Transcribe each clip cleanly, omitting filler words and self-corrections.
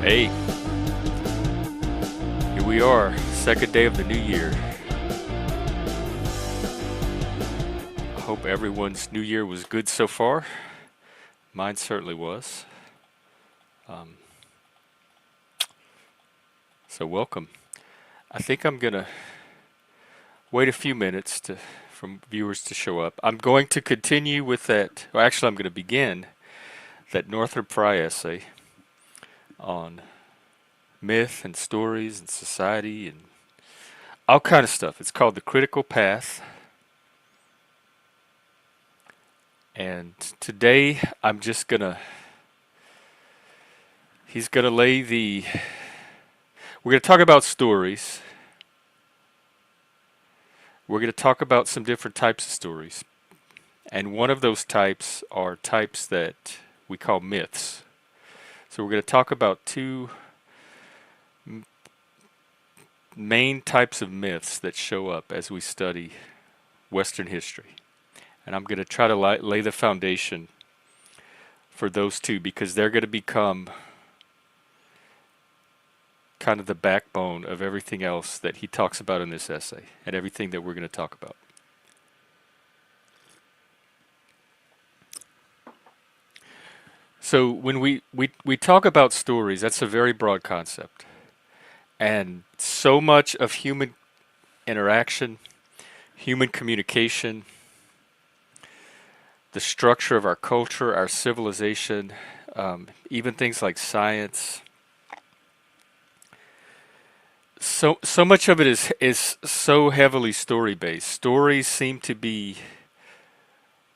Hey, here we are, second day of the new year. I hope everyone's new year was good so far. Mine certainly was. Um, so welcome. I think I'm gonna wait a few minutes from viewers to show up. I'm going to continue with that. Well, actually, I'm going to begin that Northrop Frye essay on myth and stories and society and all kind of stuff. It's called The Critical Path. And today I'm just gonna, he's gonna lay the, we're gonna talk about stories. We're gonna talk about some different types of stories. And one of those types are types that we call myths. So we're gonna talk about two main types of myths that show up as we study Western history. And I'm gonna try to lay the foundation for those two because they're gonna become kind of the backbone of everything else that he talks about in this essay and everything that we're going to talk about. So when we talk about stories, that's a very broad concept. And so much of human interaction, human communication, the structure of our culture, our civilization, even things like science, so much of it is so heavily story based. Stories seem to be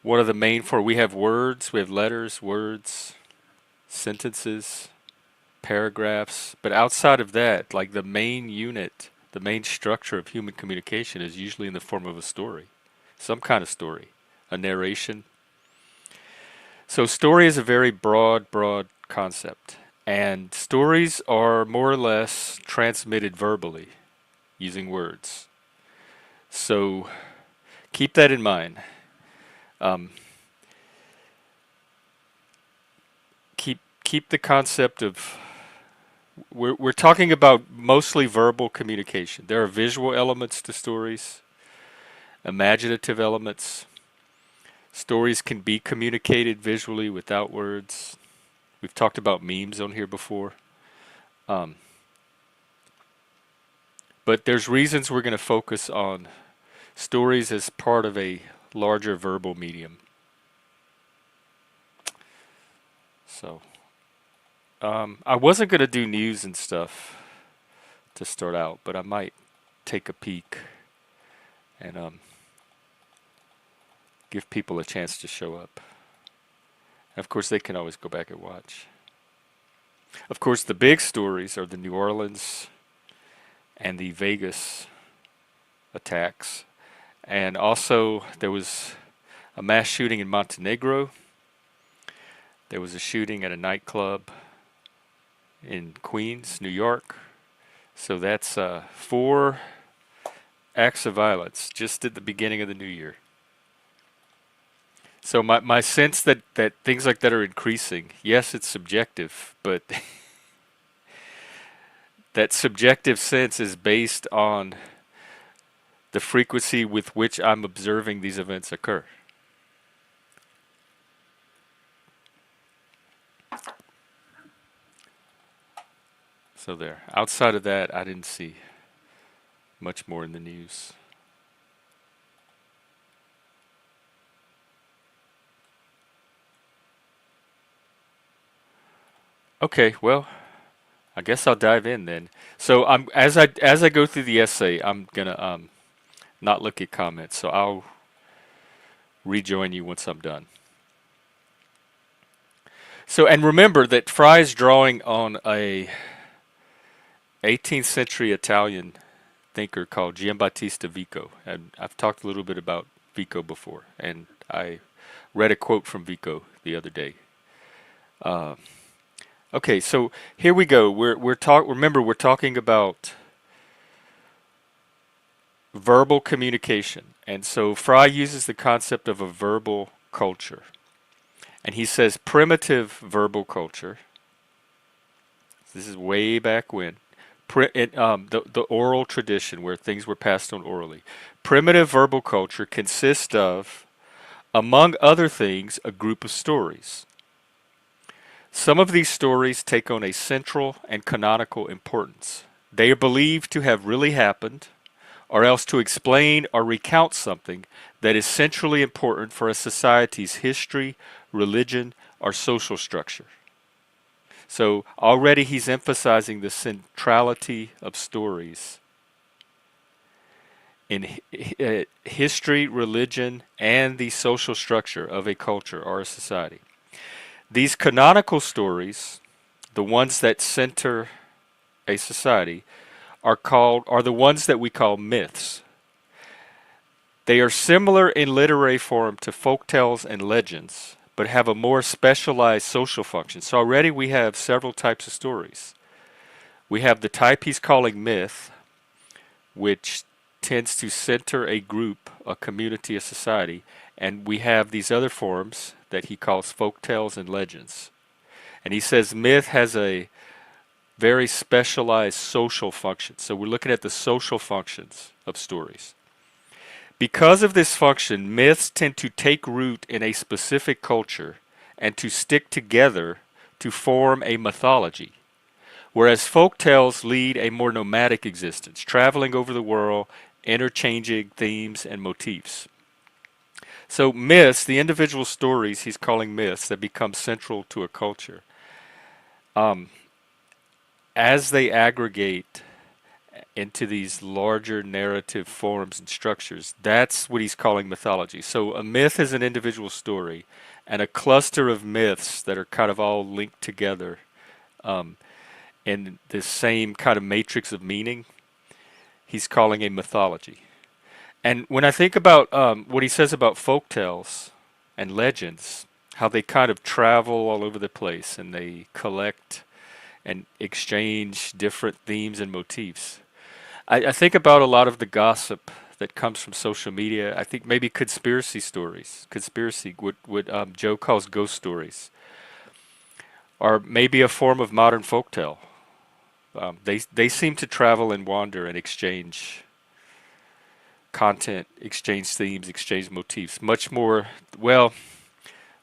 one of the main four. We have words, we have letters, words, sentences, paragraphs, but outside of that, like the main unit, the main structure of human communication is usually in the form of a story, some kind of story, a narration. So story is a very broad concept. And stories are more or less transmitted verbally using words. So keep that in mind. Um, keep the concept of we're talking about mostly verbal communication. There are visual elements to stories, imaginative elements. Stories can be communicated visually without words. We've talked about memes on here before. Um, but there's reasons we're going to focus on stories as part of a larger verbal medium. So, I wasn't going to do news and stuff to start out, but I might take a peek and give people a chance to show up. Of course, they can always go back and watch. Of course, the big stories are the New Orleans and the Vegas attacks. And also, there was a mass shooting in Montenegro. There was a shooting at a nightclub in Queens, New York. So that's 4 acts of violence just at the beginning of the new year. So my sense that things like that are increasing, yes, it's subjective, but that subjective sense is based on the frequency with which I'm observing these events occur. So there. Outside of that, I didn't see much more in the news. Okay, well, I guess I'll dive in then. So I'm as I go through the essay, I'm gonna not look at comments. So I'll rejoin you once I'm done. So and remember that Frye's drawing on a 18th century Italian thinker called Giambattista Vico, and I've talked a little bit about Vico before, and I read a quote from Vico the other day. Uh, okay, so here we go. Remember, we're talking about verbal communication, and so Frye uses the concept of a verbal culture, and he says primitive verbal culture This is way back when. The oral tradition where things were passed on orally. Primitive verbal culture consists of, among other things, a group of stories. Some of these stories take on a central and canonical importance. They are believed to have really happened, or else to explain or recount something that is centrally important for a society's history, religion, or social structure. So already he's emphasizing the centrality of stories in history, religion, and the social structure of a culture or a society. These canonical stories, the ones that center a society, are the ones that we call myths. They are similar in literary form to folktales and legends, but have a more specialized social function. So already we have several types of stories. We have the type he's calling myth, which tends to center a group, a community, a society, and we have these other forms that he calls folktales and legends. And he says myth has a very specialized social function. So we're looking at the social functions of stories. Because of this function, myths tend to take root in a specific culture and to stick together to form a mythology, whereas folk tales lead a more nomadic existence, traveling over the world, interchanging themes and motifs. So myths, the individual stories he's calling myths that become central to a culture, um, as they aggregate into these larger narrative forms and structures, that's what he's calling mythology. So a myth is an individual story, and a cluster of myths that are kind of all linked together um, in this same kind of matrix of meaning, he's calling a mythology. And when I think about what he says about folk tales and legends, how they kind of travel all over the place and they collect and exchange different themes and motifs. I think about a lot of the gossip that comes from social media. I think maybe conspiracy stories, what Joe calls ghost stories, or maybe a form of modern folktale. They seem to travel and wander and exchange content, exchange themes, exchange motifs. Much more. Well,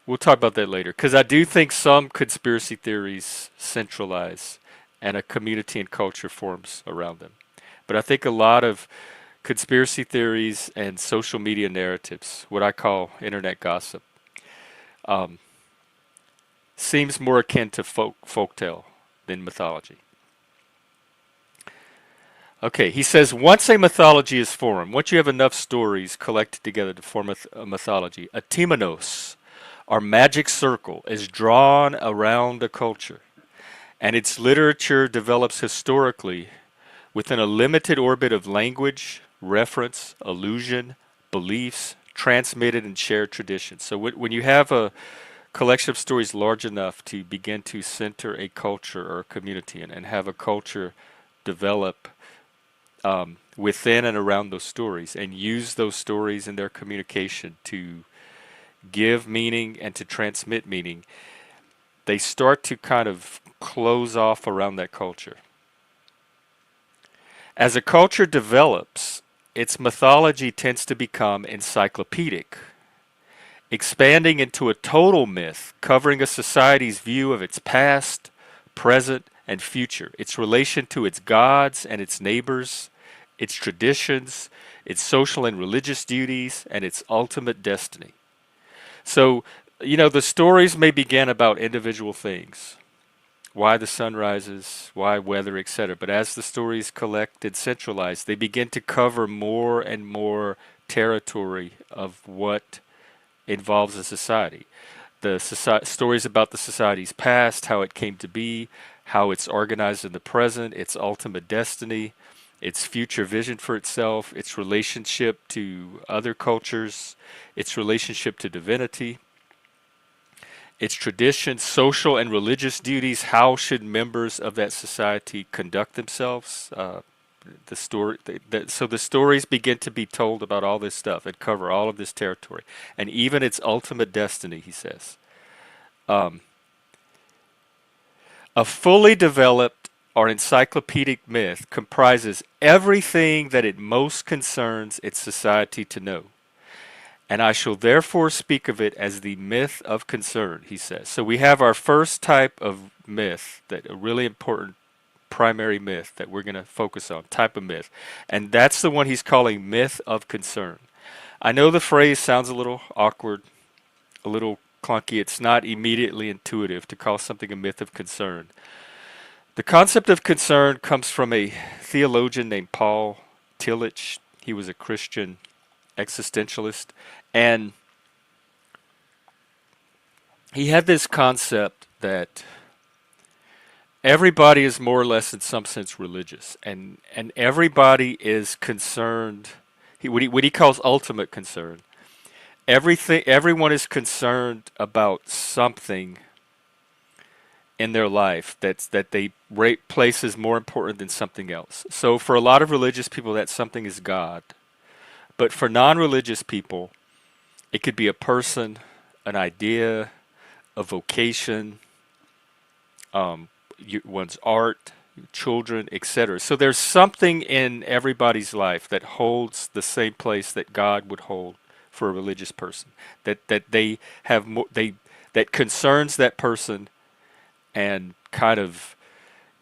we'll talk about that later because I do think some conspiracy theories centralize, and a community and culture forms around them. But I think a lot of conspiracy theories and social media narratives, what I call internet gossip, um, seems more akin to folktale than mythology. Okay, he says once a mythology is formed, once you have enough stories collected together to form a mythology, a temenos, or magic circle, is drawn around a culture, and its literature develops historically within a limited orbit of language, reference, allusion, beliefs, transmitted and shared traditions. So when you have a collection of stories large enough to begin to center a culture or a community and have a culture develop within and around those stories and use those stories in their communication to give meaning and to transmit meaning, they start to kind of close off around that culture. As a culture develops, its mythology tends to become encyclopedic, expanding into a total myth covering a society's view of its past, present, and future, its relation to its gods and its neighbors, its traditions, its social and religious duties, and its ultimate destiny. So, the stories may begin about individual things, why the sun rises, why weather, etc. But as the stories collect and centralize, they begin to cover more and more territory of what involves a society. Stories about the society's past, how it came to be, how it's organized in the present, its ultimate destiny, its future vision for itself, its relationship to other cultures, its relationship to divinity, its traditions, social and religious duties. How should members of that society conduct themselves? So the stories begin to be told about all this stuff and cover all of this territory, and even its ultimate destiny. He says, um, A fully developed or encyclopedic myth comprises everything that it most concerns its society to know. And I shall therefore speak of it as the myth of concern, he says. So we have our first type of myth, that a really important primary myth that we're going to focus on, type of myth. And that's the one he's calling myth of concern. I know the phrase sounds a little awkward, a little clunky. It's not immediately intuitive to call something a myth of concern. The concept of concern comes from a theologian named Paul Tillich. He was a Christian existentialist, and he had this concept that everybody is more or less in some sense religious, and everybody is concerned. What he calls ultimate concern. Everyone is concerned about something in their life that they rate place as more important than something else. So for a lot of religious people, that something is God. But for non-religious people, it could be a person, an idea, a vocation, one's art, children, etc. So there's something in everybody's life that holds the same place that God would hold for a religious person. That they have that concerns that person and kind of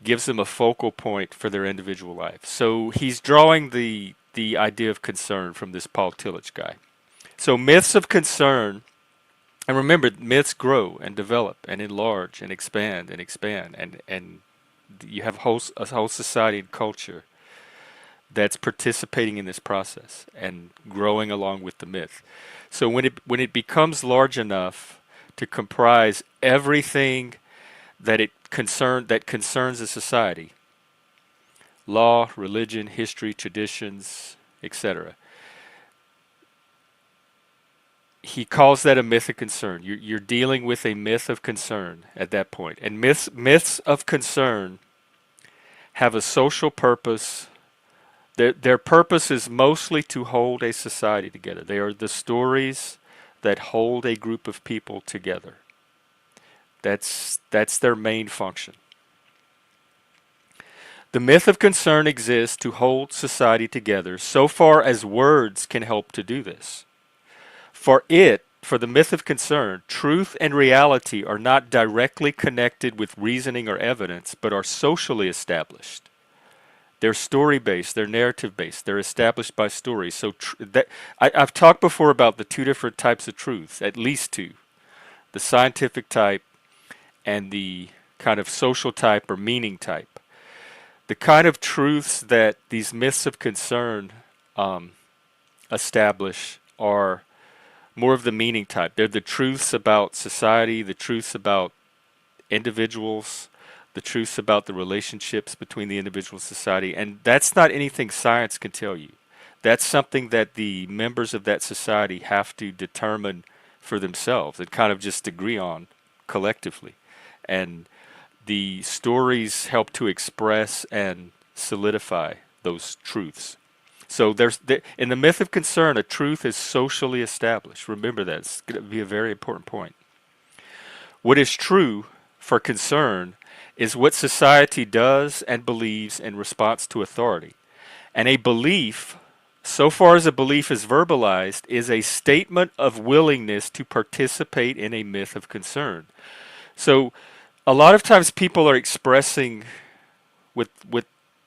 gives them a focal point for their individual life. So he's drawing the idea of concern from this Paul Tillich guy. So myths of concern, and remember, myths grow and develop and enlarge and expand and you have a whole society and culture that's participating in this process and growing along with the myth. So when it becomes large enough to comprise everything that concerns a society, law, religion, history, traditions, etc. He calls that a myth of concern. You're dealing with a myth of concern at that point. And myths of concern have a social purpose. Their purpose is mostly to hold a society together. They are the stories that hold a group of people together. That's their main function. The myth of concern exists to hold society together so far as words can help to do this. For the myth of concern, truth and reality are not directly connected with reasoning or evidence, but are socially established. They're story-based, they're narrative-based, they're established by stories. So I've talked before about the two different types of truths, at least two. The scientific type and the kind of social type or meaning type. The kind of truths that these myths of concern establish are more of the meaning type. They're the truths about society, the truths about individuals, the truths about the relationships between the individual and society. And that's not anything science can tell you. That's something that the members of that society have to determine for themselves and kind of just agree on collectively. And the stories help to express and solidify those truths. So in the myth of concern, a truth is socially established. Remember that. It's going to be a very important point. What is true for concern is what society does and believes in response to authority. And a belief, so far as a belief is verbalized, is a statement of willingness to participate in a myth of concern. So a lot of times people are expressing what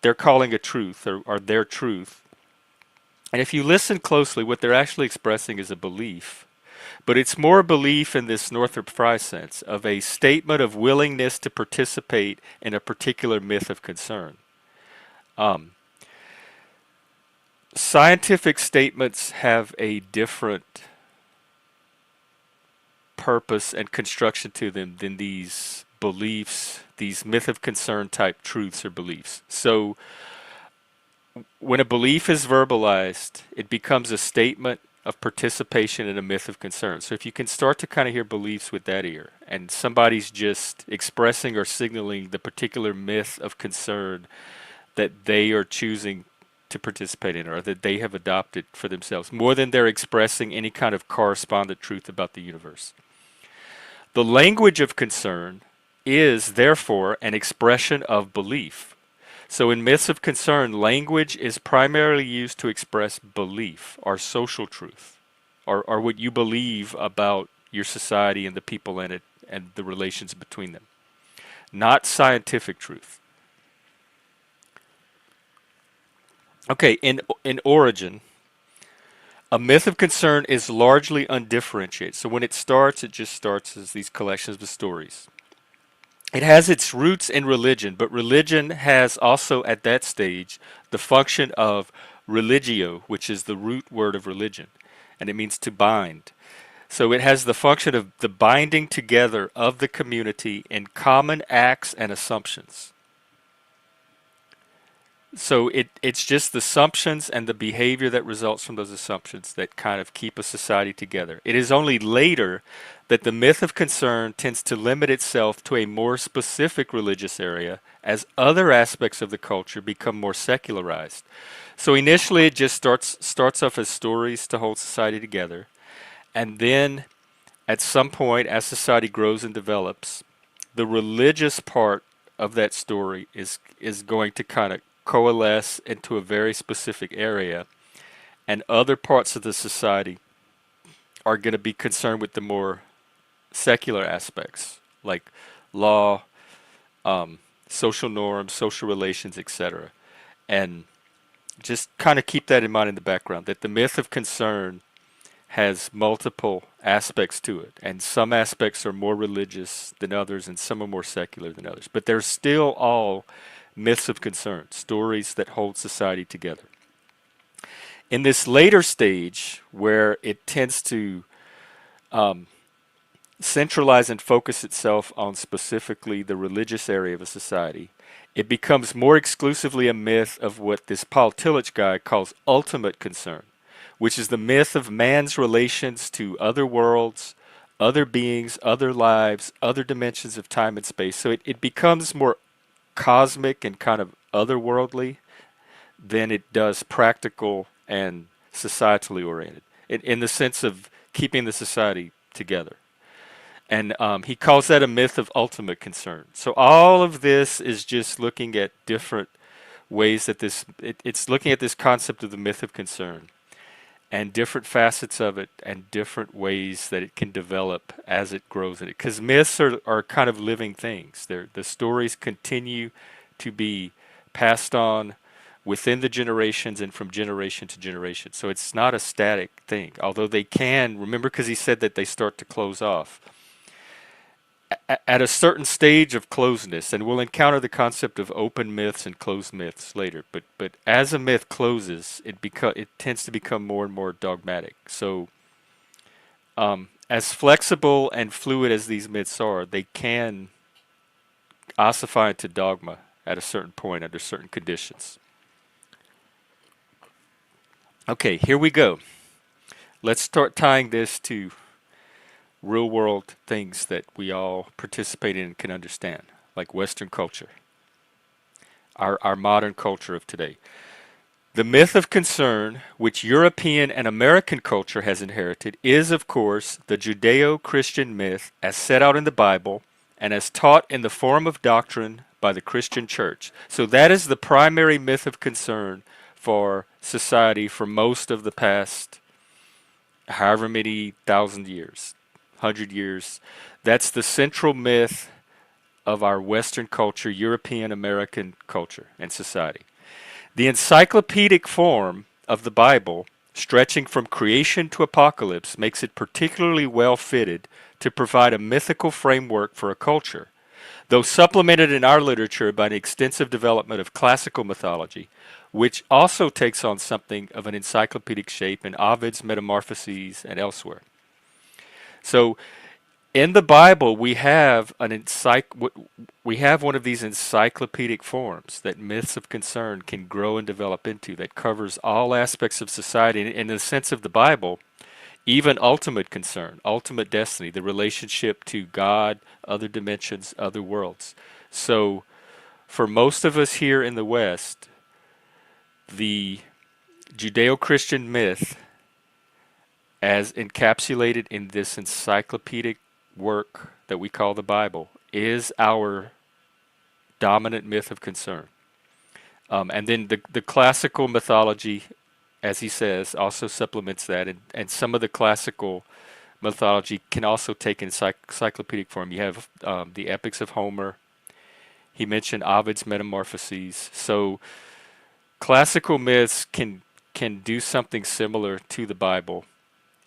they're calling a truth or their truth. And if you listen closely, what they're actually expressing is a belief. But it's more a belief in this Northrop Frye sense of a statement of willingness to participate in a particular myth of concern. Scientific statements have a different purpose and construction to them than these beliefs, these myth of concern type truths or beliefs. So when a belief is verbalized, it becomes a statement of participation in a myth of concern. So if you can start to kind of hear beliefs with that ear, and somebody's just expressing or signaling the particular myth of concern that they are choosing to participate in or that they have adopted for themselves, more than they're expressing any kind of correspondent truth about the universe. The language of concern is therefore an expression of belief. So in myths of concern, language is primarily used to express belief or social truth, or what you believe about your society and the people in it and the relations between them, not scientific truth. Okay, in origin, a myth of concern is largely undifferentiated. So when it starts, it just starts as these collections of stories. It has its roots in religion, but religion has also at that stage the function of religio, which is the root word of religion, and it means to bind. So it has the function of the binding together of the community in common acts and assumptions. So it's just the assumptions and the behavior that results from those assumptions that kind of keep a society together. It is only later that the myth of concern tends to limit itself to a more specific religious area as other aspects of the culture become more secularized. So initially it just starts off as stories to hold society together, and then at some point as society grows and develops, the religious part of that story is going to kind of coalesce into a very specific area, and other parts of the society are going to be concerned with the more secular aspects like law, social norms, social relations, etc. And just kind of keep that in mind in the background, that the myth of concern has multiple aspects to it, and some aspects are more religious than others, and some are more secular than others. But they're still all myths of concern, stories that hold society together. In this later stage, where it tends to um, centralize and focus itself on specifically the religious area of a society, it becomes more exclusively a myth of what this Paul Tillich guy calls ultimate concern, which is the myth of man's relations to other worlds, other beings, other lives, other dimensions of time and space. So it becomes more cosmic and kind of otherworldly than it does practical and societally oriented, in the sense of keeping the society together. And he calls that a myth of ultimate concern. So all of this is just looking at different ways that it's looking at this concept of the myth of concern and different facets of it and different ways that it can develop as it grows in it. Because myths are kind of living things. The stories continue to be passed on within the generations and from generation to generation. So it's not a static thing, although they can, remember, because he said that they start to close off at a certain stage of closeness, and we'll encounter the concept of open myths and closed myths later. But as a myth closes, it tends to become more and more dogmatic. So, as flexible and fluid as these myths are, they can ossify into dogma at a certain point under certain conditions. Okay, here we go. Let's start tying this to real world things that we all participate in and can understand, like Western culture, our modern culture of today. The myth of concern, which European and American culture has inherited, is, of course, the Judeo-Christian myth as set out in the Bible and as taught in the form of doctrine by the Christian church. So that is the primary myth of concern for society for most of the past however many thousand years. 100 years. That's the central myth of our Western culture, European American culture and society. The encyclopedic form of the Bible, stretching from creation to apocalypse, makes it particularly well fitted to provide a mythical framework for a culture. Though supplemented in our literature by an extensive development of classical mythology, which also takes on something of an encyclopedic shape in Ovid's Metamorphoses and elsewhere. So, in the Bible, we have we have one of these encyclopedic forms that myths of concern can grow and develop into, that covers all aspects of society. And in the sense of the Bible, even ultimate concern, ultimate destiny, the relationship to God, other dimensions, other worlds. So, for most of us here in the West, the Judeo-Christian myth, as encapsulated in this encyclopedic work that we call the Bible, is our dominant myth of concern. And then the classical mythology, as he says, also supplements that. And some of the classical mythology can also take in encyclopedic form. You have the epics of Homer. He mentioned Ovid's Metamorphoses. So classical myths can do something similar to the Bible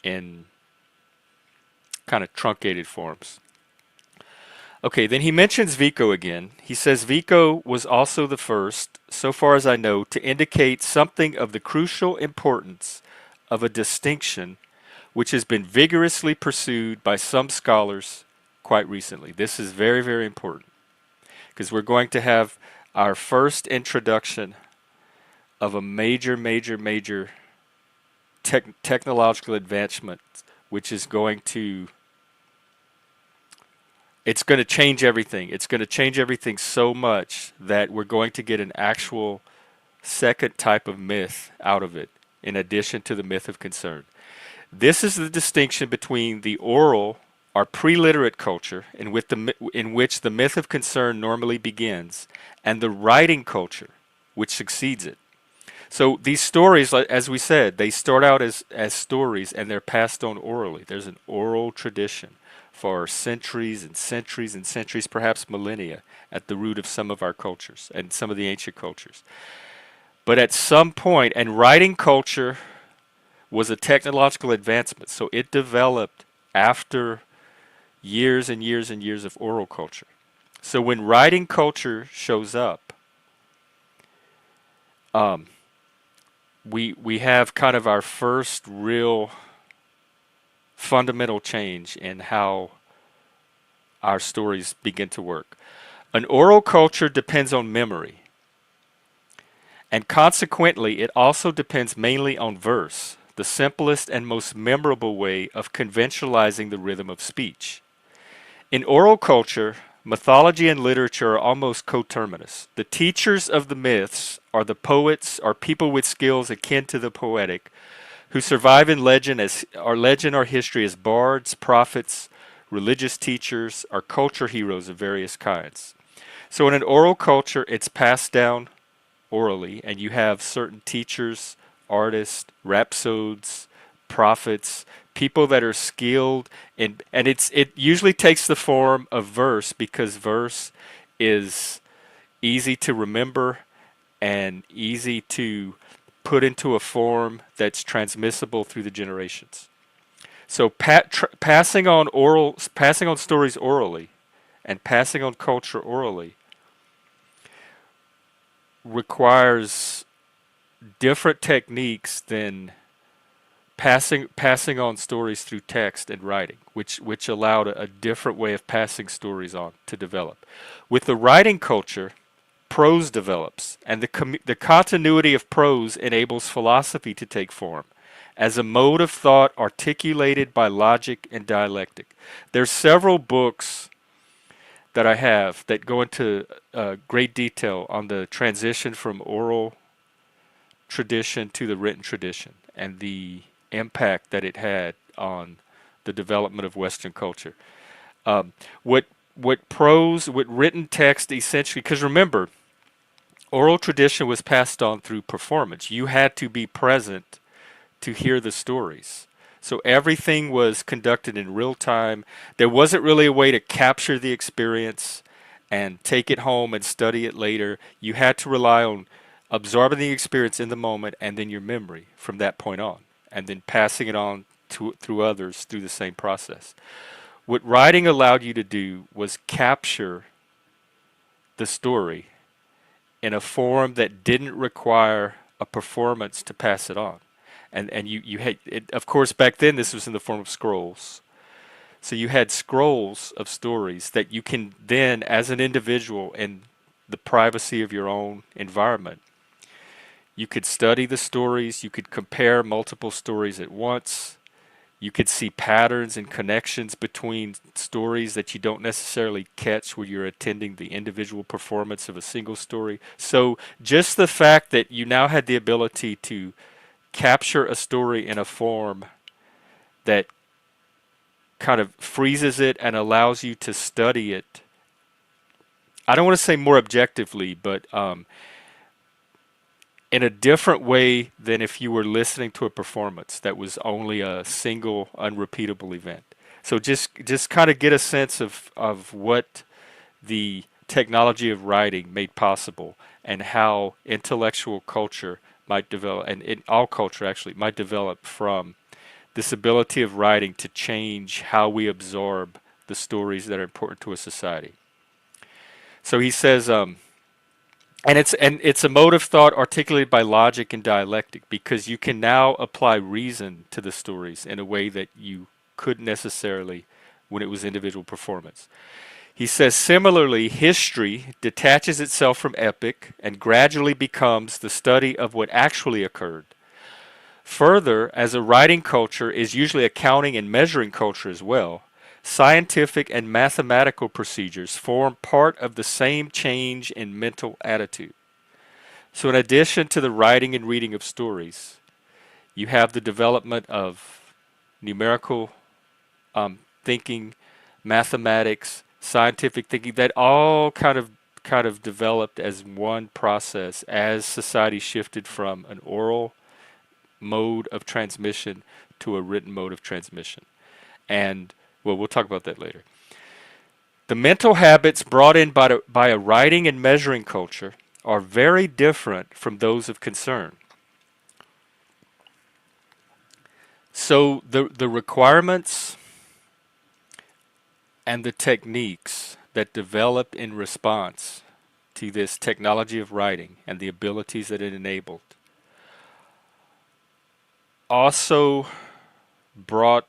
in kind of truncated forms. Okay, then he mentions Vico again. He says Vico was also the first, so far as I know, to indicate something of the crucial importance of a distinction which has been vigorously pursued by some scholars quite recently. This is very, very important because we're going to have our first introduction of a major, major, major technological advancement, which is going to it's going to change everything. It's going to change everything so much that we're going to get an actual second type of myth out of it, in addition to the myth of concern. This is the distinction between the oral or pre-literate culture, in which the myth of concern normally begins, and the writing culture, which succeeds it. So these stories, as we said, they start out as stories and they're passed on orally. There's an oral tradition for centuries and centuries and centuries, perhaps millennia, at the root of some of our cultures and some of the ancient cultures. But at some point, and writing culture was a technological advancement, so it developed after years and years and years of oral culture. So when writing culture shows up, we have kind of our first real fundamental change in how our stories begin to work. An oral culture depends on memory, and consequently it also depends mainly on verse, the simplest and most memorable way of conventionalizing the rhythm of speech. In oral culture, mythology and literature are almost coterminous. The teachers of the myths are the poets or people with skills akin to the poetic, who survive in legend or history as bards, prophets, religious teachers, or culture heroes of various kinds. So in an oral culture, it's passed down orally, and you have certain teachers, artists, rhapsodes, prophets, people that are skilled and it usually takes the form of verse, because verse is easy to remember and easy to put into a form that's transmissible through the generations. So passing on stories orally and passing on culture orally requires different techniques than passing on stories through text and writing, which allowed a different way of passing stories on to develop. With the writing culture, prose develops, and the continuity of prose enables philosophy to take form as a mode of thought articulated by logic and dialectic. There's several books that I have that go into great detail on the transition from oral tradition to the written tradition and the impact that it had on the development of Western culture. What written text essentially, because remember, oral tradition was passed on through performance. You had to be present to hear the stories. So everything was conducted in real time. There wasn't really a way to capture the experience and take it home and study it later. You had to rely on absorbing the experience in the moment and then your memory from that point on, and then passing it on through others through the same process. What writing allowed you to do was capture the story in a form that didn't require a performance to pass it on. And you had it, of course, back then this was in the form of scrolls. So you had scrolls of stories that you can then, as an individual in the privacy of your own environment, you could study the stories, you could compare multiple stories at once, you could see patterns and connections between stories that you don't necessarily catch when you're attending the individual performance of a single story. So just the fact that you now had the ability to capture a story in a form that kind of freezes it and allows you to study it I don't want to say more objectively, but in a different way than if you were listening to a performance that was only a single unrepeatable event. So just kind of get a sense of what the technology of writing made possible and how intellectual culture might develop, and in all culture actually might develop from this ability of writing to change how we absorb the stories that are important to a society. So he says, and it's a mode of thought articulated by logic and dialectic because you can now apply reason to the stories in a way that you couldn't necessarily when it was individual performance. He says, similarly, history detaches itself from epic and gradually becomes the study of what actually occurred. Further, as a writing culture is usually a counting and measuring culture as well, scientific and mathematical procedures form part of the same change in mental attitude. So, in addition to the writing and reading of stories, you have the development of numerical thinking, mathematics, scientific thinking that all kind of developed as one process as society shifted from an oral mode of transmission to a written mode of transmission. And well, we'll talk about that later. The mental habits brought in by a writing and measuring culture are very different from those of concern. So the requirements and the techniques that developed in response to this technology of writing and the abilities that it enabled also brought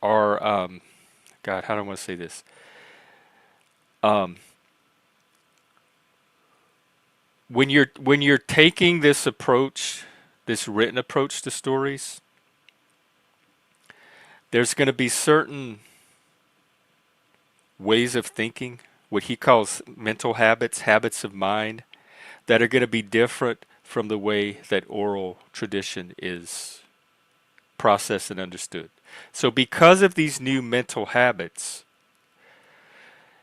our God, how do I want to say this? Um, when you're taking this approach, this written approach to stories, there's going to be certain ways of thinking, what he calls mental habits, habits of mind, that are going to be different from the way that oral tradition is processed and understood. So, because of these new mental habits,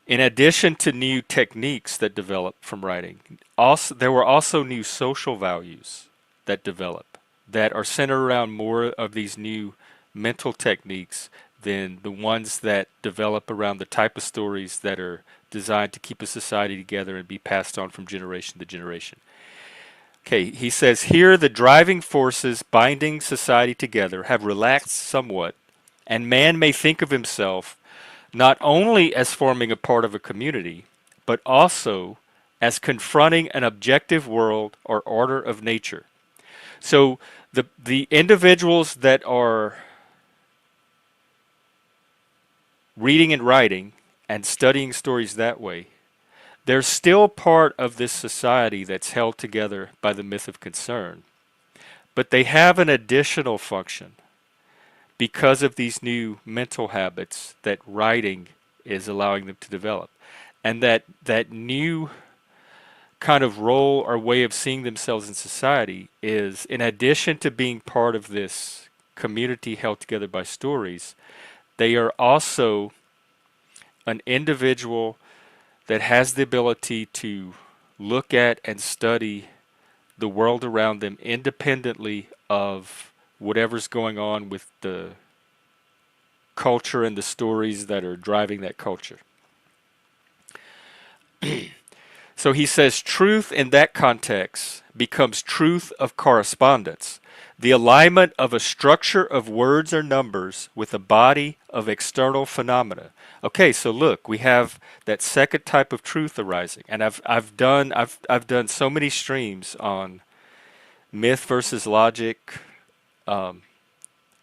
in addition to new techniques that develop from writing, also there were also new social values that develop that are centered around more of these new mental techniques than the ones that develop around the type of stories that are designed to keep a society together and be passed on from generation to generation. Okay, he says here the driving forces binding society together have relaxed somewhat, and man may think of himself not only as forming a part of a community, but also as confronting an objective world or order of nature. So the individuals that are reading and writing and studying stories that way, they're still part of this society that's held together by the myth of concern. But they have an additional function because of these new mental habits that writing is allowing them to develop. And that new kind of role or way of seeing themselves in society is, in addition to being part of this community held together by stories, they are also an individual that has the ability to look at and study the world around them independently of whatever's going on with the culture and the stories that are driving that culture. So he says truth in that context becomes truth of correspondence, the alignment of a structure of words or numbers with a body of external phenomena. Okay, so look, we have that second type of truth arising, and I've done so many streams on myth versus logic, um,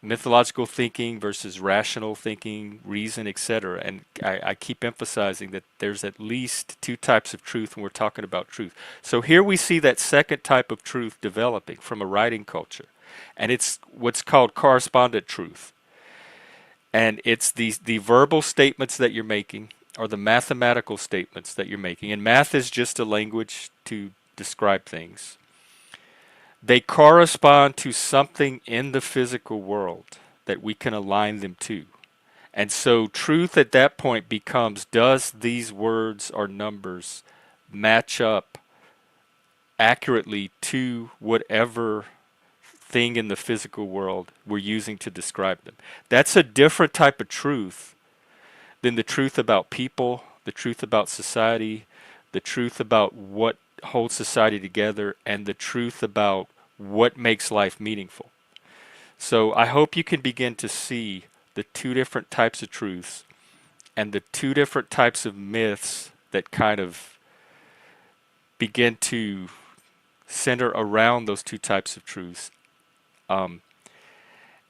mythological thinking versus rational thinking, reason, etc. And I keep emphasizing that there's at least two types of truth when we're talking about truth. So here we see that second type of truth developing from a writing culture, and it's what's called correspondent truth. And it's the verbal statements that you're making or the mathematical statements that you're making. And math is just a language to describe things. They correspond to something in the physical world that we can align them to. And so truth at that point becomes, does these words or numbers match up accurately to whatever thing in the physical world we're using to describe them? That's a different type of truth than the truth about people, the truth about society, the truth about what holds society together, and the truth about what makes life meaningful. So I hope you can begin to see the two different types of truths and the two different types of myths that kind of begin to center around those two types of truths. Um,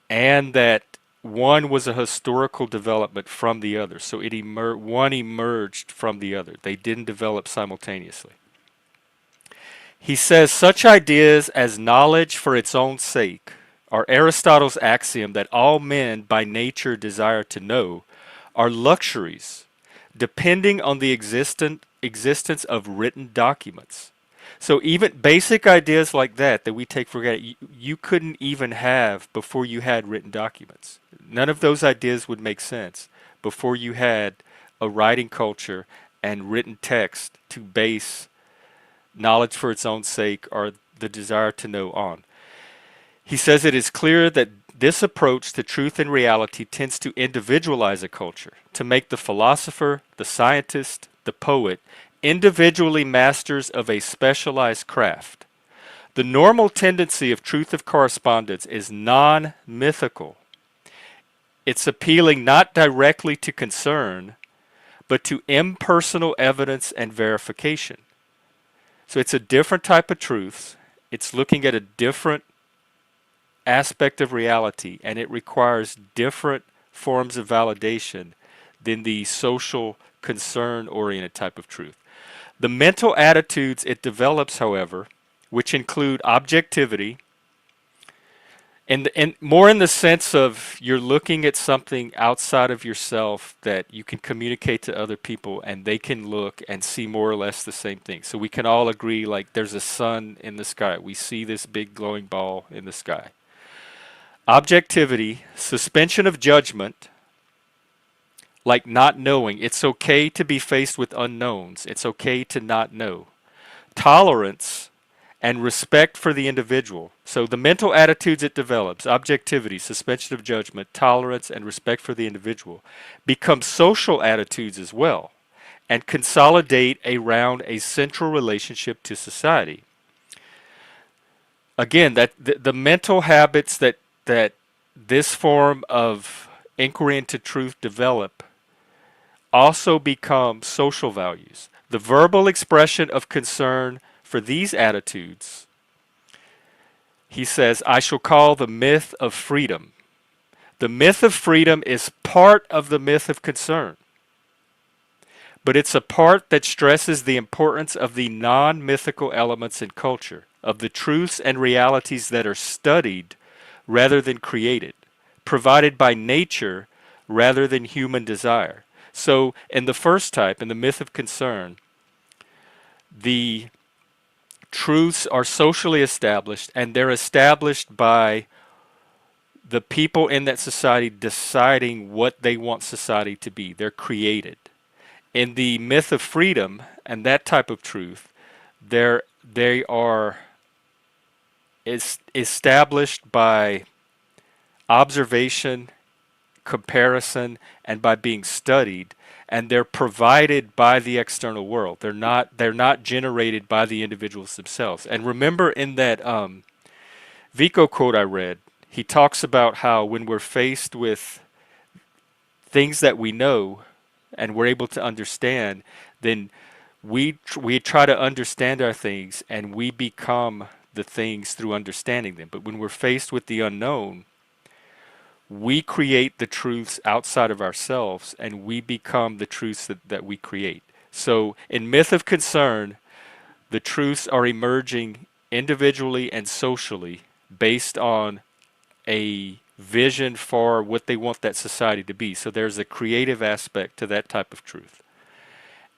and that one was a historical development from the other. So one emerged from the other. They didn't develop simultaneously. He says such ideas as knowledge for its own sake are Aristotle's axiom that all men by nature desire to know are luxuries depending on the existence of written documents. So even basic ideas like that we take for granted, you couldn't even have before you had written documents. None of those ideas would make sense before you had a writing culture and written text to base knowledge for its own sake or the desire to know on. He says it is clear that this approach to truth and reality tends to individualize a culture, to make the philosopher, the scientist, the poet individually masters of a specialized craft. The normal tendency of truth of correspondence is non-mythical. It's appealing not directly to concern, but to impersonal evidence and verification. So it's a different type of truth. It's looking at a different aspect of reality, and it requires different forms of validation than the social concern-oriented type of truth. The mental attitudes it develops, however, which include objectivity, and more in the sense of you're looking at something outside of yourself that you can communicate to other people and they can look and see more or less the same thing. So we can all agree, like, there's a sun in the sky. We see this big glowing ball in the sky. Objectivity, suspension of judgment, like not knowing. It's okay to be faced with unknowns. It's okay to not know. Tolerance and respect for the individual. So the mental attitudes it develops, objectivity, suspension of judgment, tolerance, and respect for the individual, become social attitudes as well and consolidate around a central relationship to society. Again, that the mental habits that this form of inquiry into truth develop also become social values. The verbal expression of concern for these attitudes, he says, I shall call the myth of freedom. The myth of freedom is part of the myth of concern, but it's a part that stresses the importance of the non-mythical elements in culture, of the truths and realities that are studied rather than created, provided by nature rather than human desire. So in the first type, in the myth of concern, the truths are socially established, and they're established by the people in that society deciding what they want society to be. They're created. In the myth of freedom and that type of truth, they are established by observation, comparison, and by being studied, and they're provided by the external world. They're not generated by the individuals themselves. And remember, in that Vico quote I read, he talks about how when we're faced with things that we know and we're able to understand, then we try to understand our things and we become the things through understanding them. But when we're faced with the unknown, we create the truths outside of ourselves and we become the truths that we create. So in myth of concern, the truths are emerging individually and socially based on a vision for what they want that society to be. So there's a creative aspect to that type of truth.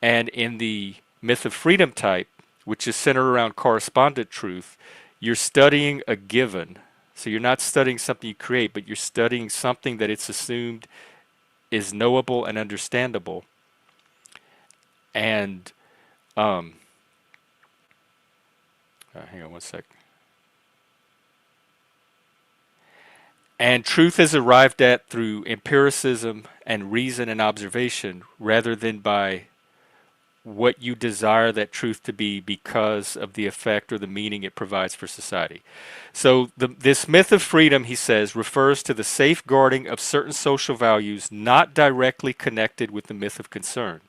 And in the myth of freedom type, which is centered around correspondent truth, you're studying a given. So you're not studying something you create, but you're studying something that it's assumed is knowable and understandable, and um, hang on one sec. And truth is arrived at through empiricism and reason and observation rather than by what you desire that truth to be because of the effect or the meaning it provides for society. So this myth of freedom, he says, refers to the safeguarding of certain social values not directly connected with the myth of concern,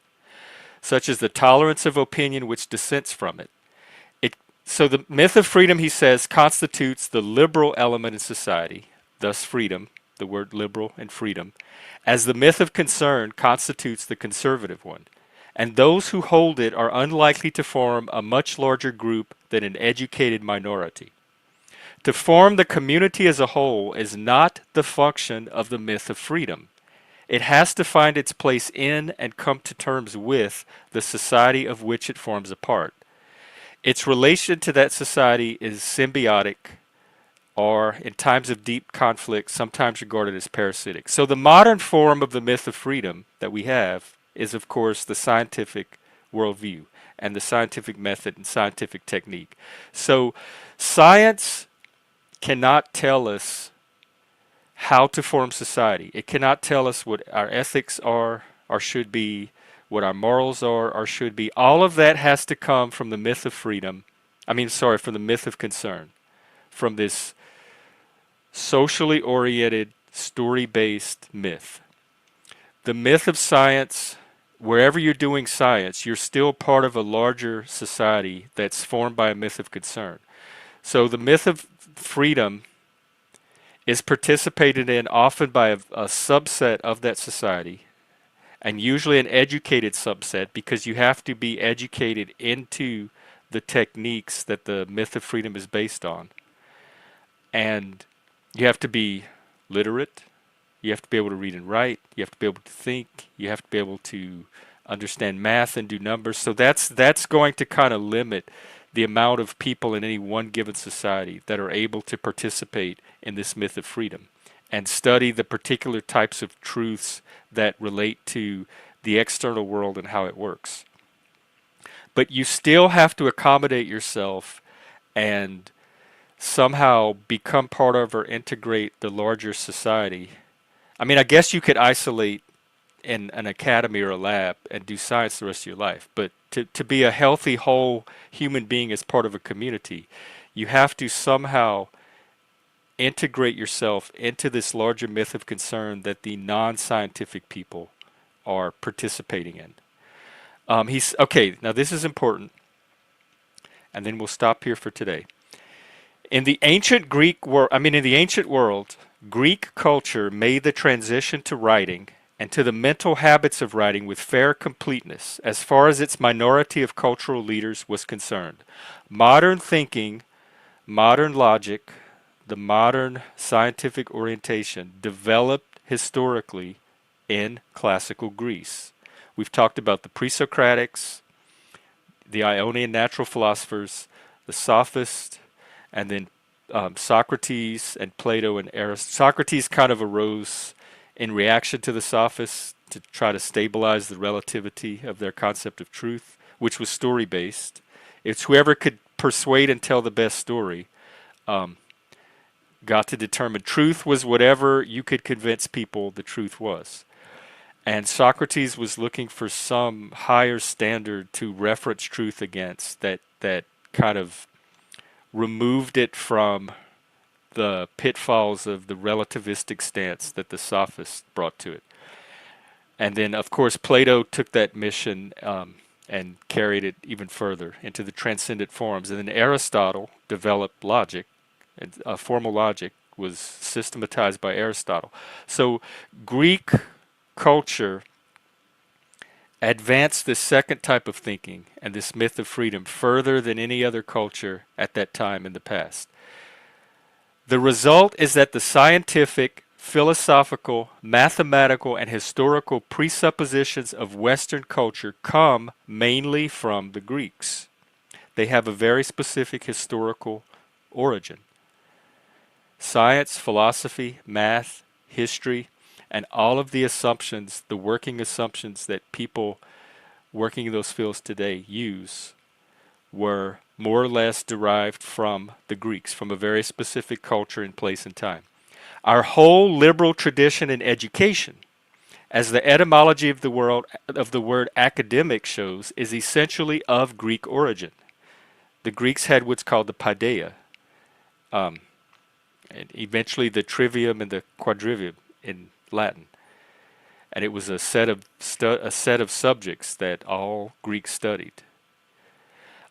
such as the tolerance of opinion which dissents from it. So the myth of freedom, he says, constitutes the liberal element in society, thus freedom, the word liberal and freedom, as the myth of concern constitutes the conservative one. And those who hold it are unlikely to form a much larger group than an educated minority. To form the community as a whole is not the function of the myth of freedom. It has to find its place in and come to terms with the society of which it forms a part. Its relation to that society is symbiotic, or in times of deep conflict, sometimes regarded as parasitic. So the modern form of the myth of freedom that we have is, of course, the scientific worldview and the scientific method and scientific technique. So science cannot tell us how to form society. It cannot tell us what our ethics are or should be, what our morals are or should be. All of that has to come from the myth of freedom. From the myth of concern, from this socially oriented, story-based myth. The myth of science, wherever you're doing science, you're still part of a larger society that's formed by a myth of concern. So the myth of freedom is participated in often by a subset of that society, and usually an educated subset, because you have to be educated into the techniques that the myth of freedom is based on. And you have to be literate. You have to be able to read and write. You have to be able to think. You have to be able to understand math and do numbers. So that's going to kind of limit the amount of people in any one given society that are able to participate in this myth of freedom and study the particular types of truths that relate to the external world and how it works. But you still have to accommodate yourself and somehow become part of or integrate the larger society. I guess you could isolate in an academy or a lab and do science the rest of your life, but to be a healthy, whole human being as part of a community, you have to somehow integrate yourself into this larger myth of concern that the non-scientific people are participating in. He's okay. Now this is important, and then we'll stop here for today. In the ancient in the ancient world, Greek culture made the transition to writing and to the mental habits of writing with fair completeness as far as its minority of cultural leaders was concerned. Modern thinking, modern logic, the modern scientific orientation developed historically in classical Greece. We've talked about the pre-Socratics, the Ionian natural philosophers, the sophists, and then Socrates and Plato and Aristotle. Socrates kind of arose in reaction to the sophists to try to stabilize the relativity of their concept of truth, which was story-based. It's whoever could persuade and tell the best story got to determine truth was whatever you could convince people the truth was. And Socrates was looking for some higher standard to reference truth against that kind of removed it from the pitfalls of the relativistic stance that the sophists brought to it. And then, of course, Plato took that mission and carried it even further into the transcendent forms. And then Aristotle developed logic, and formal logic was systematized by Aristotle. So Greek culture advanced this second type of thinking and this myth of freedom further than any other culture at that time in the past. The result is that the scientific, philosophical, mathematical, and historical presuppositions of Western culture come mainly from the Greeks. They have a very specific historical origin. Science, philosophy, math, history, And all of the assumptions, the working assumptions that people working in those fields today use were more or less derived from the Greeks, from a very specific culture and place and time. Our whole liberal tradition in education, as the etymology of the word academic shows, is essentially of Greek origin. The Greeks had what's called the paideia, um, and eventually the trivium and the quadrivium in Latin, and it was a set of subjects that all Greeks studied.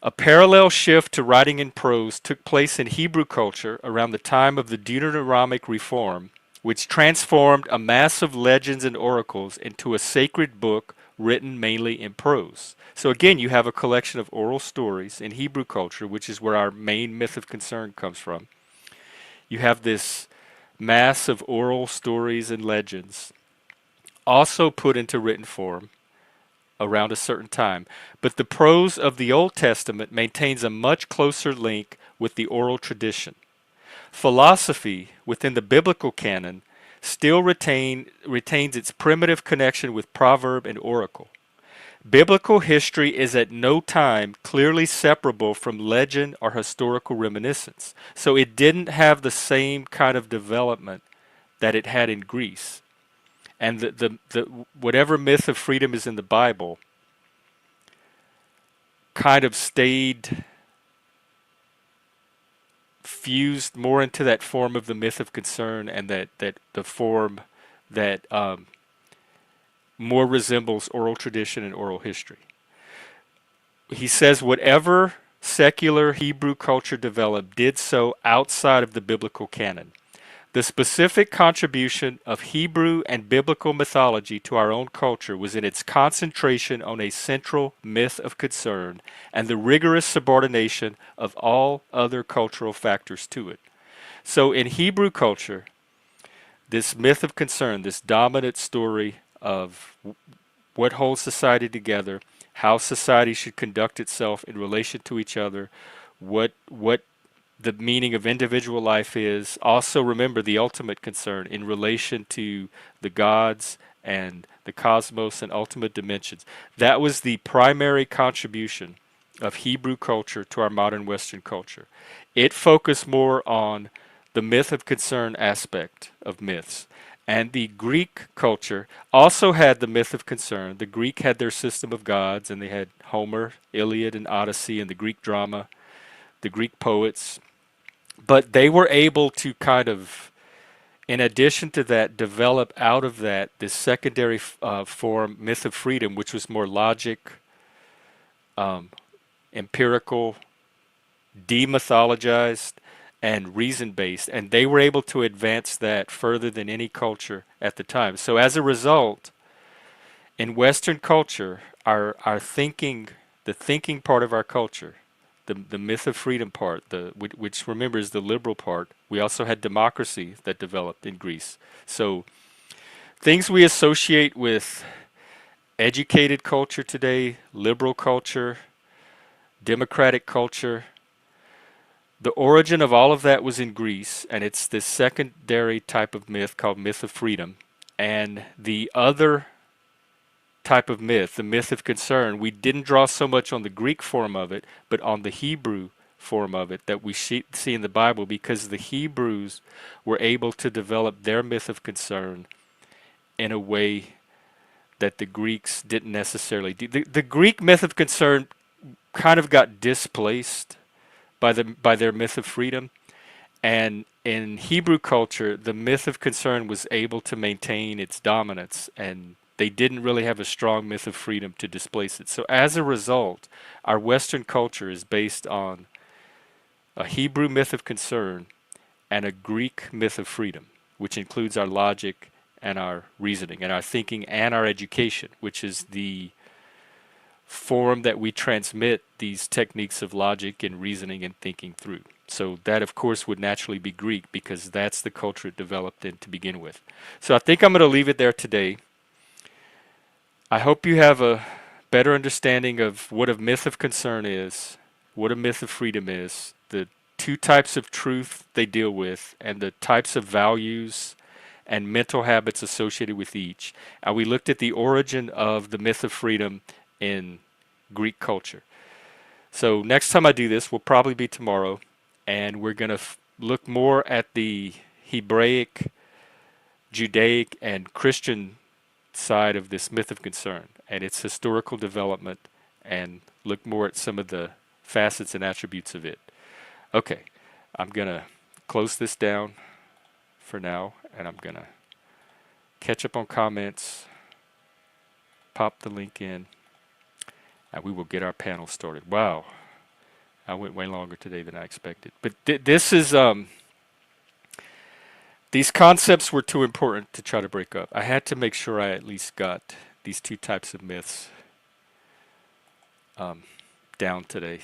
A parallel shift to writing in prose took place in Hebrew culture around the time of the Deuteronomic reform, which transformed a mass of legends and oracles into a sacred book written mainly in prose. So again, you have a collection of oral stories in Hebrew culture, which is where our main myth of concern comes from. You have this mass of oral stories and legends also put into written form around a certain time. But the prose of the Old Testament maintains a much closer link with the oral tradition. Philosophy within the biblical canon still retains its primitive connection with proverb and oracle. Biblical history is at no time clearly separable from legend or historical reminiscence. So it didn't have the same kind of development that it had in Greece. And the whatever myth of freedom is in the Bible kind of stayed fused more into that form of the myth of concern, and that the form that more resembles oral tradition and oral history. He says whatever secular Hebrew culture developed did so outside of the biblical canon. The specific contribution of Hebrew and biblical mythology to our own culture was in its concentration on a central myth of concern and the rigorous subordination of all other cultural factors to it. So in Hebrew culture, this myth of concern, this dominant story of what holds society together, how society should conduct itself in relation to each other, what the meaning of individual life is. Also remember the ultimate concern in relation to the gods and the cosmos and ultimate dimensions. That was the primary contribution of Hebrew culture to our modern Western culture. It focused more on the myth of concern aspect of myths. And the Greek culture also had the myth of concern. The Greek had their system of gods, and they had Homer, Iliad, and Odyssey, and the Greek drama, the Greek poets. But they were able to kind of, in addition to that, develop out of that this secondary form, myth of freedom, which was more logic, empirical, demythologized, and reason-based. And they were able to advance that further than any culture at the time. So as a result, in Western culture, our thinking, the thinking part of our culture, the myth of freedom part, which remember is the liberal part. We also had democracy that developed in Greece. So things we associate with educated culture today, liberal culture, democratic culture, the origin of all of that was in Greece, and it's this secondary type of myth called myth of freedom. And the other type of myth, the myth of concern, we didn't draw so much on the Greek form of it, but on the Hebrew form of it that we see in the Bible, because the Hebrews were able to develop their myth of concern in a way that the Greeks didn't necessarily do. The Greek myth of concern kind of got displaced by their myth of freedom, and in Hebrew culture, the myth of concern was able to maintain its dominance, and they didn't really have a strong myth of freedom to displace it. So as a result, our Western culture is based on a Hebrew myth of concern and a Greek myth of freedom, which includes our logic and our reasoning and our thinking and our education, which is the form that we transmit these techniques of logic and reasoning and thinking through. So that, of course, would naturally be Greek, because that's the culture it developed in to begin with. So I think I'm going to leave it there today. I hope you have a better understanding of what a myth of concern is, what a myth of freedom is, the two types of truth they deal with, and the types of values and mental habits associated with each. And we looked at the origin of the myth of freedom in Greek culture. So next time I do this will probably be tomorrow, and we're going to look more at the Hebraic, Judaic, and Christian side of this myth of concern and its historical development, and look more at some of the facets and attributes of it. Okay, I'm going to close this down for now, and I'm going to catch up on comments, pop the link in, and we will get our panel started. Wow, I went way longer today than I expected. But this is, these concepts were too important to try to break up. I had to make sure I at least got these two types of myths down today.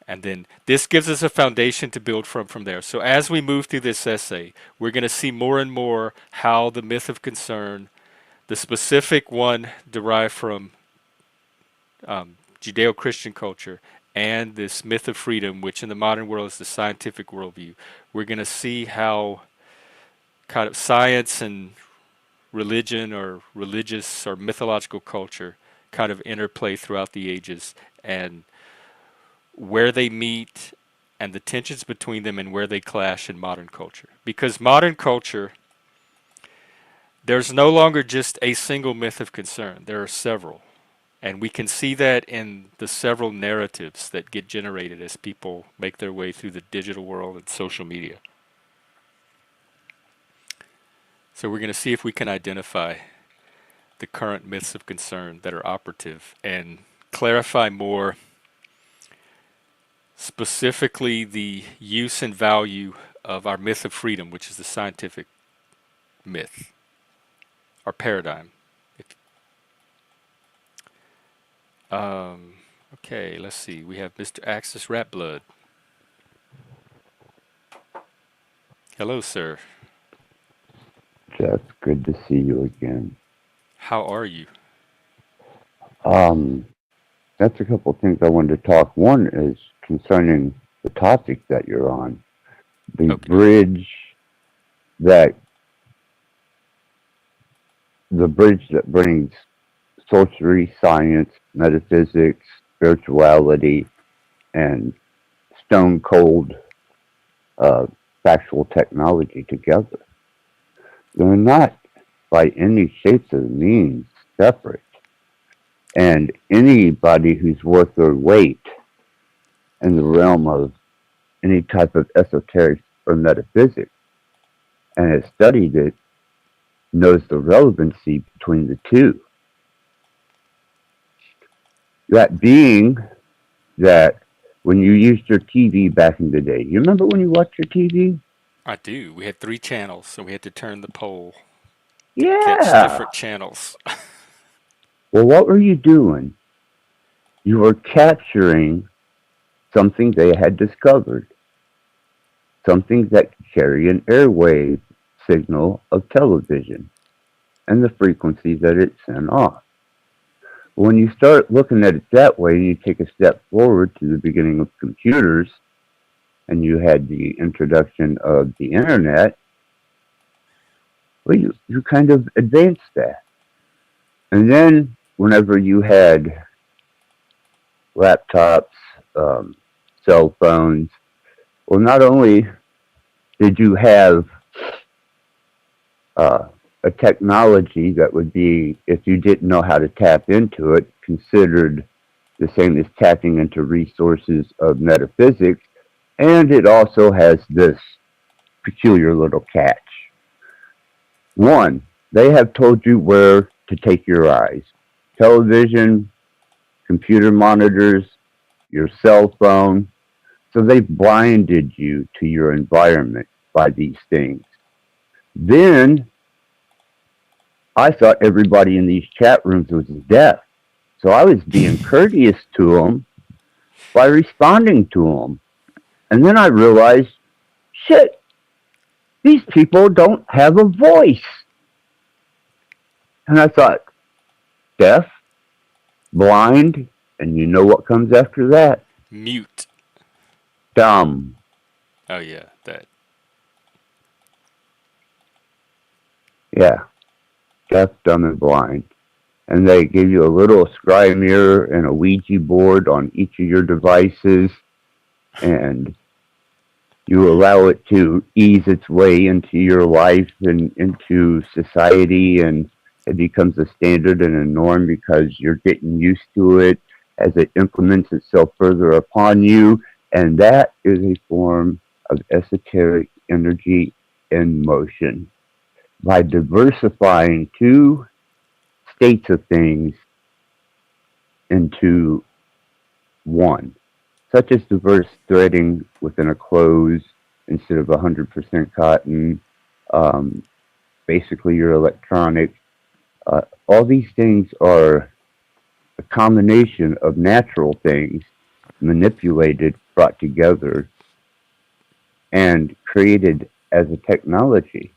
And then this gives us a foundation to build from there. So as we move through this essay, we're going to see more and more how the myth of concern, the specific one derived from Judeo-Christian culture, and this myth of freedom, which in the modern world is the scientific worldview, we're going to see how kind of science and religion or religious or mythological culture kind of interplay throughout the ages, and where they meet and the tensions between them and where they clash in modern culture. Because modern culture, there's no longer just a single myth of concern. There are several. And we can see that in the several narratives that get generated as people make their way through the digital world and social media. So we're going to see if we can identify the current myths of concern that are operative and clarify more specifically the use and value of our myth of freedom, which is the scientific myth, our paradigm. Okay, let's see. We have Mr. Axis Rat Blood. Hello, sir. Jeff, good to see you again. How are you? That's a couple of things I wanted to talk. One is concerning the topic that you're on, the Okay. bridge that brings sorcery, science, metaphysics, spirituality, and stone cold factual technology together. They're not by any shapes or means separate. And anybody who's worth their weight in the realm of any type of esoteric or metaphysics and has studied it knows the relevancy between the two. That being that when you used your TV back in the day, you remember when you watched your TV? I do. We had 3 channels, so we had to turn the pole to catch Yeah. different channels. Well, what were you doing? You were capturing something they had discovered, something that could carry an airwave signal of television and the frequency that it sent off. When you start looking at it that way and you take a step forward to the beginning of computers and you had the introduction of the internet, well, you kind of advanced that. And then whenever you had laptops, cell phones, well, not only did you have a technology that would be, if you didn't know how to tap into it, considered the same as tapping into resources of metaphysics, and it also has this peculiar little catch. One, they have told you where to take your eyes. Television, computer monitors, your cell phone. So they blinded you to your environment by these things. Then I thought everybody in these chat rooms was deaf. So I was being courteous to them by responding to them. And then I realized, shit, these people don't have a voice. And I thought, deaf, blind, and you know what comes after that? Mute. Dumb. Oh yeah, that. Yeah, deaf, dumb, and blind. And they give you a little scry mirror and a Ouija board on each of your devices, and you allow it to ease its way into your life and into society, and it becomes a standard and a norm because you're getting used to it as it implements itself further upon you. And that is a form of esoteric energy in motion. By diversifying two states of things into one, such as diverse threading within a clothes instead of 100% cotton, um, basically your electronics. All these things are a combination of natural things manipulated, brought together, and created as a technology.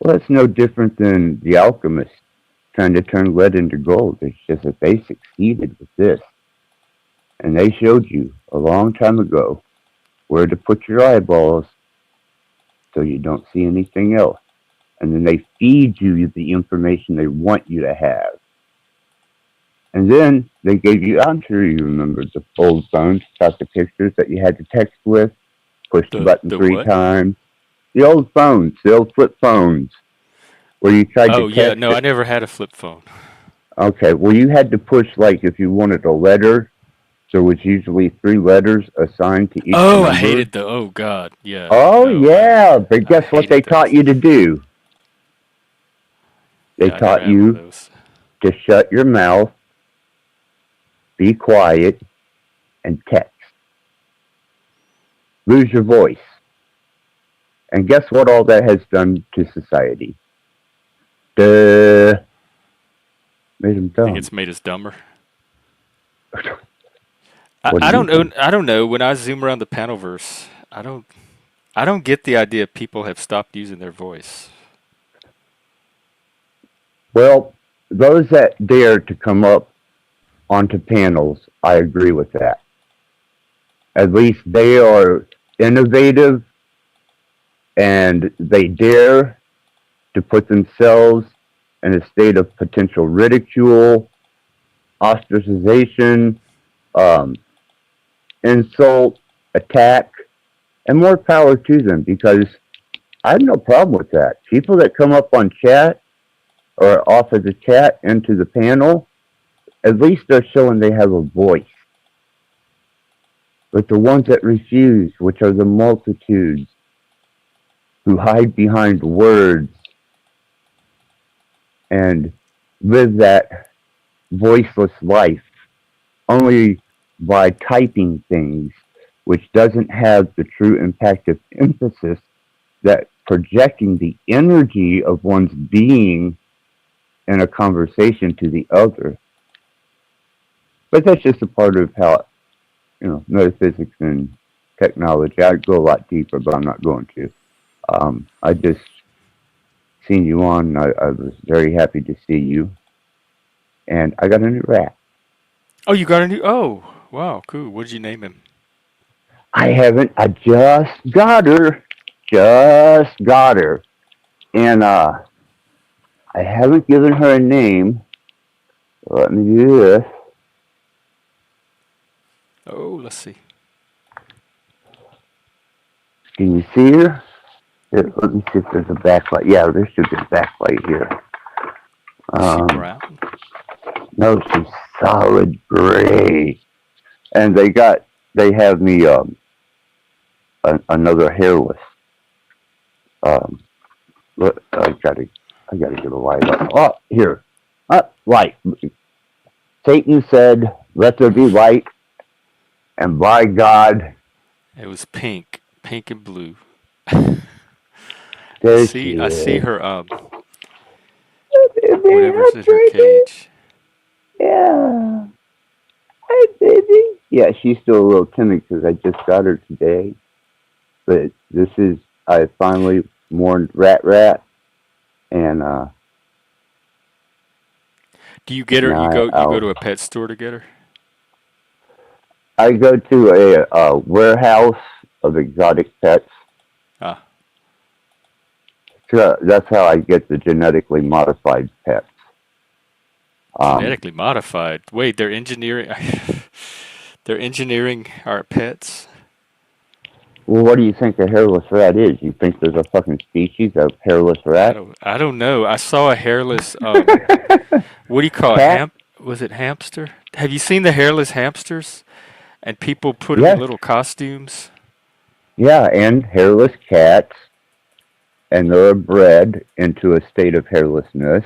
Well, it's no different than the alchemist trying to turn lead into gold. It's just that they succeeded with this. And they showed you a long time ago where to put your eyeballs so you don't see anything else. And then they feed you the information they want you to have. And then they gave you, I'm sure you remember the old phones, got the pictures that you had to text with, push the button The three what? times. The old phones, the old flip phones, where you tried to Oh yeah, text no, I it. never had a flip phone. Okay, well, you had to push, like, if you wanted a letter, there was usually three letters assigned to each Oh, I number. hated the. Oh God, yeah. Oh, No, yeah, but I guess what they hated taught those. you to do? They Yeah, I never taught had one of you those. to shut your mouth, be quiet, and text. Lose your voice. And guess what all that has done to society? Duh, made them You think dumb. it's made us dumber? What do I you don't know. think? I don't know. When I zoom around the panelverse, I don't. I don't get the idea people have stopped using their voice. Well, those that dare to come up onto panels, I agree with that. At least they are innovative and they dare to put themselves in a state of potential ridicule, ostracization, um, insult, attack, and more power to them because I have no problem with that. People that come up on chat or off of the chat into the panel, at least they're showing they have a voice. But the ones that refuse, which are the multitudes who hide behind words and live that voiceless life only by typing things, which doesn't have the true impact of emphasis that projecting the energy of one's being in a conversation to the other. But that's just a part of how, metaphysics and technology. I'd go a lot deeper, but I'm not going to. I just seen you on. I was very happy to see you, and I got a new rat. Oh, you got a new. Oh, wow, cool. What did you name him? I haven't. I just got her. Just got her, and I haven't given her a name. Let me do this. Oh, let's see. Can you see her? Here, let me see if there's a backlight. Yeah, there should be a backlight here. Is she Um, brown? no, she's solid gray. And they have me another hairless. Um, look, I gotta get a light up. Oh, here, light. Satan said, "Let there be light," and by God, It was pink, pink and blue. there she I see is. her. Baby, Whatever's hi, in her baby. cage. Yeah, hi, baby. Yeah, she's still a little timid because I just got her today. But this is I finally mourned Rat, and Do you get her? now You go to a pet store to get her? I go to a warehouse of exotic pets. Ah, So that's how I get the genetically modified pets. Um, Genetically modified. Wait, they're engineering. They're engineering our pets. well, what do you think a hairless rat is? You think there's a fucking species of hairless I rat? don't. I don't know. I saw a hairless. What do you call it? Cat? Was it hamster? Have you seen the hairless hamsters? And people put them in Yes. little costumes. Yeah, and hairless cats, and they're bred into a state of hairlessness.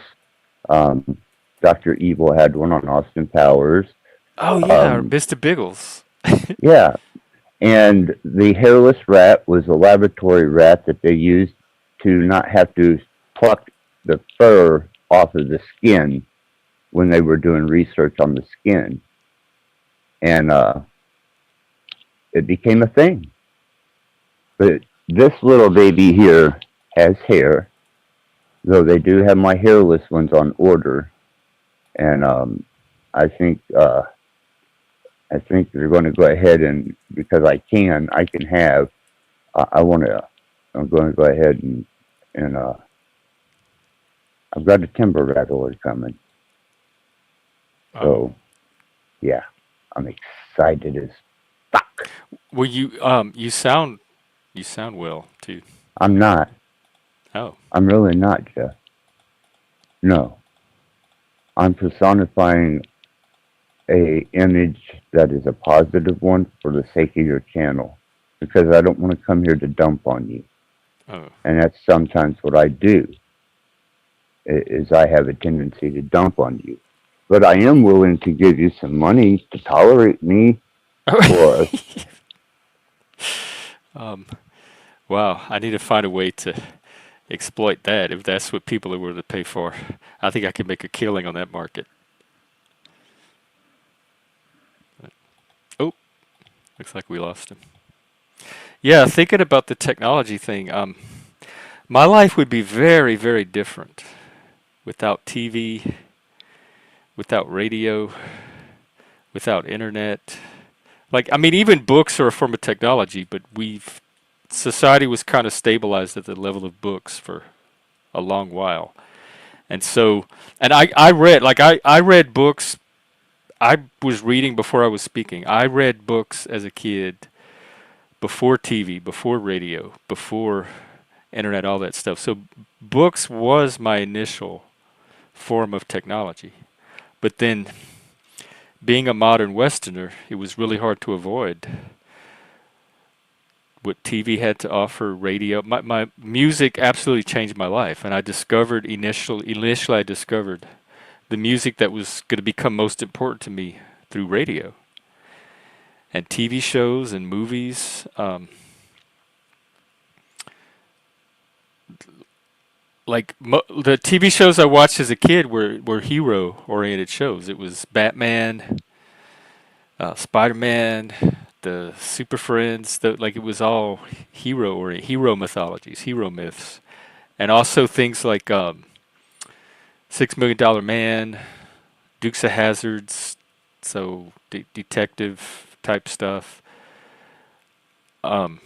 Um, Dr. Evil had one on Austin Powers. Oh yeah, Um, Mr. Biggles. yeah, and the hairless rat was a laboratory rat that they used to not have to pluck the fur off of the skin when they were doing research on the skin. And it became a thing. But this little baby here has hair, though they do have my hairless ones on order. And I think I think they're going to go ahead and because I can have. I want to. I'm going to go ahead and I've got a timber rattler coming. Oh, So yeah, I'm excited as fuck. well, you sound well too. I'm not. Oh, I'm really not, Jeff. No, I'm personifying a image that is a positive one for the sake of your channel because I don't want to come here to dump on you, oh, and that's sometimes what I do. Is I have a tendency to dump on you, but I am willing to give you some money to tolerate me for. um, wow. I need to find a way to exploit that if that's what people are willing to pay for. I think I could make a killing on that market. Oh, looks like we lost him. Yeah, thinking about the technology thing. My life would be very, very different without TV, without radio, without internet. Like, I mean, even books are a form of technology, but society was kind of stabilized at the level of books for a long while. And so, and I read, like, I read books. I was reading before I was speaking. I read books as a kid before TV, before radio, before internet, all that stuff. So, books was my initial form of technology. But then, being a modern Westerner, it was really hard to avoid what TV had to offer, radio. My music absolutely changed my life, and I discovered initially I discovered the music that was going to become most important to me through radio and TV shows and movies. The TV shows I watched as a kid were hero oriented shows. It was Batman, Spider Man, the Super Friends. Like it was all hero mythologies, hero myths, and also things like $6 Million Man, Dukes of Hazards, so detective type stuff. Um,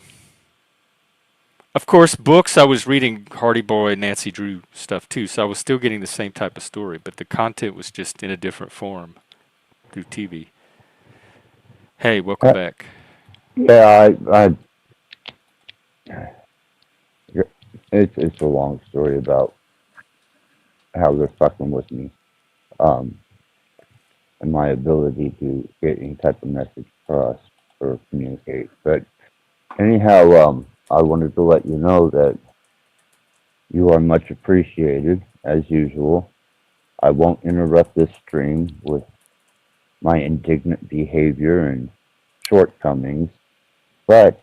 of course, books I was reading Hardy Boy, Nancy Drew stuff too, so I was still getting the same type of story, but the content was just in a different form through TV. Hey, welcome Uh, back. yeah, it's a long story about how they're fucking with me, um, and my ability to get any type of message across or communicate. But anyhow, I wanted to let you know that you are much appreciated as usual. I won't interrupt this stream with my indignant behavior and shortcomings, but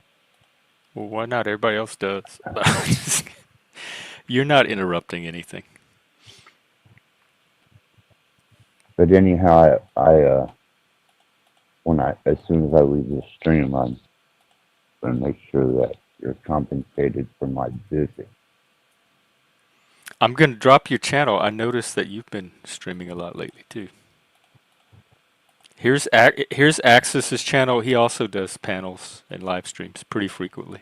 Well, why not? Everybody else does. You're not interrupting anything. anyhow, I when I as soon as I leave this stream, I'm gonna make sure that you're compensated for my visit. I'm going to drop your channel. I noticed that you've been streaming a lot lately too. Here's Axis's channel. He also does panels and live streams pretty frequently.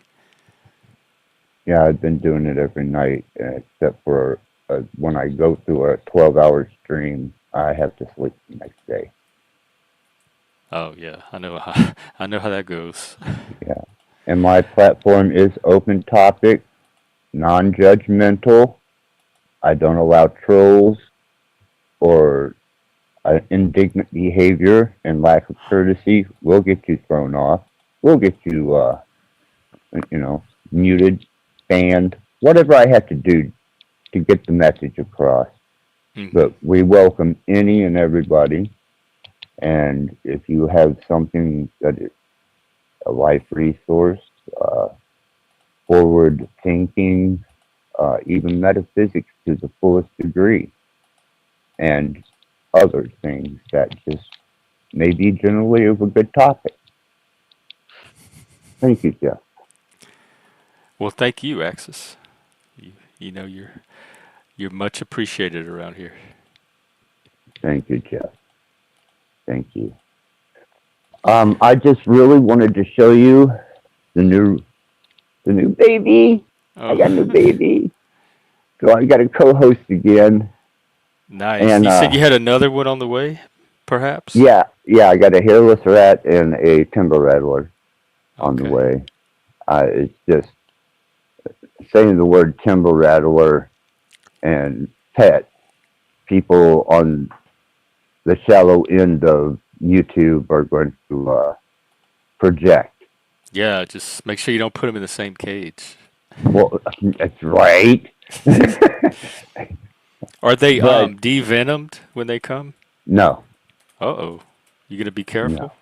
Yeah, I've been doing it every night, except for when I go through a 12-hour stream, I have to sleep the next day. Oh yeah, I know how, I know how that goes. Yeah. And my platform is open topic, non-judgmental. I don't allow trolls or indignant behavior and lack of courtesy will get you thrown off. Will get you, you know, muted, banned, whatever I have to do to get the message across. Hmm. But we welcome any and everybody. And if you have something that is a life resource, uh, forward thinking, even metaphysics to the fullest degree, and other things that just may be generally of a good topic. Thank you, Jeff. Well, thank you, Axis. You know you're much appreciated around here. Thank you, Jeff. Thank you. I just really wanted to show you the new the new baby. I Oh, got a new baby. So I got a co-host again, nice. and You said you had another one on the way, perhaps? yeah, I got a hairless rat and a timber rattler on the Okay. way. It's just saying the word timber rattler and pet. People on the shallow end of YouTube are going to project. Yeah, just make sure you don't put them in the same cage. Well, that's right. Are they But devenomed when they come? no, Uh-oh. You gonna be no. careful?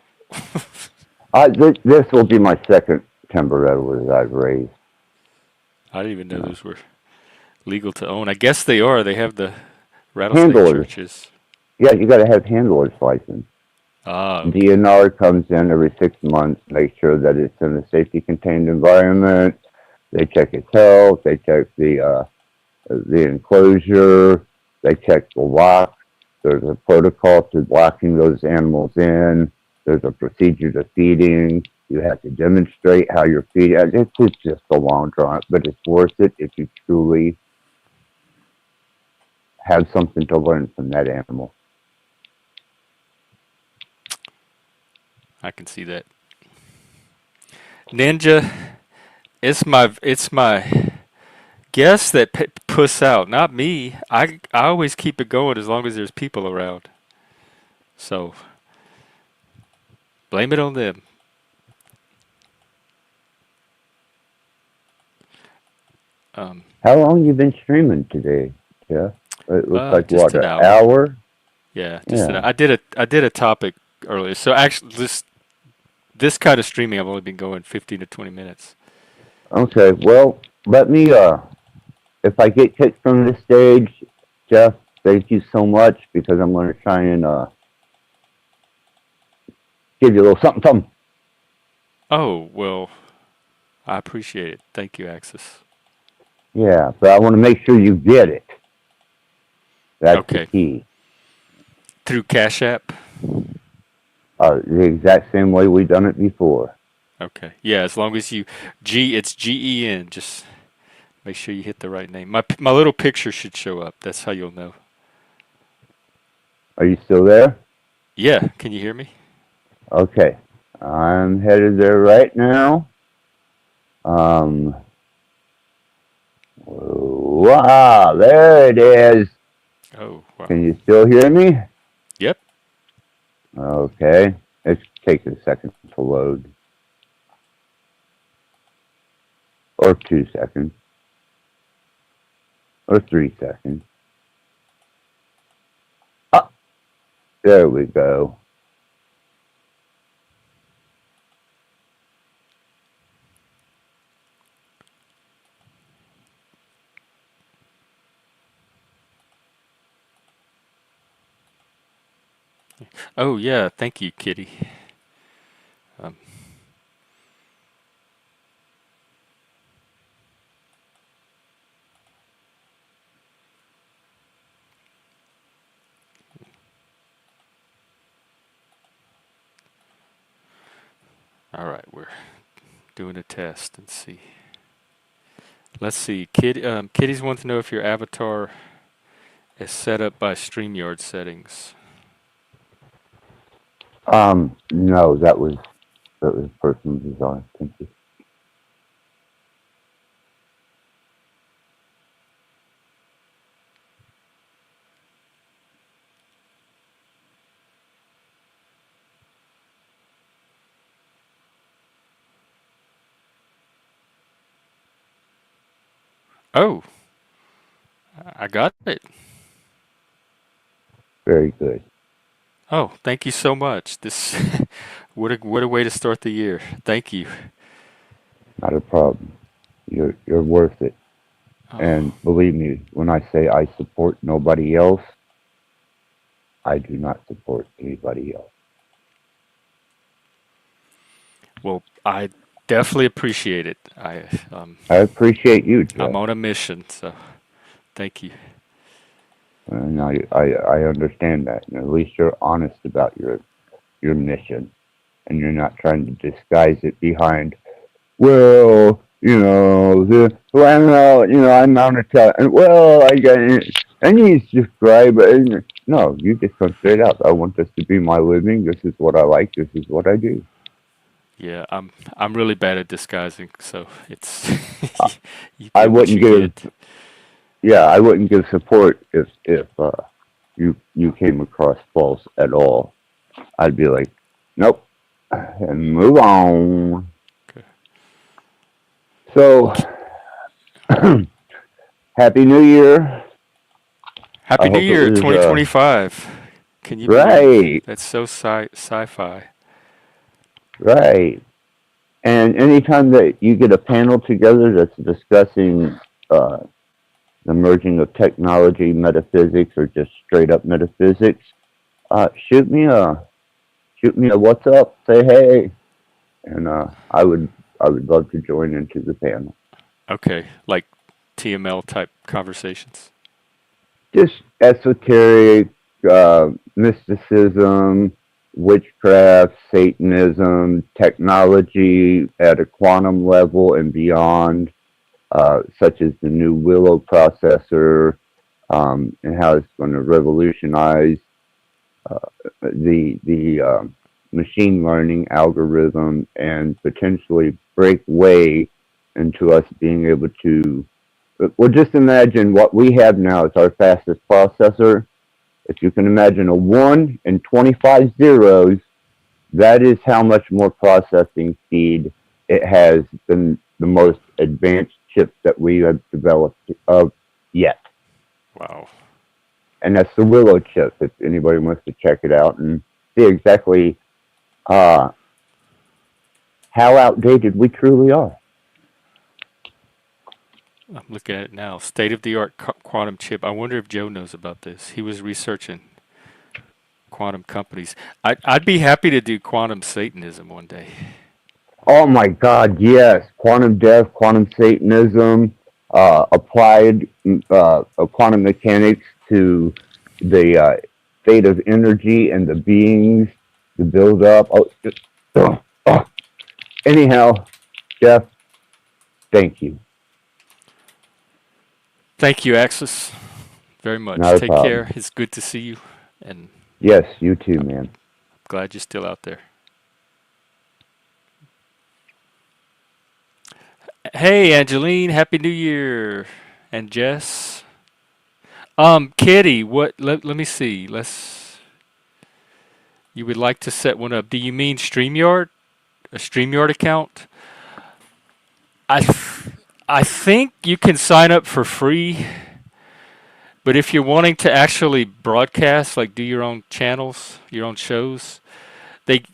This will be my second timber rattler that I've raised. I didn't even You know know, those were legal to own. I guess they are. They have the rattlesnake handlers. churches. Yeah, you got to have handlers license. Ah, okay. DNR comes in every 6 months, make sure that it's in a safety contained environment. They check its health. They check the enclosure. They check the lock. There's a protocol to locking those animals in. There's a procedure to feeding. You have to demonstrate how you're feeding. It's just a long drawn, but it's worth it if you truly have something to learn from that animal. I can see that. Ninja, it's my guess that puss out, not me. I always keep it going as long as there's people around. So blame it on them. Um, How long you been streaming today, Jeff? It looks like just what, an an hour. hour? Yeah, just an. Yeah. I did a topic earlier. So actually, this kind of streaming, I've only been going 15 to 20 minutes. Okay. Well, let me. If I get kicked from the stage, Jeff, thank you so much because I'm going to try and give you a little something, something. Oh well, I appreciate it. Thank you, Axis. Yeah, but I want to make sure you get it. That's the Okay, key. through Cash App. The exact same way we done it before. Okay, yeah. As long as you it's GEN. Just make sure you hit the right name. My little picture should show up. That's how you'll know. Are you still there? Yeah, can you hear me? Okay. I'm headed there right now. Um, wow, there it is. Oh wow. Can you still hear me? Yep. Okay. It's taking a second to load, or 2 seconds, or 3 seconds. Ah, there we go. Oh yeah. Thank you, Kitty. Um, all right, we're doing a test and see. Let's see. Kitties want to know if your avatar is set up by StreamYard settings. No, that was personal design. Thank you. Oh, I got it. Very good. Oh, thank you so much. This, what a way to start the year. Thank you. Not a problem. You're worth it. Oh, And believe me, when I say I support nobody else, I do not support anybody else. well, I definitely appreciate it. I appreciate you, I'm Jeff, on a mission, so thank you. and I understand that. And at least you're honest about your mission, and you're not trying to disguise it behind, well, well, I'm on a and well, I got, and you describe, and no, you just come straight out. I want this to be my living. This is what I like. This is what I do. Yeah, I'm really bad at disguising, so it's I, you I get what wouldn't you give, get. yeah, I wouldn't give support if you came across false at all. I'd be like, nope, and move on. Okay. So, K- happy New Year. I Happy New hope it Year, was 2025. Can you believe right, that's so sci-fi? right. And anytime that you get a panel together that's discussing uh, the merging of technology, metaphysics, or just straight up metaphysics, shoot me a what's up. Say hey, and I would love to join into the panel. Okay, like TML type conversations. Just esoteric mysticism, witchcraft, Satanism, technology at a quantum level and beyond, such as the new Willow processor, and how it's going to revolutionize uh, the machine learning algorithm and potentially break way into us being able to. Well, just imagine what we have now as our fastest processor. If you can imagine a 1 and 25 zeros, that is how much more processing speed it has than the most advanced chips that we have developed of yet. Wow. And that's the Willow chip. If anybody wants to check it out and see exactly uh, how outdated we truly are. I'm looking at it now. State of the art quantum chip. I wonder if Joe knows about this. He was researching quantum companies. I'd be happy to do quantum Satanism one day. Oh my God, yes. Quantum death, quantum Satanism, applied quantum mechanics to the state of energy and the beings, the build up. Oh, oh. Anyhow, Jeff, thank you. Thank you, Axis, very much. Not a Take problem. care. It's good to see you, and Yes, you too, I'm man. glad you're still out there. Hey, Angeline, Happy New Year, and Jess. Kitty, what? Let me see. You would like to set one up? Do you mean Streamyard? A Streamyard account? I, th- I think you can sign up for free, but if you're wanting to actually broadcast, like do your own channels, your own shows,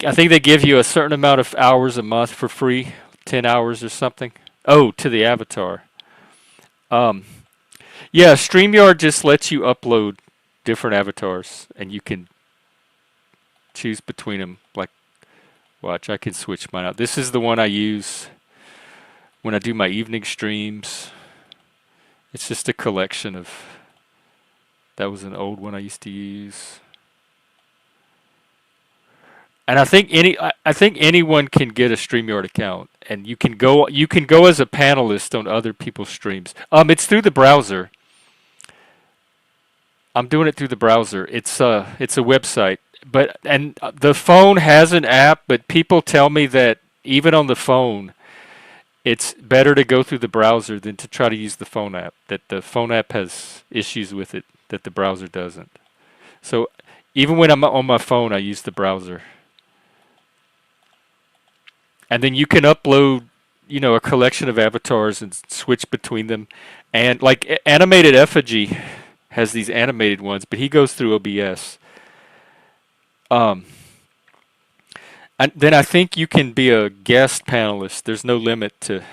I think they give you a certain amount of hours a month for free, 10 hours or something. Oh, to the avatar. Um, yeah, StreamYard just lets you upload different avatars, and you can choose between them. Like, watch, I can switch mine out. This is the one I use when I do my evening streams. It's just a collection of. That was an old one I used to use. And I think anyone can get a StreamYard account, and you can go as a panelist on other people's streams. It's through the browser. I'm doing it through the browser. It's a website, but and the phone has an app, but people tell me that even on the phone, it's better to go through the browser than to try to use the phone app. That the phone app has issues with it that the browser doesn't. So even when I'm on my phone, I use the browser. And then you can upload, a collection of avatars and switch between them. And like animated effigy has these animated ones, but he goes through OBS. Um, and then I think you can be a guest panelist. There's no limit to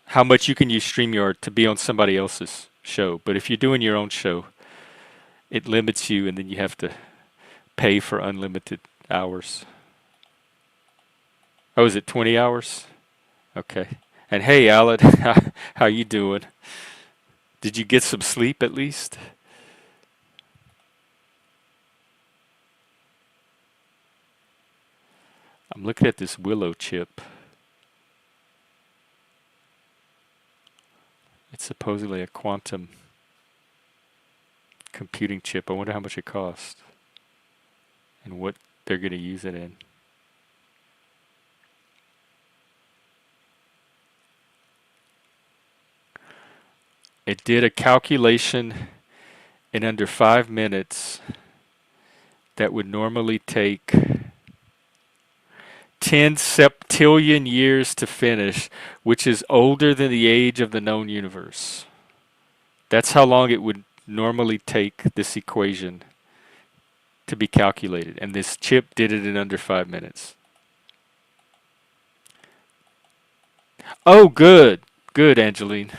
how much you can use StreamYard to be on somebody else's show. But if you're doing your own show, it limits you, and then you have to pay for unlimited hours. Oh, is it 20 hours? Okay. And hey, Alan, how you doing? Did you get some sleep at least? I'm looking at this Willow chip. It's supposedly a quantum computing chip. I wonder how much it costs and what they're going to use it in. It did a calculation in under 5 minutes that would normally take 10 septillion years to finish, which is older than the age of the known universe. That's how long it would normally take this equation to be calculated. And this chip did it in under 5 minutes. Oh, good. Good, Angeline.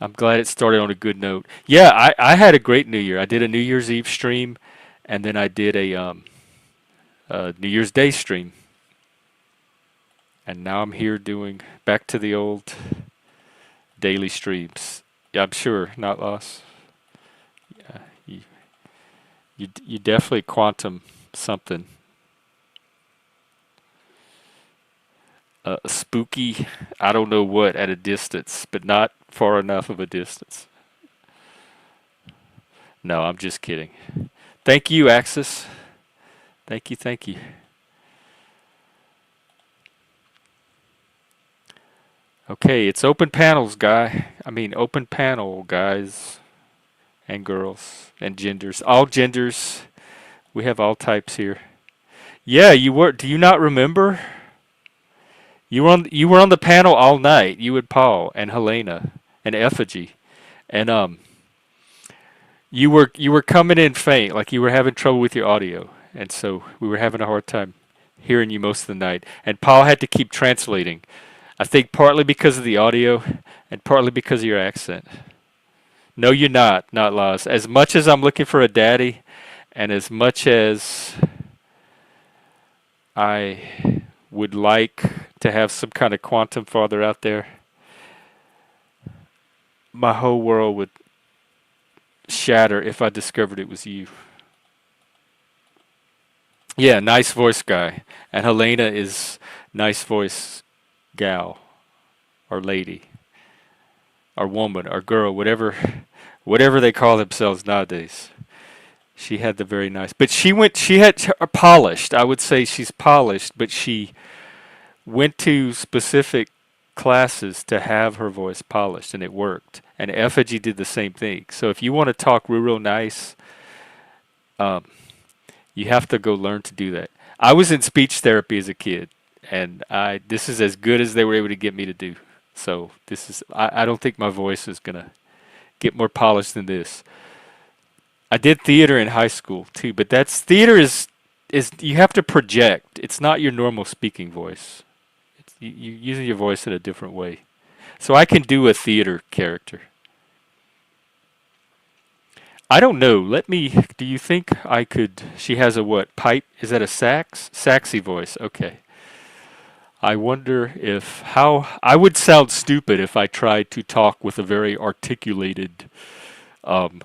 I'm glad it started on a good note. Yeah, I had a great New Year. I did a New Year's Eve stream, and then I did a New Year's Day stream. And now I'm here doing back to the old daily streams. Yeah, I'm sure, not lost. Yeah, you definitely quantum something. Spooky, I don't know what at a distance, but not far enough of a distance. No, I'm just kidding. Thank you, Axis. Thank you, thank you. Okay, it's open panels, open panel, guys and girls and genders. All genders. We have all types here. Yeah, you were. Do you not remember? You were on the panel all night. You and Paul and Helena and Effigy, and you were coming in faint, like you were having trouble with your audio, and so we were having a hard time hearing you most of the night. And Paul had to keep translating. I think partly because of the audio, and partly because of your accent. No, you're not Laz. As much as I'm looking for a daddy, and as much as I would like to have some kind of quantum father out there, my whole world would shatter if I discovered it was you. Yeah, nice voice guy. And Helena is nice voice gal or lady or woman or girl, whatever they call themselves nowadays. She had the very nice, but she had polished. I would say she's polished, but she went to specific classes to have her voice polished, and it worked. And Effigy did the same thing. So if you want to talk real nice, um, you have to go learn to do that. I was in speech therapy as a kid, and this is as good as they were able to get me to do. So I don't think my voice is gonna get more polished than this. I did theater in high school too, but theater is you have to project. It's not your normal speaking voice. You using your voice in a different way. So I can do a theater character. I don't know. Do you think I could? She has a what? Pipe? Is that a sax? Saxy voice. Okay. I wonder how I would sound stupid if I tried to talk with a very articulated, um,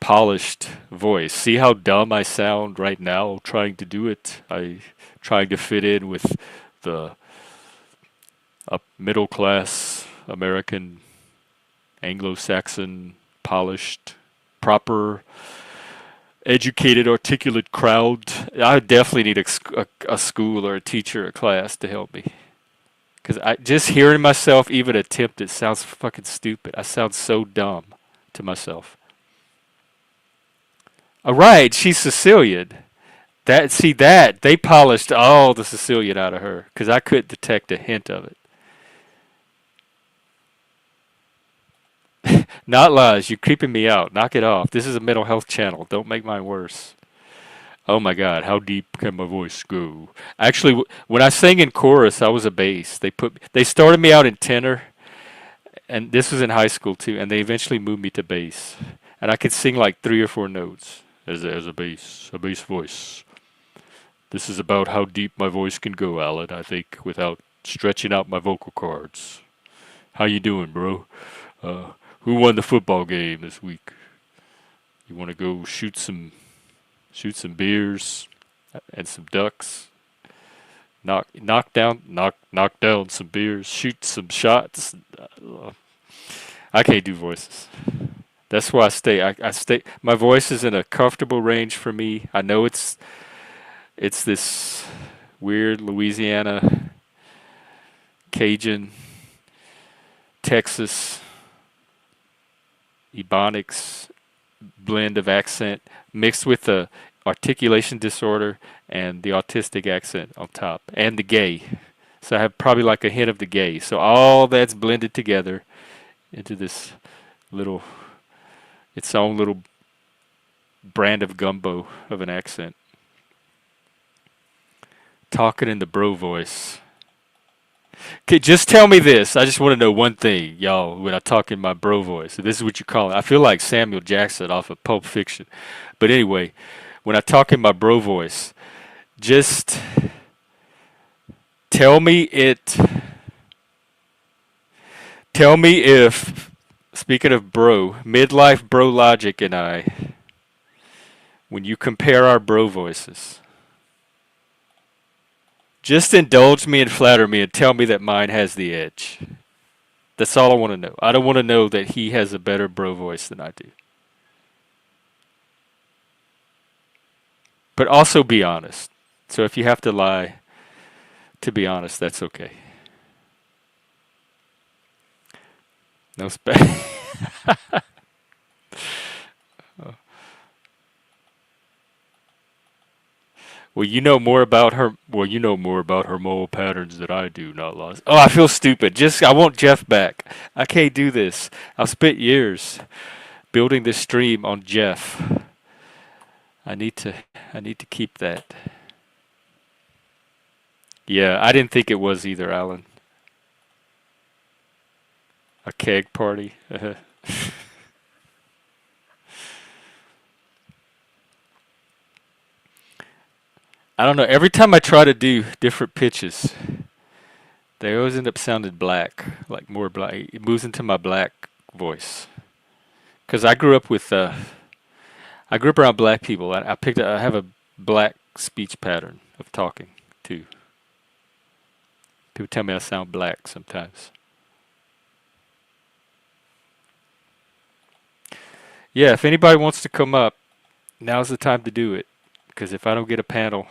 polished voice. See how dumb I sound right now trying to do it? I trying to fit in with the middle class American Anglo-Saxon polished proper educated articulate crowd. I definitely need a school or a teacher, a class to help me. Because I just hearing myself even attempt it sounds fucking stupid. I sound so dumb to myself. All right, she's Sicilian. That they polished all the Sicilian out of her because I couldn't detect a hint of it. Not lies. You're creeping me out. Knock it off. This is a mental health channel. Don't make mine worse. Oh my God, how deep can my voice go? Actually, when I sang in chorus, I was a bass. They started me out in tenor, and this was in high school too. And they eventually moved me to bass, and I could sing like 3 or 4 notes as a bass voice. This is about how deep my voice can go, Alan. I think without stretching out my vocal cords. How you doing, bro? Uh, who won the football game this week? You want to go shoot some beers and some ducks? Knock down some beers, shoot some shots. I can't do voices. That's why I stay. My voice is in a comfortable range for me. I know it's this weird Louisiana, Cajun, Texas, Ebonics blend of accent mixed with the articulation disorder and the autistic accent on top and the gay. So I have probably like a hint of the gay. So all that's blended together into this little, its own little brand of gumbo of an accent. Talking in the bro voice. Okay, just tell me this. I just want to know one thing, y'all, when I talk in my bro voice. This is what you call it. I feel like Samuel Jackson off of Pulp Fiction. But anyway, when I talk in my bro voice, just tell me it. Tell me if, speaking of bro, midlife bro logic and I, when you compare our bro voices, just indulge me and flatter me and tell me that mine has the edge. That's all I want to know. I don't want to know that he has a better bro voice than I do. But also be honest. So if you have to lie, to be honest, that's okay. No spec. Well, you know more about her. Well, you know more about hormonal patterns than I do. Not lost. Oh, I feel stupid. I want Jeff back. I can't do this. I've spent years building this stream on Jeff. I need to. I need to keep that. Yeah, I didn't think it was either, Alan. A keg party. I don't know. Every time I try to do different pitches, they always end up sounding black, like more black. It moves into my black voice. Because I grew up around black people. I have a black speech pattern of talking too. People tell me I sound black sometimes. Yeah, if anybody wants to come up, now's the time to do it. Because if I don't get a panel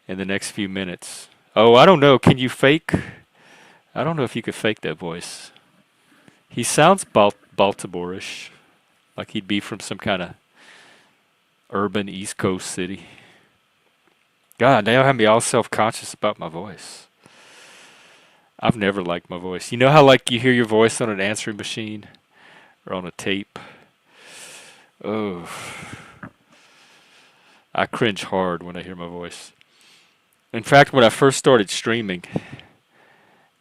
in the next few minutes, oh, I don't know. Can you fake? I don't know if you could fake that voice. He sounds Baltimore-ish, like he'd be from some kind of urban East Coast city. God, now have me all self-conscious about my voice. I've never liked my voice. You know how like you hear your voice on an answering machine or on a tape? Oh, I cringe hard when I hear my voice. In fact, when I first started streaming,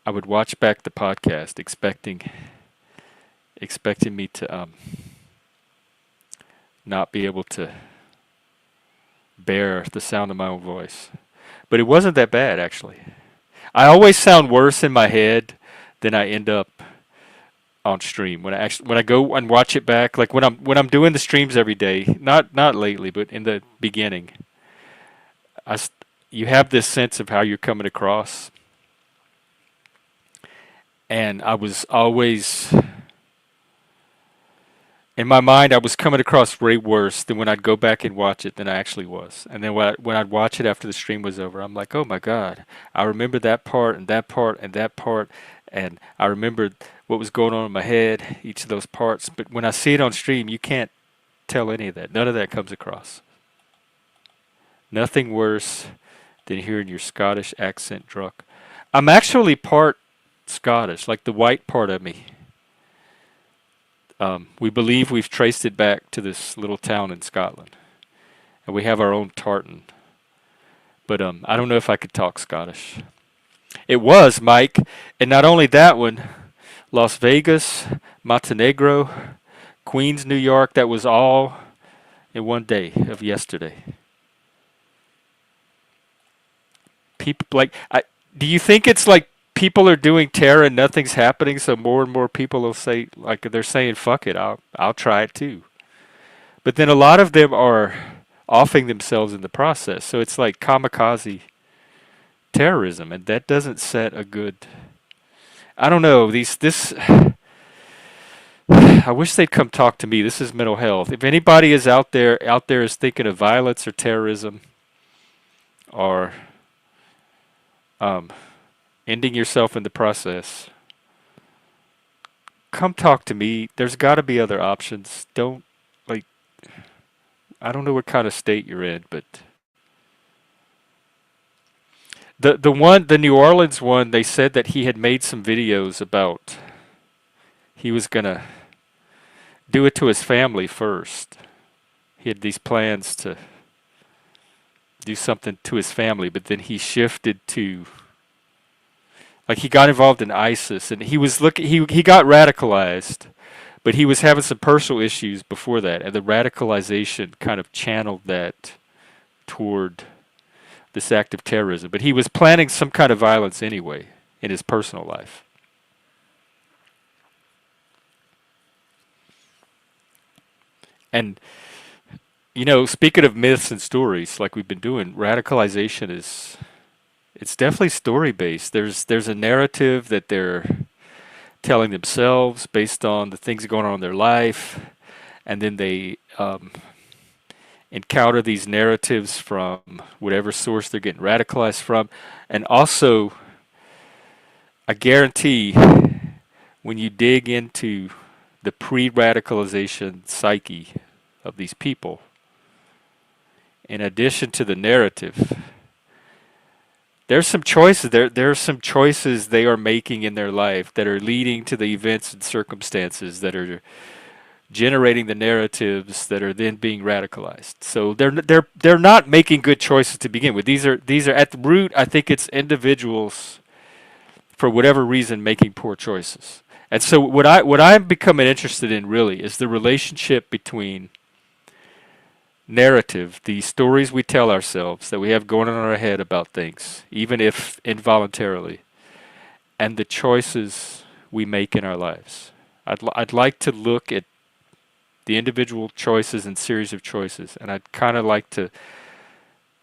I would watch back the podcast expecting me to not be able to bear the sound of my own voice. But it wasn't that bad, actually. I always sound worse in my head than I end up on stream. When I go and watch it back, like when I'm doing the streams every day, not lately, but in the beginning, I you have this sense of how you're coming across, and I was always in my mind I was coming across way worse than when I'd go back and watch it than I actually was. And then when I'd watch it after the stream was over, I'm like, oh my god, I remember that part and that part and that part, and I remembered what was going on in my head, each of those parts. But when I see it on stream, you can't tell any of that. None of that comes across. Nothing worse than hearing your Scottish accent drunk. I'm actually part Scottish, like the white part of me. We believe we've traced it back to this little town in Scotland, and we have our own tartan. But I don't know if I could talk Scottish. It was Mike, and not only that one, Las Vegas, Montenegro, Queens, New York. That was all in one day of yesterday. People like I. Do you think it's like people are doing terror and nothing's happening, so more and more people will say like they're saying fuck it, I'll try it too. But then a lot of them are offing themselves in the process. So it's like kamikaze terrorism, and that doesn't set a good. I don't know these this. I wish they'd come talk to me. This is mental health. If anybody is out there is thinking of violence or terrorism or um, ending yourself in the process, come talk to me. There's got to be other options. Don't like. I don't know what kind of state you're in, but the New Orleans one, they said that he had made some videos about he was gonna do it to his family first. He had these plans to do something to his family, but then he shifted to like he got involved in ISIS, and he was looking he got radicalized, but he was having some personal issues before that, and the radicalization kind of channeled that toward this act of terrorism. But he was planning some kind of violence anyway in his personal life. And speaking of myths and stories, like we've been doing, radicalization is it's definitely story based. There's a narrative that they're telling themselves based on the things going on in their life, and then they encounter these narratives from whatever source they're getting radicalized from. And also, I guarantee when you dig into the pre-radicalization psyche of these people, in addition to the narrative, there's some choices there's some choices they are making in their life that are leading to the events and circumstances that are generating the narratives that are then being radicalized. So they're not making good choices to begin with. These are at the root, I think it's individuals for whatever reason making poor choices. And so what I'm becoming interested in really is the relationship between narrative, the stories we tell ourselves that we have going on in our head about things, even if involuntarily, and the choices we make in our lives. I'd like to look at the individual choices and series of choices, and I'd kind of like to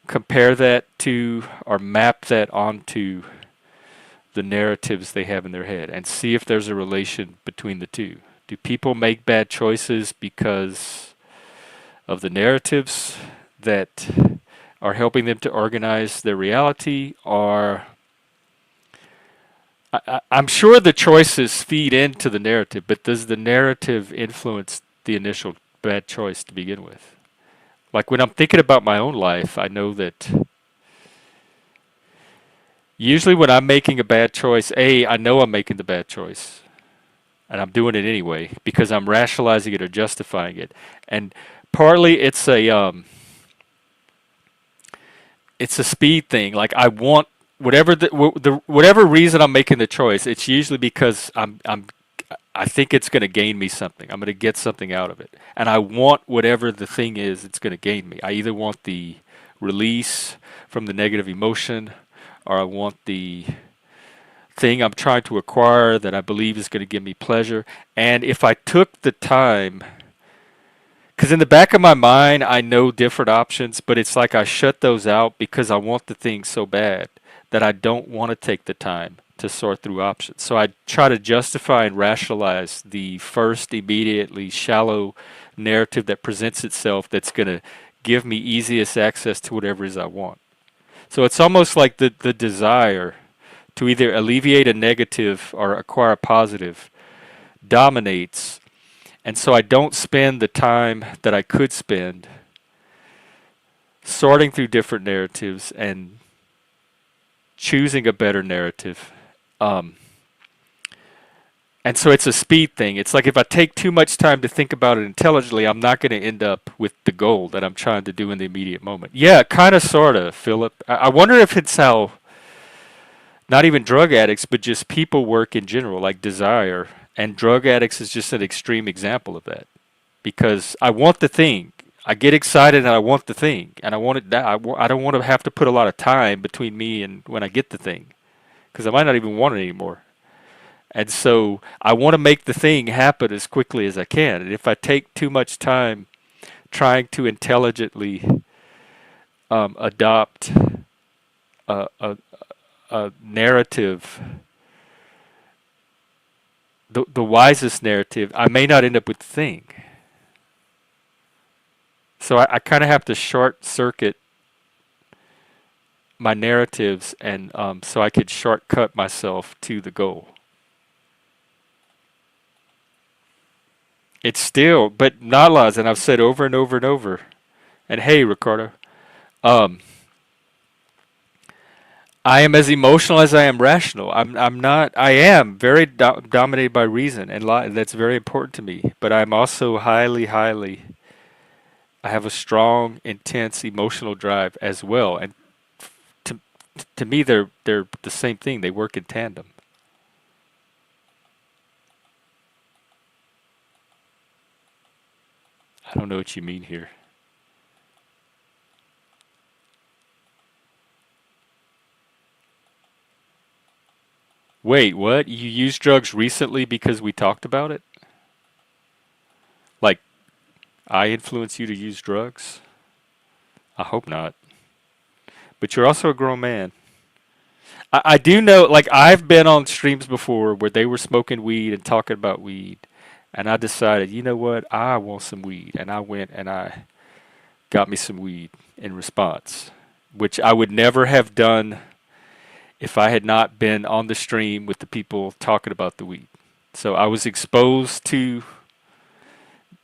compare that to or map that onto the narratives they have in their head and see if there's a relation between the two. Do people make bad choices because of the narratives that are helping them to organize their reality, or I'm sure the choices feed into the narrative, but does the narrative influence the initial bad choice to begin with? Like when I'm thinking about my own life, I know that usually when I'm making a bad choice, I know I'm making the bad choice, and I'm doing it anyway because I'm rationalizing it or justifying it. And partly it's a speed thing. Like I want whatever whatever reason I'm making the choice. It's usually because I think it's going to gain me something. I'm going to get something out of it, and I want whatever the thing is. It's going to gain me. I either want the release from the negative emotion, or I want the thing I'm trying to acquire that I believe is going to give me pleasure. And if I took the time Because in the back of my mind, I know different options, but it's like I shut those out because I want the thing so bad that I don't want to take the time to sort through options. So I try to justify and rationalize the first immediately shallow narrative that presents itself that's going to give me easiest access to whatever it is I want. So it's almost like the desire to either alleviate a negative or acquire a positive dominates. And so I don't spend the time that I could spend sorting through different narratives and choosing a better narrative. Um, and so it's a speed thing. It's like if I take too much time to think about it intelligently, I'm not going to end up with the goal that I'm trying to do in the immediate moment. Yeah, kind of, sort of, Philip. I wonder if it's how not even drug addicts, but just people work in general, like desire. And drug addicts is just an extreme example of that. Because I want the thing. I get excited and I want the thing. And I want it now. I don't want to have to put a lot of time between me and when I get the thing. Because I might not even want it anymore. And so I want to make the thing happen as quickly as I can. And if I take too much time trying to intelligently adopt a, a, a narrative, the wisest narrative, I may not end up with the thing. So I kind of have to short circuit my narratives, and so I could shortcut myself to the goal. It's still, but not laws, and I've said over and over and over. And hey, Ricardo, um, I am as emotional as I am rational. I'm not. I am very dominated by reason, and that's very important to me. But I'm also highly. I have a strong, intense emotional drive as well, and to to me, they're the same thing. They work in tandem. I don't know what you mean here. Wait, what? You used drugs recently because we talked about it? Like I influenced you to use drugs? I hope not. But you're also a grown man. I do know, like, I've been on streams before where they were smoking weed and talking about weed. And I decided, you know what? I want some weed. And I went and I got me some weed in response, which I would never have done if I had not been on the stream with the people talking about the weed. So I was exposed to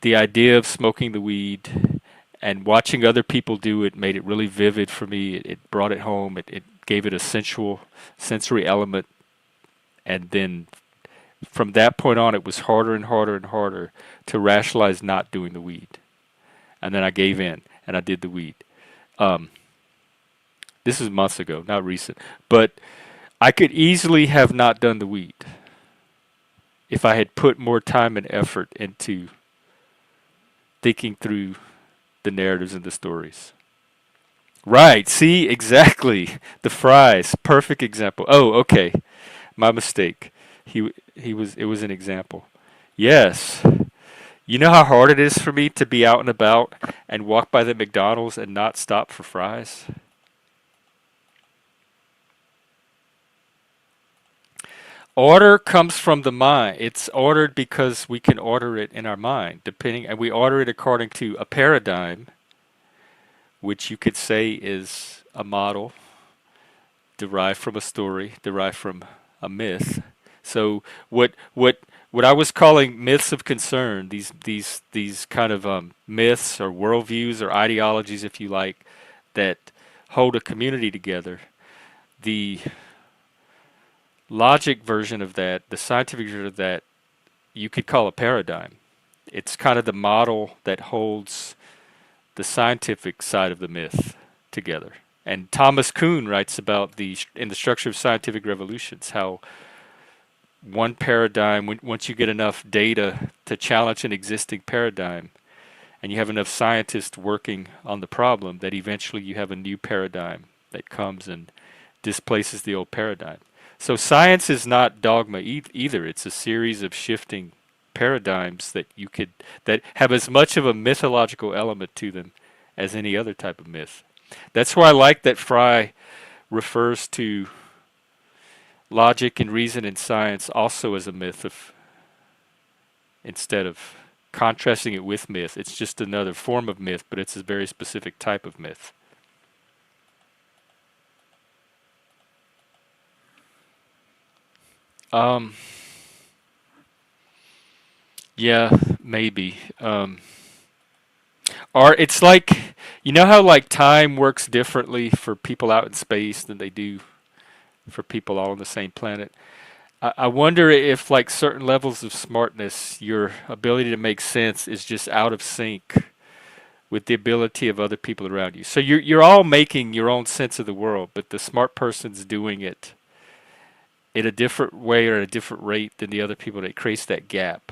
the idea of smoking the weed, and watching other people do it made it really vivid for me. It brought it home. It gave it a sensual, sensory element. And then from that point on, it was harder and harder and harder to rationalize not doing the weed. And then I gave in and I did the weed. Um, this is months ago, not recent. But I could easily have not done the weed if I had put more time and effort into thinking through the narratives and the stories. Right. See, exactly. The fries. Perfect example. Oh, okay. My mistake. He was it was an example. Yes. You know how hard it is for me to be out and about and walk by the McDonald's and not stop for fries? Order comes from the mind. It's ordered because we can order it in our mind, depending, and we order it according to a paradigm, which you could say is a model derived from a story, derived from a myth. So what I was calling myths of concern, these kind of myths or worldviews or ideologies, if you like, that hold a community together. The logic version of that, the scientific version of that, you could call a paradigm. It's kind of the model that holds the scientific side of the myth together. And Thomas Kuhn writes about in the structure of scientific revolutions how one paradigm, once you get enough data to challenge an existing paradigm, and you have enough scientists working on the problem, that eventually you have a new paradigm that comes and displaces the old paradigm. So science is not dogma either. It's a series of shifting paradigms that have as much of a mythological element to them as any other type of myth. That's why I like that Fry refers to logic and reason and science also as a myth of instead of contrasting it with myth. It's just another form of myth, but it's a very specific type of myth. Um, yeah, maybe. Or it's like you know how like time works differently for people out in space than they do for people all on the same planet. I wonder if like certain levels of smartness, your ability to make sense is just out of sync with the ability of other people around you. So you're all making your own sense of the world, but the smart person's doing it in a different way or at a different rate than the other people. That creates that gap.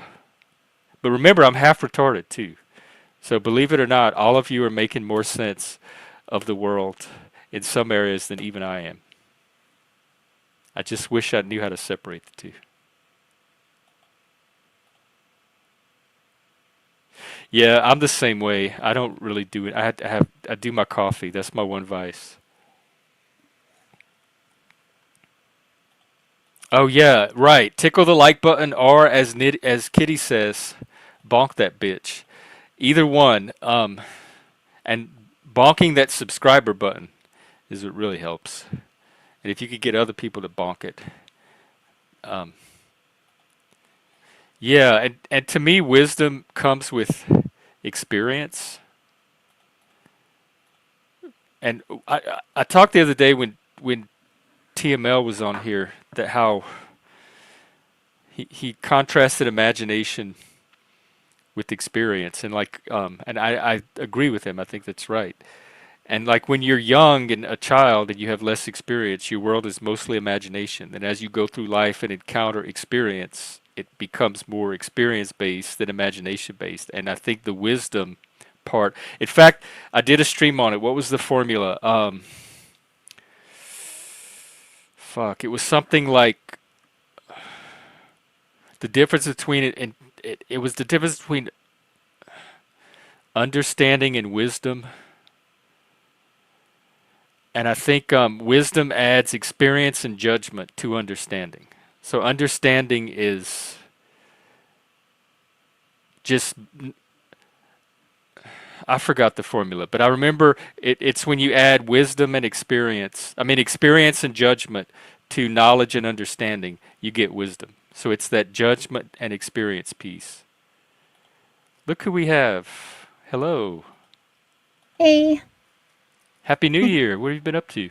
But remember, I'm half retarded too. So believe it or not, all of you are making more sense of the world in some areas than even I am. I just wish I knew how to separate the two. Yeah, I'm the same way. I don't really do it. I do my coffee. That's my one vice. Oh yeah, right. Tickle the like button, or as Kitty says, bonk that bitch. Either one. And bonking that subscriber button is what really helps. And if you could get other people to bonk it, um, yeah. And to me, wisdom comes with experience. And I talked the other day when TML was on here that how he contrasted imagination with experience and and I agree with him. I think that's right. And like when you're young and a child and you have less experience, your world is mostly imagination. And as you go through life and encounter experience, it becomes more experience based than imagination based. And I think the wisdom part. In fact, I did a stream on it. What was the formula? Fuck, it was something like the difference between it and it was the difference between understanding and wisdom. And I think wisdom adds experience and judgment to understanding. So understanding is just I forgot the formula, but I remember it's when you add wisdom and experience. I mean experience and judgment to knowledge and understanding, you get wisdom. So it's that judgment and experience piece. Look who we have. Hello. Hey, Happy New Year. What have you been up to?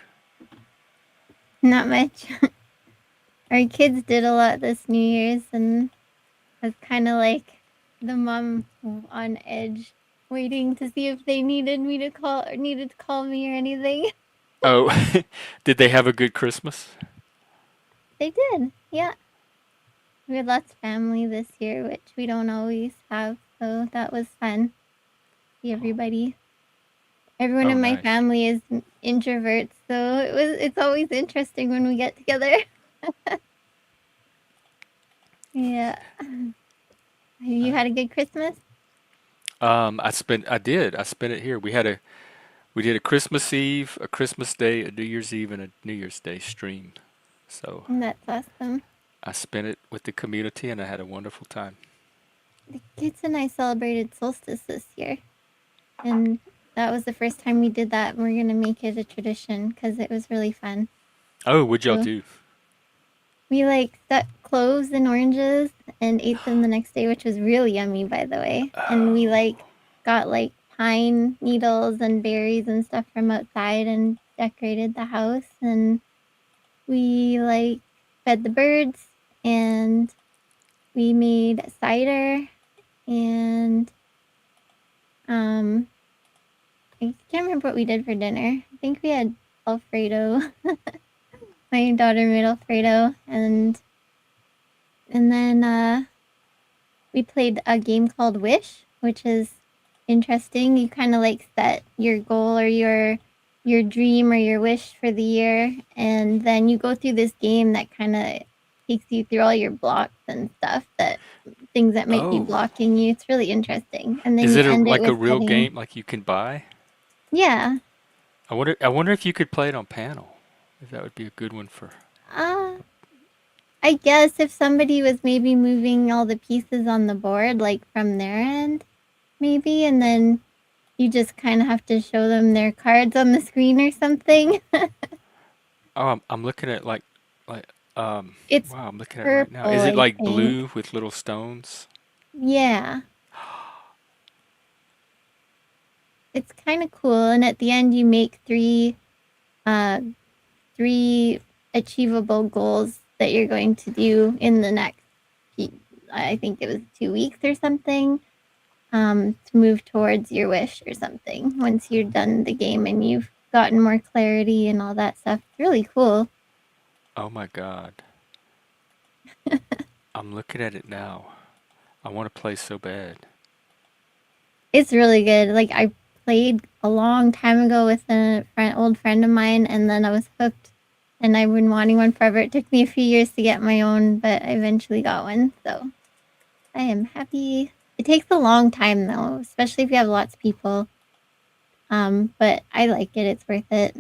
not much. Our kids did a lot this New Year's, and I was kind of like the mom on edge, waiting to see if they needed me to call or needed to call me or anything. Oh, did they have a good Christmas? They did, yeah. We had lots of family this year, which we don't always have, so that was fun. See everybody. Everyone Oh, in my nice. family is introverts, so it's always interesting when we get together. Yeah. You had a good Christmas? I spent it here. We did a Christmas Eve, a Christmas Day, a New Year's Eve, and a New Year's Day stream. So That's awesome. I spent it with the community, and I had a wonderful time. The kids and I celebrated solstice this year, and that was the first time we did that. And we're gonna make it a tradition because it was really fun. Oh, what'd y'all So do? we like stuck cloves and oranges and ate them the next day, which was really yummy, by the way. And we like got like pine needles and berries and stuff from outside and decorated the house. And we like fed the birds and we made cider and I can't remember what we did for dinner. I think we had Alfredo. My daughter made Alfredo, and then we played a game called Wish, which is interesting. You kind of like set your goal or your dream or your wish for the year, and then you go through this game that kind of takes you through all your blocks and stuff, that things that might be Oh, blocking you. It's really interesting. And then is you it end it like a with real getting, game like you can buy? yeah. I wonder if you could play it on panel. If that would be a good one for. Uh, I guess if somebody was maybe moving all the pieces on the board, like from their end, maybe, and then you just kind of have to show them their cards on the screen or something. Oh, I'm looking at like It's wow, I'm looking at it right now. purple, Is it I like think. blue with little stones? Yeah, it's kind of cool. And at the end, you make uh, three achievable goals that you're going to do in the next, I think it was 2 weeks or something, to move towards your wish or something. Once you're done the game and you've gotten more clarity and all that stuff, it's really cool. Oh my God. I'm looking at it now. I want to play so bad. It's really good. Like I played a long time ago with old friend of mine, and then I was hooked. And I've been wanting one forever. It took me a few years to get my own, but I eventually got one. So I am happy. It takes a long time though, especially if you have lots of people. But I like it. It's worth it.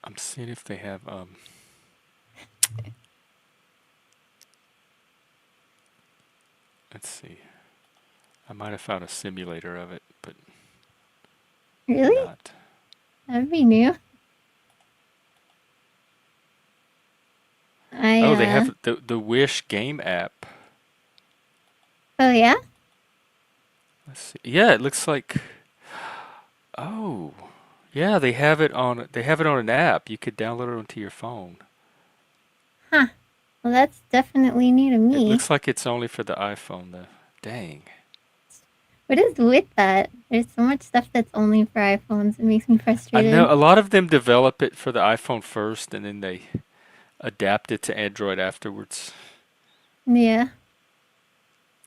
I'm seeing if they have let's see. I might have found a simulator of it, but maybe Really? not. That'd be new. I Oh, they have the Wish game app. Oh yeah? Let's see. Yeah, it looks like oh. Yeah, they have it on an app. You could download it onto your phone. Huh. Well, that's definitely new to It me. looks like it's only for the iPhone though. Dang. What is with that? There's so much stuff that's only for iPhones. It makes me I know frustrated. a lot of them develop it for the iPhone first and then they adapt it to Android afterwards. Yeah.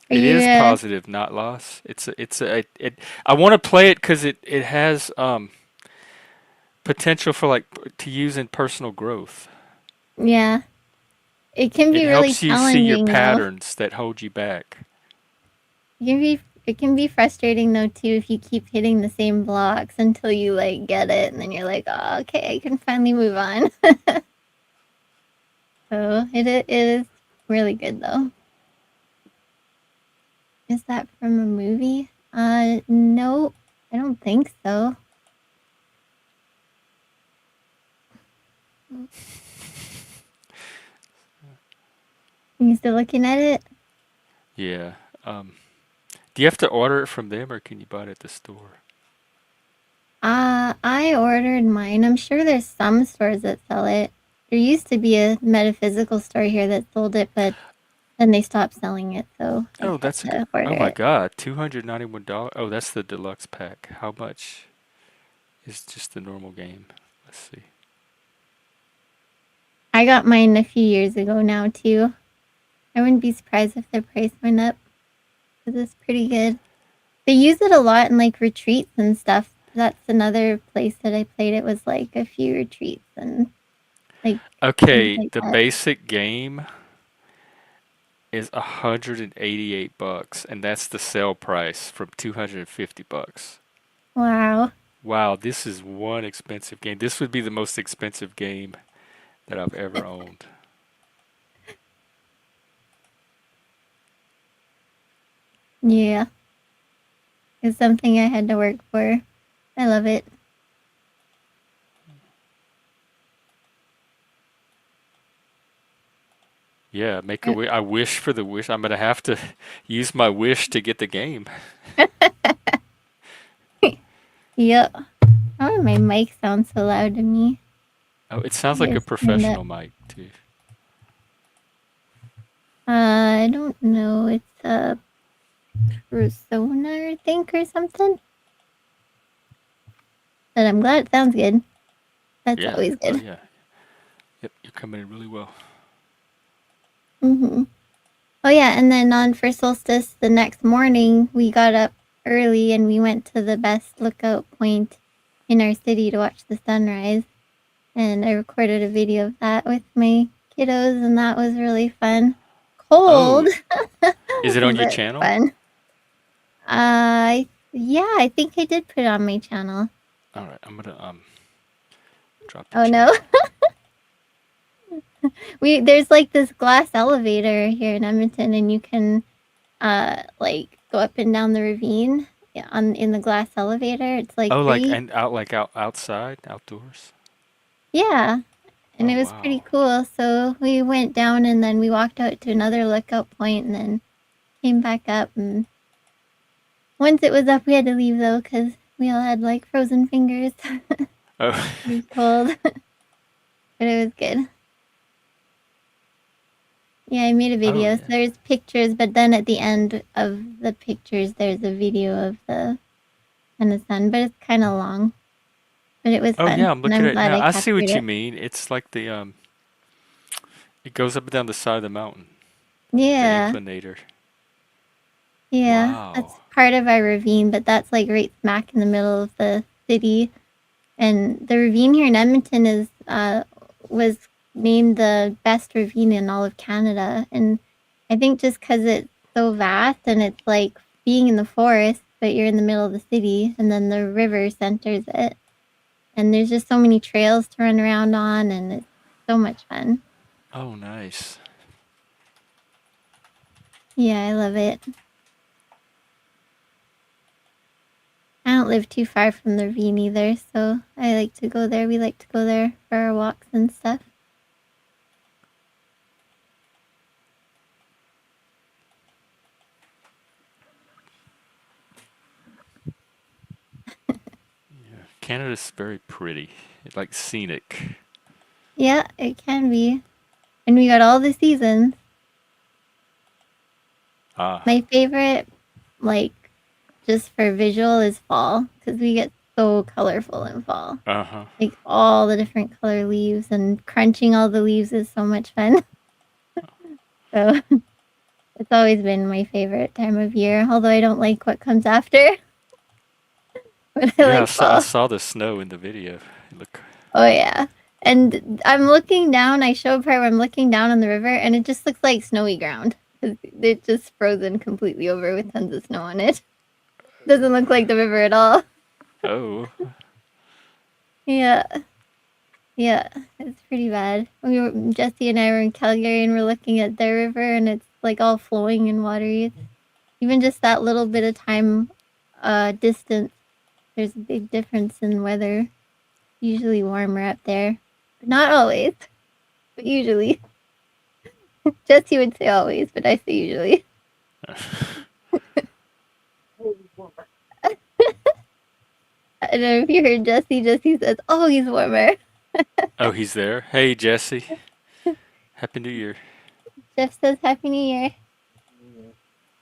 Are It you is positive, not loss. I want to play it because it has potential for like to use in personal growth. yeah. It can It be really helps you see your challenging though. patterns that hold you back. It can be frustrating though too if you keep hitting the same blocks until you like get it and then you're like, oh, okay, I can finally move on. So it is really good though. Is that from a movie? No, I don't think so. Are you still looking at it? Yeah. Do you have to order it from them or can you buy it at the store? I ordered mine. I'm sure there's some stores that sell it. There used to be a metaphysical store here that sold it, but then they stopped selling it, so I Oh, just had that's a good. to order Oh my it. God, $291. Oh, that's the deluxe pack. How much is just the normal game? Let's see. I got mine a few years ago now too. I wouldn't be surprised if the price went up because it's pretty good. They use it a lot in like retreats and stuff. That's another place that I played. It was like a few retreats and like things Okay, like the that. basic game is $188, and that's the sale price from $250. Wow. Wow, this is one expensive game. This would be the most expensive game that I've ever owned. Yeah. It's something I had to work for. I love it. Yeah, I wish for the wish. I'm gonna have to use my wish to get the game. Yep. Oh, my mic sounds so loud to me. Oh, it sounds like a Just turned up. professional mic too. I don't know. It's a persona, I think, or something. But I'm glad it sounds good. That's Yeah. always Oh good. yeah. Yep, you're coming in really well. Mm-hmm. Oh yeah, and then on for solstice the next morning, we got up early and we went to the best lookout point in our city to watch the sunrise. And I recorded a video of that with my kiddos, and that was really fun. Oh, Cold, is it on your but channel? fun. Yeah, I think I did put it on my channel. All right, I'm gonna drop the Oh no, channel. there's like this glass elevator here in Edmonton, and you can like go up and down the ravine on in the glass elevator. It's like Oh, like free. and outside, outdoors. Yeah, and Oh it was pretty wow. cool. So we went down, and then we walked out to another lookout point, and then came back up. And once it was up, we had to leave though because we all had like frozen fingers. Oh, It was cold, but it was good. Yeah, I made a oh video. So yeah. there's pictures, but then at the end of the pictures, there's a video of the kind of sun, but it's kind of long. But it was Oh fun, yeah, I'm and looking I'm at it glad now. I I see captured what you it. mean. It's like it goes up and down the side of the mountain. The Yeah, inclinator. yeah, Wow. that's part of our ravine, but that's like right smack in the middle of the city. And the ravine here in Edmonton is was named the best ravine in all of Canada. And I think just because it's so vast and it's like being in the forest, but you're in the middle of the city, and then the river centers it. And there's just so many trails to run around on, and it's so much fun. Oh nice. Yeah, I love it. I don't live too far from the ravine either, so I like to go there. We like to go there for our walks and stuff. Canada's very pretty. Like scenic. Yeah, it can be. And we got all the seasons. Ah. My favorite, like, just for visual is fall because we get so colorful in fall. Uh-huh. Like, all the different color leaves and crunching all the leaves is so much fun. So, it's always been my favorite time of year, although I don't like what comes after, but I Yeah, like I fall. saw the snow in the video. Look. Oh, yeah. And I'm looking down, I show a part where I'm looking down on the river, and it just looks like snowy ground because it's just frozen completely over with tons of snow on it. Doesn't look like the river at all. Oh. Yeah, yeah, it's pretty bad. Jesse and I were in Calgary and we're looking at their river and it's like all flowing and watery. Even just that little bit of time distance, there's a big difference in weather. Usually warmer up there, but not always, but usually. Jesse would say always, but I say usually. I don't know if you heard Jesse. Jesse says, "Oh, he's warmer." Oh, he's there. Hey, Jesse. Happy New Year. Jeff says, "Happy New Year."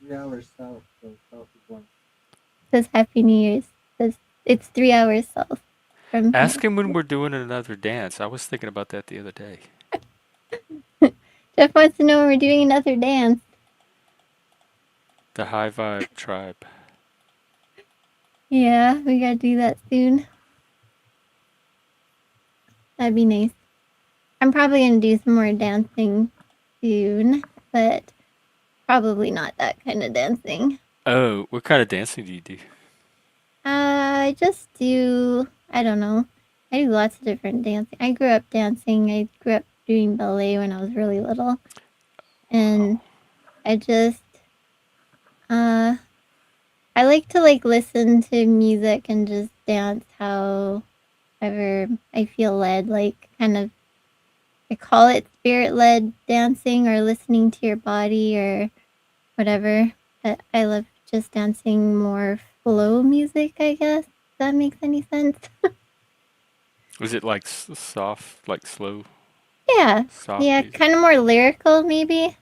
3 hours south, so south is warm. Says Happy New Year's. Says it's 3 hours south from here. Ask him when we're doing another dance. I was thinking about that the other day. Jeff wants to know when we're doing another dance. The High Vibe Tribe. Yeah, we gotta do that soon. That'd be nice. I'm probably gonna do some more dancing soon, but probably not that kind of dancing. Oh, what kind of dancing do you do? I just do, I don't know. I do lots of different dancing. I grew up dancing. I grew up doing ballet when I was really little. Wow. And I just, uh, I like to like listen to music and just dance however I feel led, like kind of I call it spirit led dancing or listening to your body or whatever. But I love just dancing more flow music, I guess. If that makes any sense. Was it like soft, like slow, Yeah. soft Yeah, music? kind of more lyrical maybe.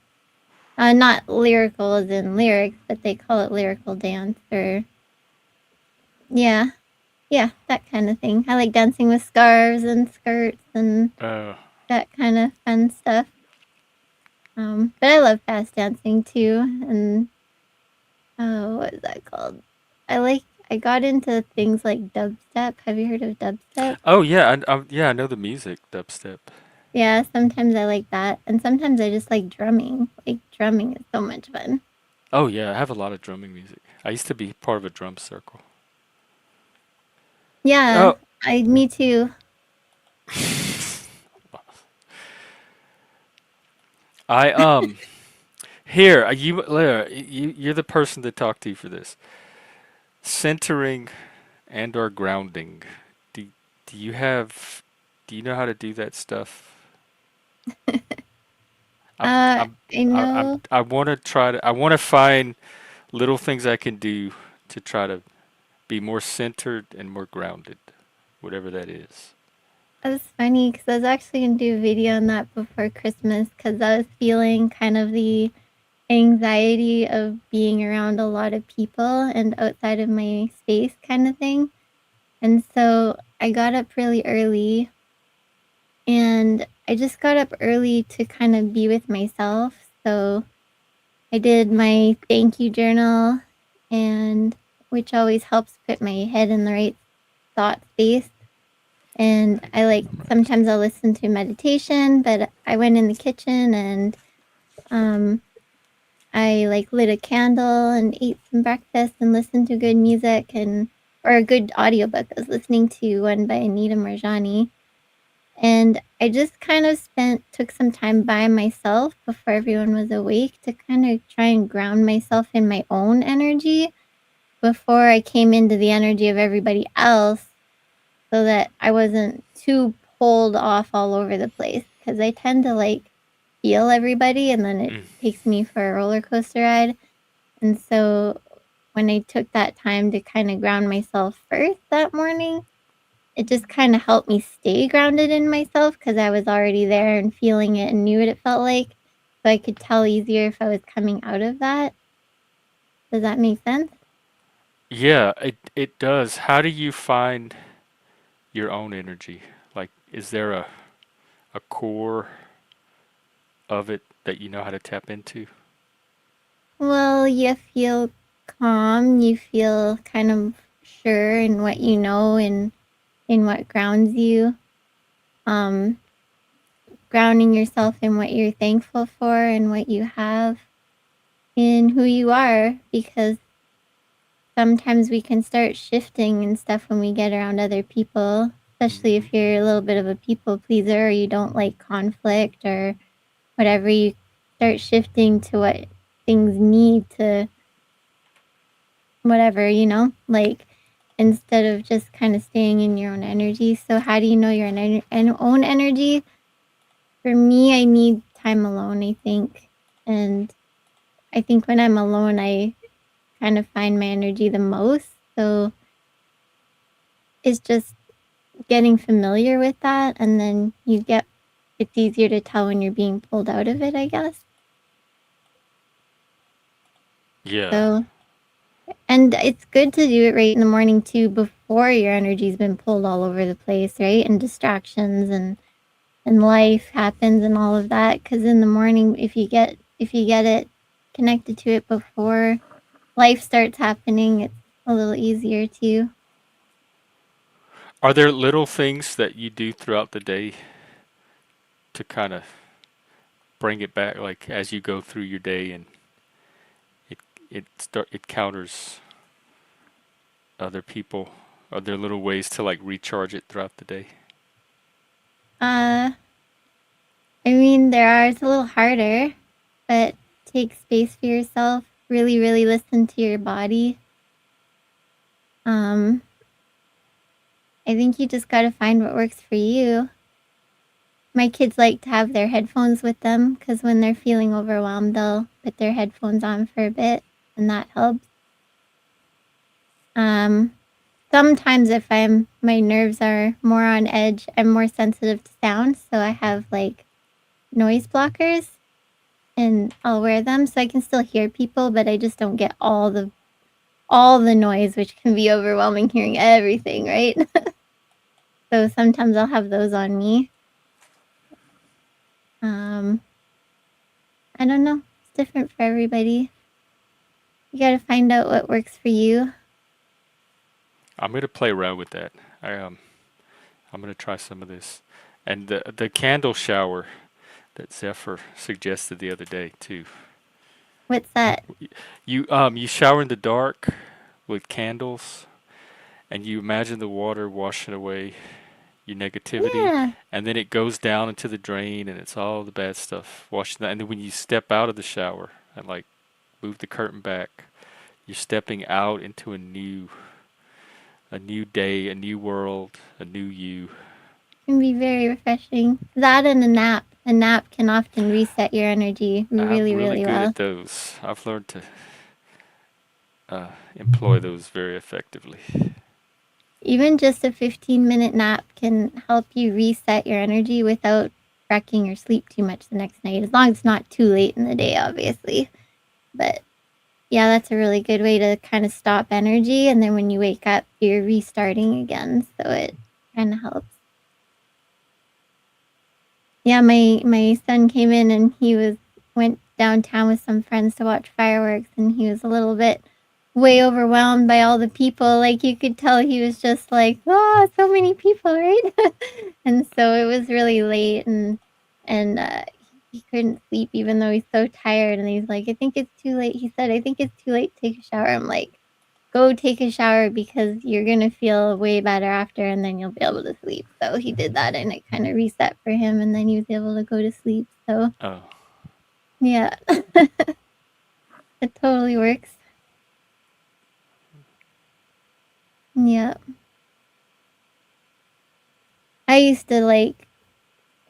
Not lyrical as in lyrics, but they call it lyrical dance or yeah. Yeah, that kind of thing. I like dancing with scarves and skirts and Oh. that kind of fun stuff. But I love fast dancing too, and what is that called? I I got into things like dubstep. Have you heard of dubstep? Oh yeah, I know the music, dubstep. Yeah, sometimes I like that, and sometimes I just like drumming. Like drumming is so much fun. Oh yeah, I have a lot of drumming music. I used to be part of a drum circle. Yeah, Oh, me too. I here you Lara, you're the person to talk to for this. Centering and or grounding. Do do you have do you know how to do that stuff? I'm I'm I know. I want to try to I want to find little things I can do to try to be more centered and more grounded, whatever that is. That's funny because I was actually gonna do a video on that before Christmas because I was feeling kind of the anxiety of being around a lot of people and outside of my space kind of thing. And so I got up really early and I just got up early to kind of be with myself. So I did my thank you journal and which always helps put my head in the right thought space. And I like Right. sometimes I'll listen to meditation, but I went in the kitchen and um I like lit a candle and ate some breakfast and listened to good music and or a good audiobook. I was listening to one by Anita Marjani. And I just kind of took some time by myself before everyone was awake to kind of try and ground myself in my own energy before I came into the energy of everybody else so that I wasn't too pulled off all over the place because I tend to like feel everybody and then it Mm. takes me for a roller coaster ride. And so when I took that time to kind of ground myself first that morning, it just kind of helped me stay grounded in myself because I was already there and feeling it and knew what it felt like. So I could tell easier if I was coming out of that. Does that make sense? Yeah, it does. How do you find your own energy? Like, is there a core of it that you know how to tap into? Well, you feel calm, you feel kind of sure in what you know and in what grounds you. Um, Grounding yourself in what you're thankful for and what you have in who you are because sometimes we can start shifting and stuff when we get around other people, especially Hmm. if you're a little bit of a people pleaser or you don't like conflict or whatever. You start shifting to what things need to whatever, like instead of just kind of staying in your own energy. So, how do you know your own energy? For me, I need time alone, I think. And I think when I'm alone, I kind of find my energy the most. So, it's just getting familiar with that. And then it's easier to tell when you're being pulled out of it, I guess. Yeah. So, and it's good to do it right in the morning too, before your energy's been pulled all over the place, right? And distractions and life happens and all of that. Because in the morning, if you get it connected to it before life starts happening, it's a little easier too. Are there little things that you do throughout the day to kind of bring it back, like as you go through your day, and it it counters other people? Are there little ways to like recharge it throughout the day? Uh, I mean, there are. It's a little harder, but take space for yourself. Really, really listen to your body. Um, I think you just got to find what works for you. My kids like to have their headphones with them because when they're feeling overwhelmed, they'll put their headphones on for a bit, and that helps. Um, Sometimes if my nerves are more on edge, I'm more sensitive to sound, so I have like noise blockers and I'll wear them so I can still hear people, but I just don't get all the noise, which can be overwhelming hearing everything, right? So sometimes I'll have those on me. Um, I don't know. It's different for everybody. You got to find out what works for you. I'm gonna play around with that. I'm gonna try some of this, and the candle shower that Zephyr suggested the other day too. What's that? You shower in the dark with candles, and you imagine the water washing away your negativity, Yeah. and then it goes down into the drain, and it's all the bad stuff washing that. And then when you step out of the shower and like move the curtain back, you're stepping out into a new day, a new world, a new you. Can be very refreshing. That and a nap. A nap can often reset your energy I'm really, really really good well. at those. I've learned to employ those very effectively. Even just a 15-minute nap can help you reset your energy without wrecking your sleep too much the next night, as long as it's not too late in the day, obviously. But yeah, that's a really good way to kind of stop energy. And then when you wake up, you're restarting again. So it kind of helps. Yeah, my son came in and went downtown with some friends to watch fireworks, and he was a little bit way overwhelmed by all the people. Like you could tell he was just like, oh, so many people, right? And so it was really late, and he couldn't sleep even though he's so tired. And he's like, I think it's too late. He said, I think it's too late to take a shower. I'm like, go take a shower because you're gonna feel way better after, and then you'll be able to sleep. So he did that, and it kind of reset for him, and then he was able to go to sleep. So Oh, yeah, it totally works. Yeah, I used to like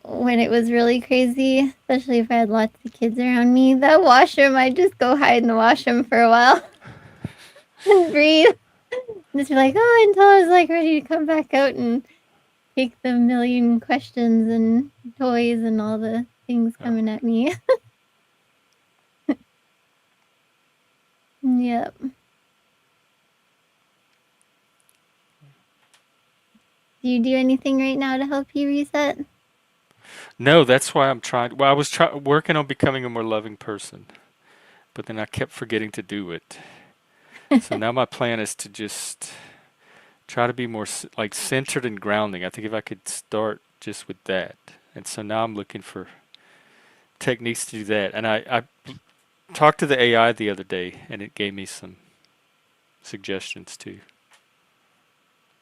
when it was really crazy, especially if I had lots of kids around me. That washroom, I'd just go hide in the washroom for a while and breathe. Just be like, oh, until I was like ready to come back out and take the million questions and toys and all the things oh. coming at me. Yep. Do you do anything right now to help you reset? No, that's why I'm trying. Well, I was working on becoming a more loving person, but then I kept forgetting to do it. So now my plan is to just try to be more like centered and grounding. I think if I could start just with that. And so now I'm looking for techniques to do that. And I talked to the AI the other day, and it gave me some suggestions too.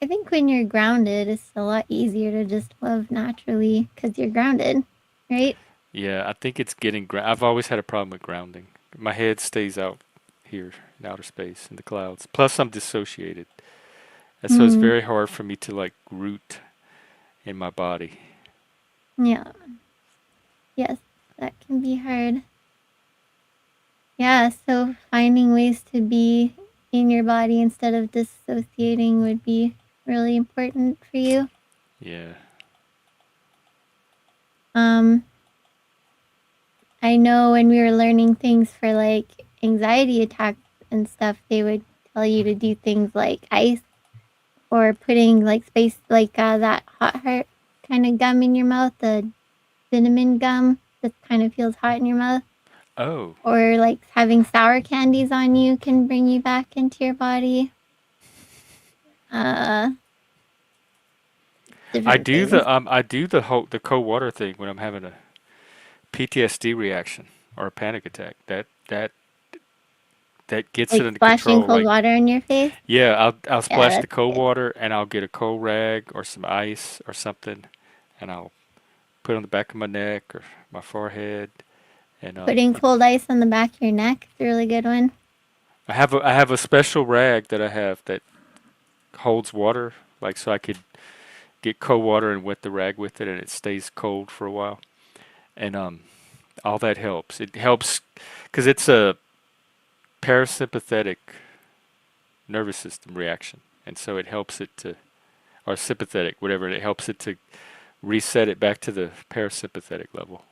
I think when you're grounded, it's a lot easier to just love naturally because you're grounded, right? Yeah, I think it's getting I've always had a problem with grounding. My head stays out here in outer space in the clouds. Plus, I'm dissociated, and so it's Mm, very hard for me to like root in my body. yeah. Yes, that can be hard. Yeah, so finding ways to be in your body instead of dissociating would be really important for you. Yeah. Um, I know when we were learning things for like anxiety attacks and stuff, they would tell you to do things like ice or putting like space like that hot heart kind of gum in your mouth, the cinnamon gum that kind of feels hot in your mouth, Oh, or like having sour candies on you can bring you back into your body. Uh, different things. I do the cold water thing when I'm having a PTSD reaction or a panic attack. That gets it Like under splashing control. cold Like, water in your face. yeah, I'll Yeah, splash the that's cold good. water and I'll get a cold rag or some ice or something, and I'll put it on the back of my neck or my forehead. And Putting cold ice on the back of your neck is a really good one. I have a special rag that I have that holds water, like so I could get cold water and wet the rag with it, and it stays cold for a while. And all that helps. It helps because it's a parasympathetic nervous system reaction, and so it helps it to, or sympathetic, whatever. It helps it to reset it back to the parasympathetic level.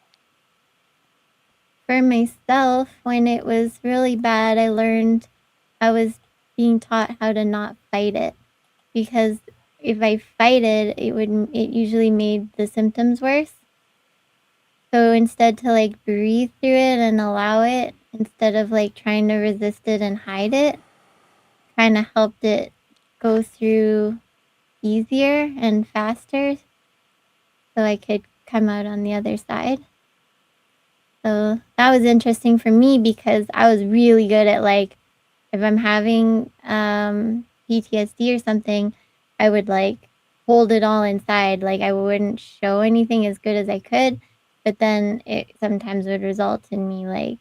For myself, when it was really bad, I was being taught how to not fight it because if I fight it, it usually made the symptoms worse. So instead to like breathe through it and allow it instead of like trying to resist it and hide it, kind of helped it go through easier and faster so I could come out on the other side. So that was interesting for me because I was really good at like if I'm having PTSD or something, I would like hold it all inside. Like I wouldn't show anything as good as I could, but then it sometimes would result in me like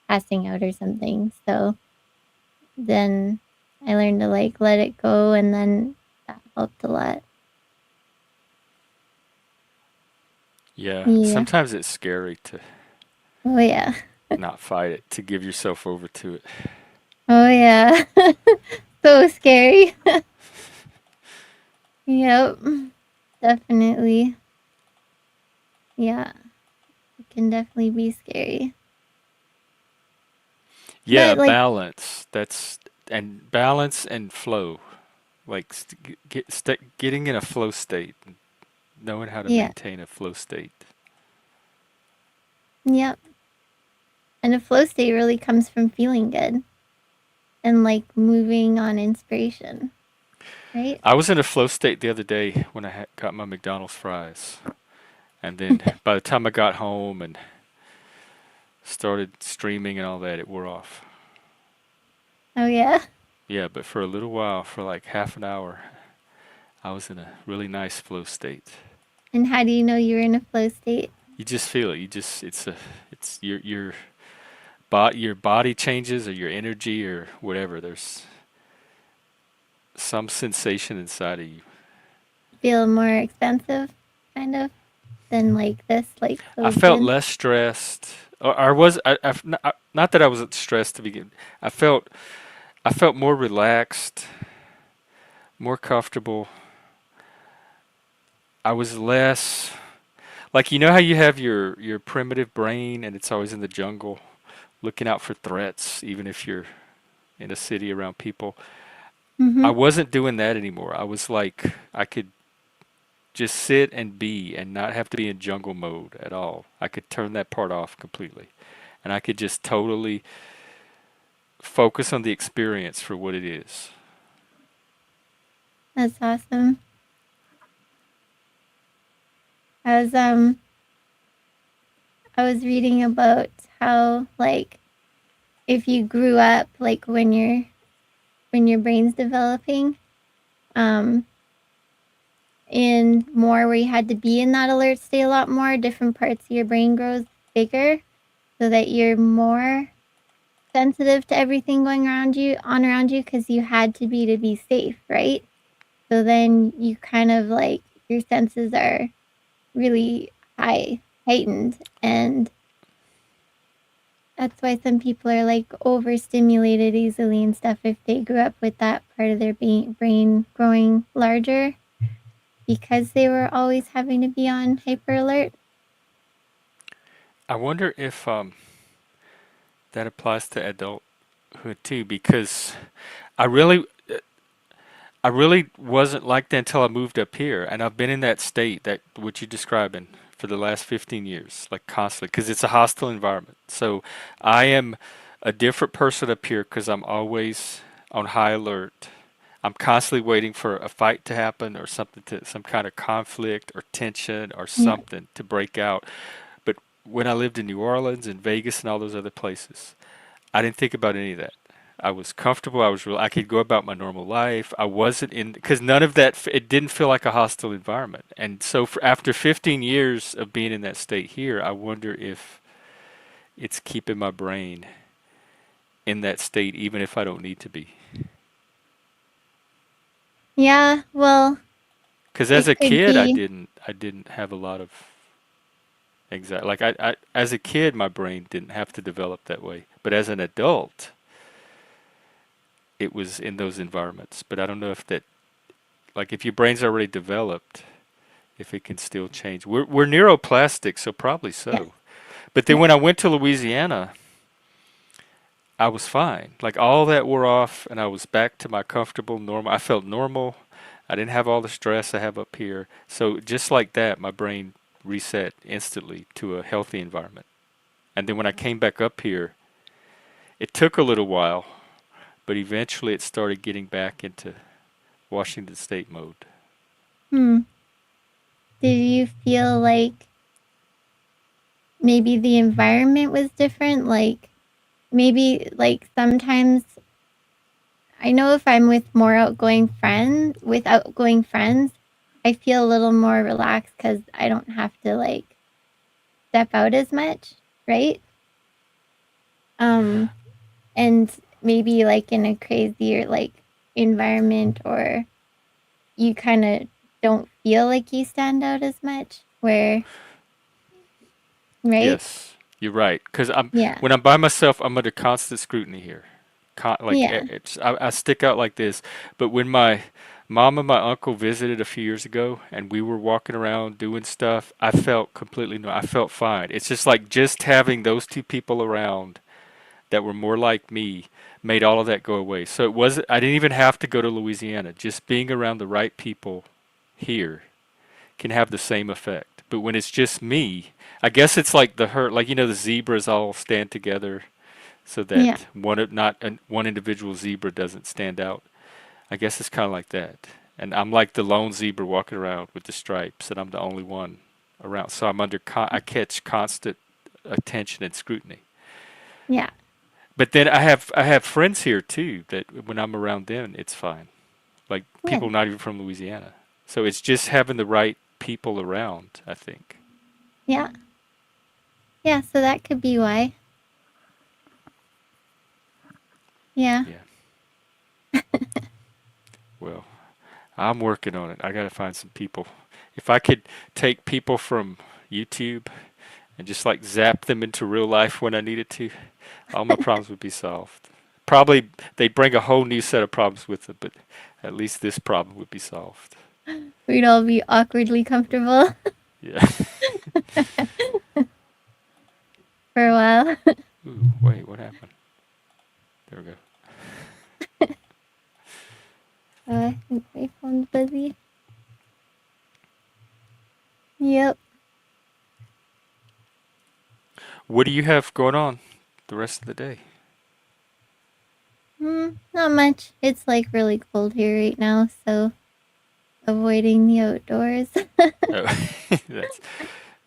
passing out or something. So then I learned to like let it go, and then that helped a lot. Yeah, Yeah. sometimes it's scary to Oh yeah. not fight it, to give yourself over to it. Oh yeah. So scary. Yep. Definitely. Yeah. It can definitely be scary. Yeah, But like balance. And balance and flow. Like getting in a flow state, knowing how to yeah. maintain a flow state. Yep. And a flow state really comes from feeling good and like moving on inspiration, right? I was in a flow state the other day when got my McDonald's fries. And then by the time I got home and started streaming and all that, it wore off. Oh yeah. Yeah, but for a little while, for like half an hour, I was in a really nice flow state. And how do you know you're in a flow state? You just feel it. It's your body changes or your energy or whatever. There's some sensation inside of you. Feel more expensive, kind of, than like this, like I so felt good. less stressed. Or I was not that I wasn't stressed to begin. I felt I felt more relaxed, more comfortable. I was less like how you have your primitive brain and it's always in the jungle looking out for threats even if you're in a city around people. I Mm-hmm. wasn't doing that anymore. I was like I could just sit and be and not have to be in jungle mode at all. I could turn that part off completely. And I could just totally focus on the experience for what it is. That's awesome. I was um I was reading about how like if you grew up like when your brain's developing, um in more where you had to be in that alert state a lot more, different parts of your brain grows bigger so that you're more sensitive to everything going around you because you had to be safe, right? So then you kind of like your senses are really heightened, and that's why some people are like overstimulated easily and stuff if they grew up with that part of their brain growing larger because they were always having to be on hyper alert. I wonder if that applies to adulthood too, because I really, I really wasn't like that until I moved up here, and I've been in that state that what you're describing for the last 15 years, like constantly, because it's a hostile environment. So I am a different person up here because I'm always on high alert. I'm constantly waiting for a fight to happen or some kind of conflict or tension or Yeah, something to break out. But when I lived in New Orleans and Vegas and all those other places, I didn't think about any of that. I was comfortable. I could go about my normal life. I wasn't in because none of that. It didn't feel like a hostile environment. And so, after 15 years of being in that state here, I wonder if it's keeping my brain in that state, even if I don't need to be. yeah, well, Because as it a could kid, be. I didn't have a lot of anxiety. Like as a kid, my brain didn't have to develop that way. But as an adult, it was in those environments. But I don't know if that, like, if your brain's already developed, if it can still change. We're neuroplastic, so probably Yes, so. But then yeah, when I went to Louisiana, I was fine. Like all that wore off, and I was back to my comfortable normal. I felt normal. I didn't have all the stress I have up here. So just like that, my brain reset instantly to a healthy environment. And then when I came back up here, it took a little while, but eventually it started getting back into Washington State mode. Hmm. Did you feel like maybe the environment was different? Like maybe like sometimes I know if I'm with outgoing friends, I feel a little more relaxed because I don't have to like step out as much, right? Um, and maybe like in a crazier like environment, or you kind of don't feel like you stand out as much, where, right? Yes, you're right. Because Yeah. when I'm by myself, I'm under constant scrutiny here. Yeah. I stick out like this. But when my mom and my uncle visited a few years ago, and we were walking around doing stuff, I felt completely no. I felt fine. It's just like just having those two people around that were more like me made all of that go away. So it was I didn't even have to go to Louisiana. Just being around the right people here can have the same effect. But when it's just me, I guess it's like the herd, like the zebras all stand together so Yeah. that one individual zebra doesn't stand out. I guess it's kind of like that. And I'm like the lone zebra walking around with the stripes, and I'm the only one around. So I catch constant attention and scrutiny. Yeah. But then I have friends here too that when I'm around them, it's fine. Like people Good. not even from Louisiana. So it's just having the right people around, I think. Yeah. Yeah. So that could be why. Yeah. Yeah. Well, I'm working on it. I got to find some people. If I could take people from YouTube and just like zap them into real life when I needed to, all my problems would be solved. Probably they'd bring a whole new set of problems with them, but at least this problem would be solved. We'd all be awkwardly comfortable Yeah. for a while. Ooh, wait, what happened? There we go. I think my phone's busy. Yep. What do you have going on the rest of the day? Not much. It's like really cold here right now, so avoiding the outdoors. Oh, that's.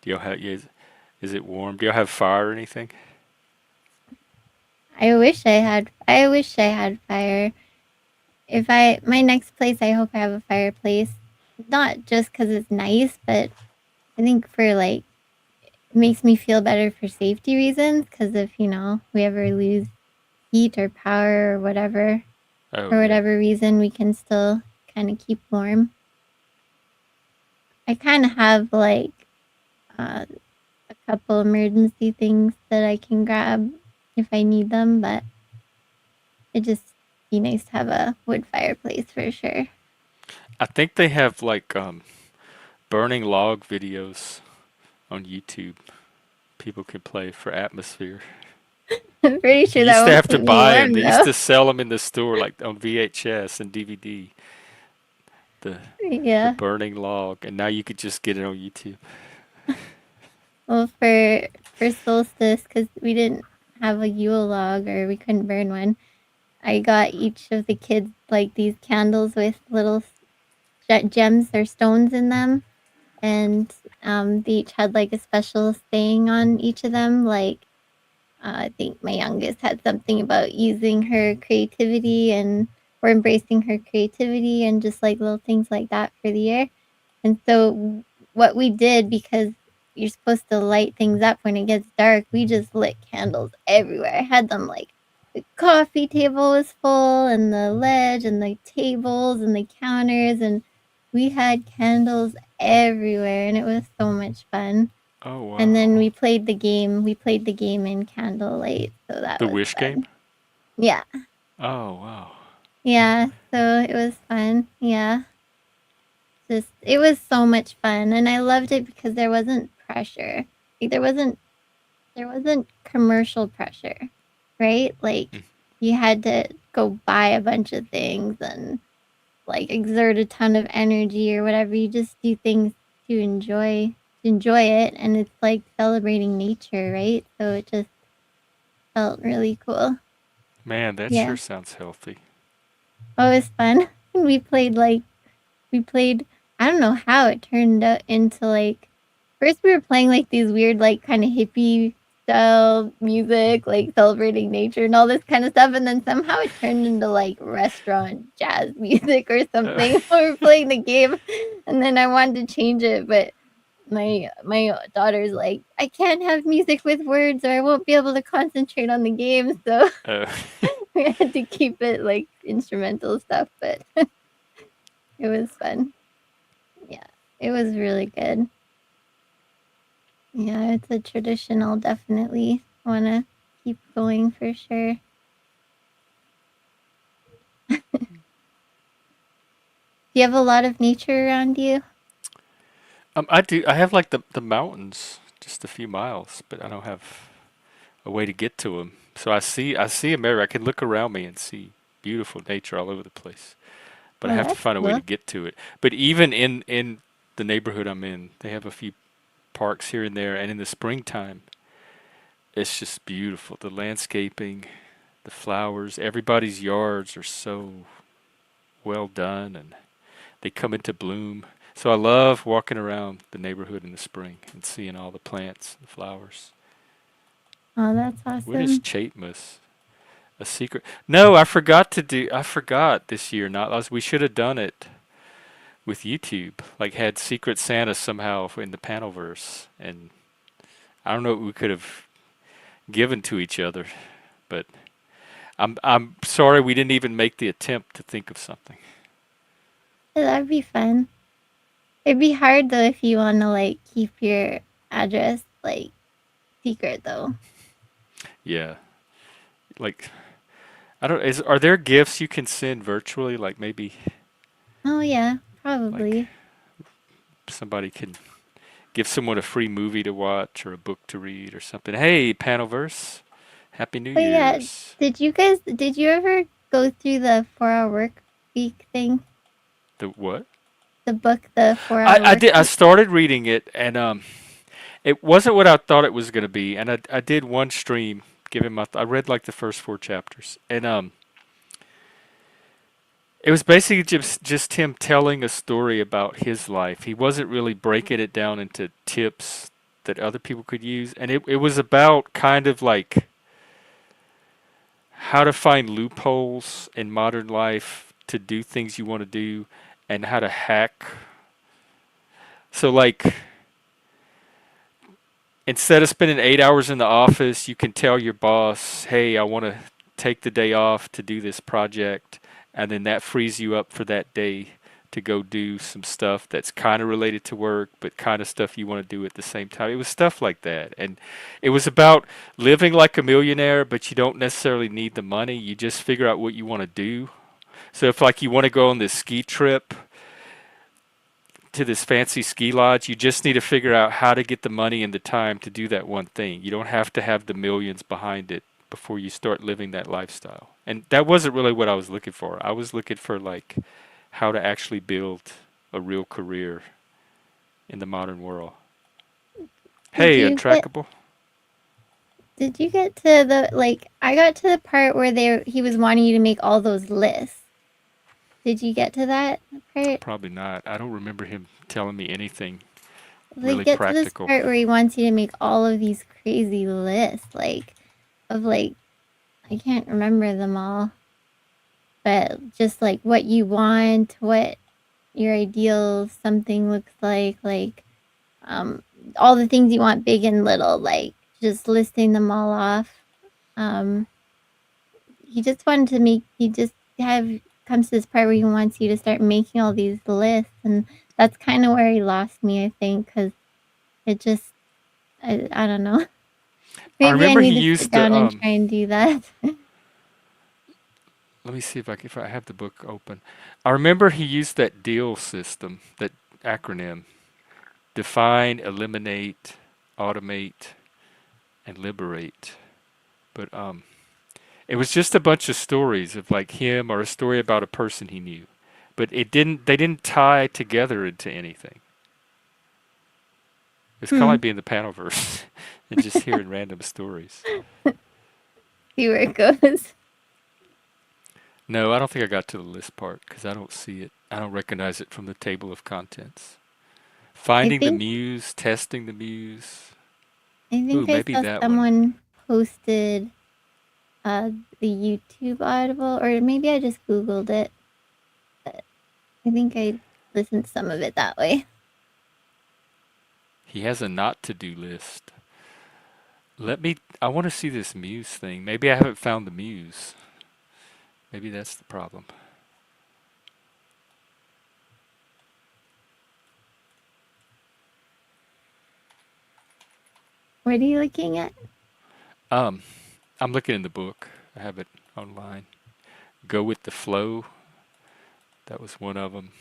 Do you have? Is it warm? Do you have fire or anything? I wish I had fire. If I my next place, I hope I have a fireplace. Not just cuz it's nice, but I think for like it makes me feel better for safety reasons, cuz if, we ever lose heat or power or whatever, Oh for yeah. whatever reason, we can still kind of keep warm. I kind of have like uh, a couple emergency things that I can grab if I need them, but it just be nice to have a wood fireplace for sure. I think they have like burning log videos on YouTube. People can play for atmosphere. I'm pretty You sure that used to won't have to keep me buy them. warm They used though. to sell them in the store, like on VHS and DVD. The the Yeah. burning log, and now you could just get it on YouTube. Well, for solstice, because we didn't have a Yule log or we couldn't burn one, I got each of the kids like these candles with little gems or stones in them, and they each had like a special saying on each of them. Like I think my youngest had something about using her creativity and or embracing her creativity and just like little things like that for the year. And so what we did, because you're supposed to light things up when it gets dark, we just lit candles everywhere. I had them like the coffee table was full and the ledge and the tables and the counters, and we had candles everywhere and it was so much fun. Oh And then wow. we played the game in candlelight, so that The was Wish game? fun. Yeah. Oh wow. Yeah, so it was fun. Yeah. Just it was so much fun and I loved it because there wasn't pressure. Like there wasn't commercial pressure, right? Like Mm. you had to go buy a bunch of things and like exert a ton of energy or whatever. You just do things to enjoy it, and it's like celebrating nature, right? So it just felt really cool. Man, that Yeah. sure sounds healthy. Oh, it was fun. And we played I don't know how it turned out into like first we were playing like these weird like kind of hippie style music, like celebrating nature and all this kind of stuff, and then somehow it turned into like restaurant jazz music or Uh, something while we were playing the game. And then I wanted to change it, but my daughter's like, I can't have music with words or I won't be able to concentrate on the game. So uh, we had to keep it like instrumental stuff, but it was fun. Yeah, it was really good. Yeah, it's a tradition I'll definitely want to keep going for sure. Do you have a lot of nature around you? I do. I have like the mountains, just a few miles, but I don't have a way to get to them. So I see them everywhere. I can look around me and see beautiful nature all over the place, but I Oh, have to that's find a way to cool. get to it. But even in the neighborhood I'm in, they have a few parks here and there, and in the springtime, it's just beautiful. The landscaping, the flowers, everybody's yards are so well done, and they come into bloom. So I love walking around the neighborhood in the spring and seeing all the plants and flowers. Oh, that's What is awesome. Chapmus? A secret? No, I forgot to do. I forgot this year. Not last. We should have done it with YouTube. Like had Secret Santa somehow in the Panelverse, and I don't know what we could have given to each other. But I'm sorry we didn't even make the attempt to think of something. Yeah, that'd be fun. It'd be hard though if you want to like keep your address like secret though. Yeah, like I don't. Are there gifts you can send virtually? Like maybe Oh yeah, like probably. somebody can give someone a free movie to watch or a book to read or something. Hey, Panelverse, Happy New Oh yeah, Year's. did you ever go through the 4 hour work week thing? The what? The book, the four I, hour I work did. I week? started reading it, and it wasn't what I thought it was going to be. And I did one stream, giving my. I read like the first 4 chapters, and it was basically just him telling a story about his life. He wasn't really breaking it down into tips that other people could use, and it was about kind of like how to find loopholes in modern life to do things you want to do, and how to hack. So like instead of spending 8 hours in the office, you can tell your boss, hey, I want to take the day off to do this project. And then that frees you up for that day to go do some stuff that's kind of related to work, but kind of stuff you want to do at the same time. It was stuff like that. And it was about living like a millionaire, but you don't necessarily need the money. You just figure out what you want to do. So if like you want to go on this ski trip, to this fancy ski lodge, you just need to figure out how to get the money and the time to do that one thing. You don't have to have the millions behind it before you start living that lifestyle. And that wasn't really what I was looking for. I was looking for like how to actually build a real career in the modern world. Did Hey, you get untrackable. did you get to the like I got to the part where he was wanting you to make all those lists. Did you get to that part? Probably not. I don't remember him telling me anything They really get to this practical. part where he wants you to make all of these crazy lists, like of like I can't remember them all, but just like what you want, what your ideal something looks like um all the things you want big and little, like just listing them all off. Um he just wanted to make he just have comes to this part where he wants you to start making all these lists, and that's kind of where he lost me, I think, because it just I don't know. I Maybe I remember he need to sit used the down and try and do that. let me see if I have the book open. I remember he used that deal system, that acronym. Define, eliminate, automate, and liberate. But it was just a bunch of stories of like him or a story about a person he knew. But it didn't. They didn't tie together into anything. It's kind of Hmm. like being the Panelverse and just hearing random stories. See where it goes. No, I don't think I got to the list part because I don't see it. I don't recognize it from the table of contents. I Finding the think muse, testing the muse. I Ooh, think I maybe saw that one. someone posted uh the YouTube audible, or maybe I just Googled it. But I think I listened to some of it that way. He has a not to do list. I want to see this muse thing. Maybe I haven't found the muse. Maybe that's the problem. What are you looking at? Um, I'm looking in the book. I have it online. Go with the flow. That was one of them.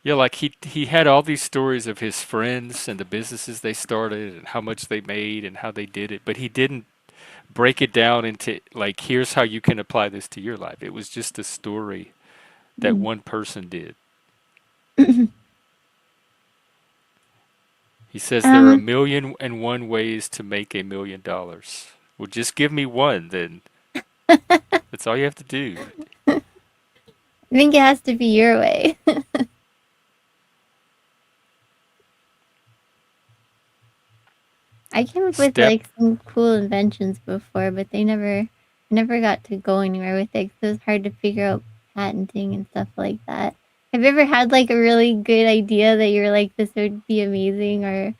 Yeah, like he had all these stories of his friends and the businesses they started and how much they made and how they did it, but he didn't break it down into like here's how you can apply this to your life. It was just a story that Mm. one person did. He says there are a um, million and one ways to make $1 million. Well, just give me one, then I that's all you have to do. think it has to be your way. I came up with Step. like some cool inventions before, but never got to go anywhere with it because it was hard to figure out patenting and stuff like that. Have you ever had like a really good idea that you're like, this would be amazing, or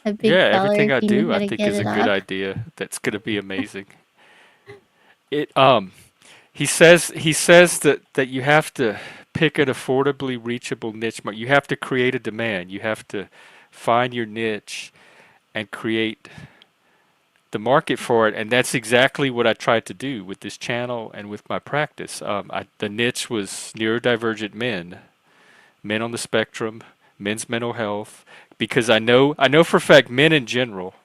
a Yeah, big seller everything if I you knew do how I to think get is a it good off? idea that's going to be amazing. He says that you have to pick an affordably reachable niche market. You have to create a demand. You have to find your niche and create the market for it, and that's exactly what I tried to do with this channel and with my practice. The niche was neurodivergent men, men on the spectrum, men's mental health, because I know for a fact men in general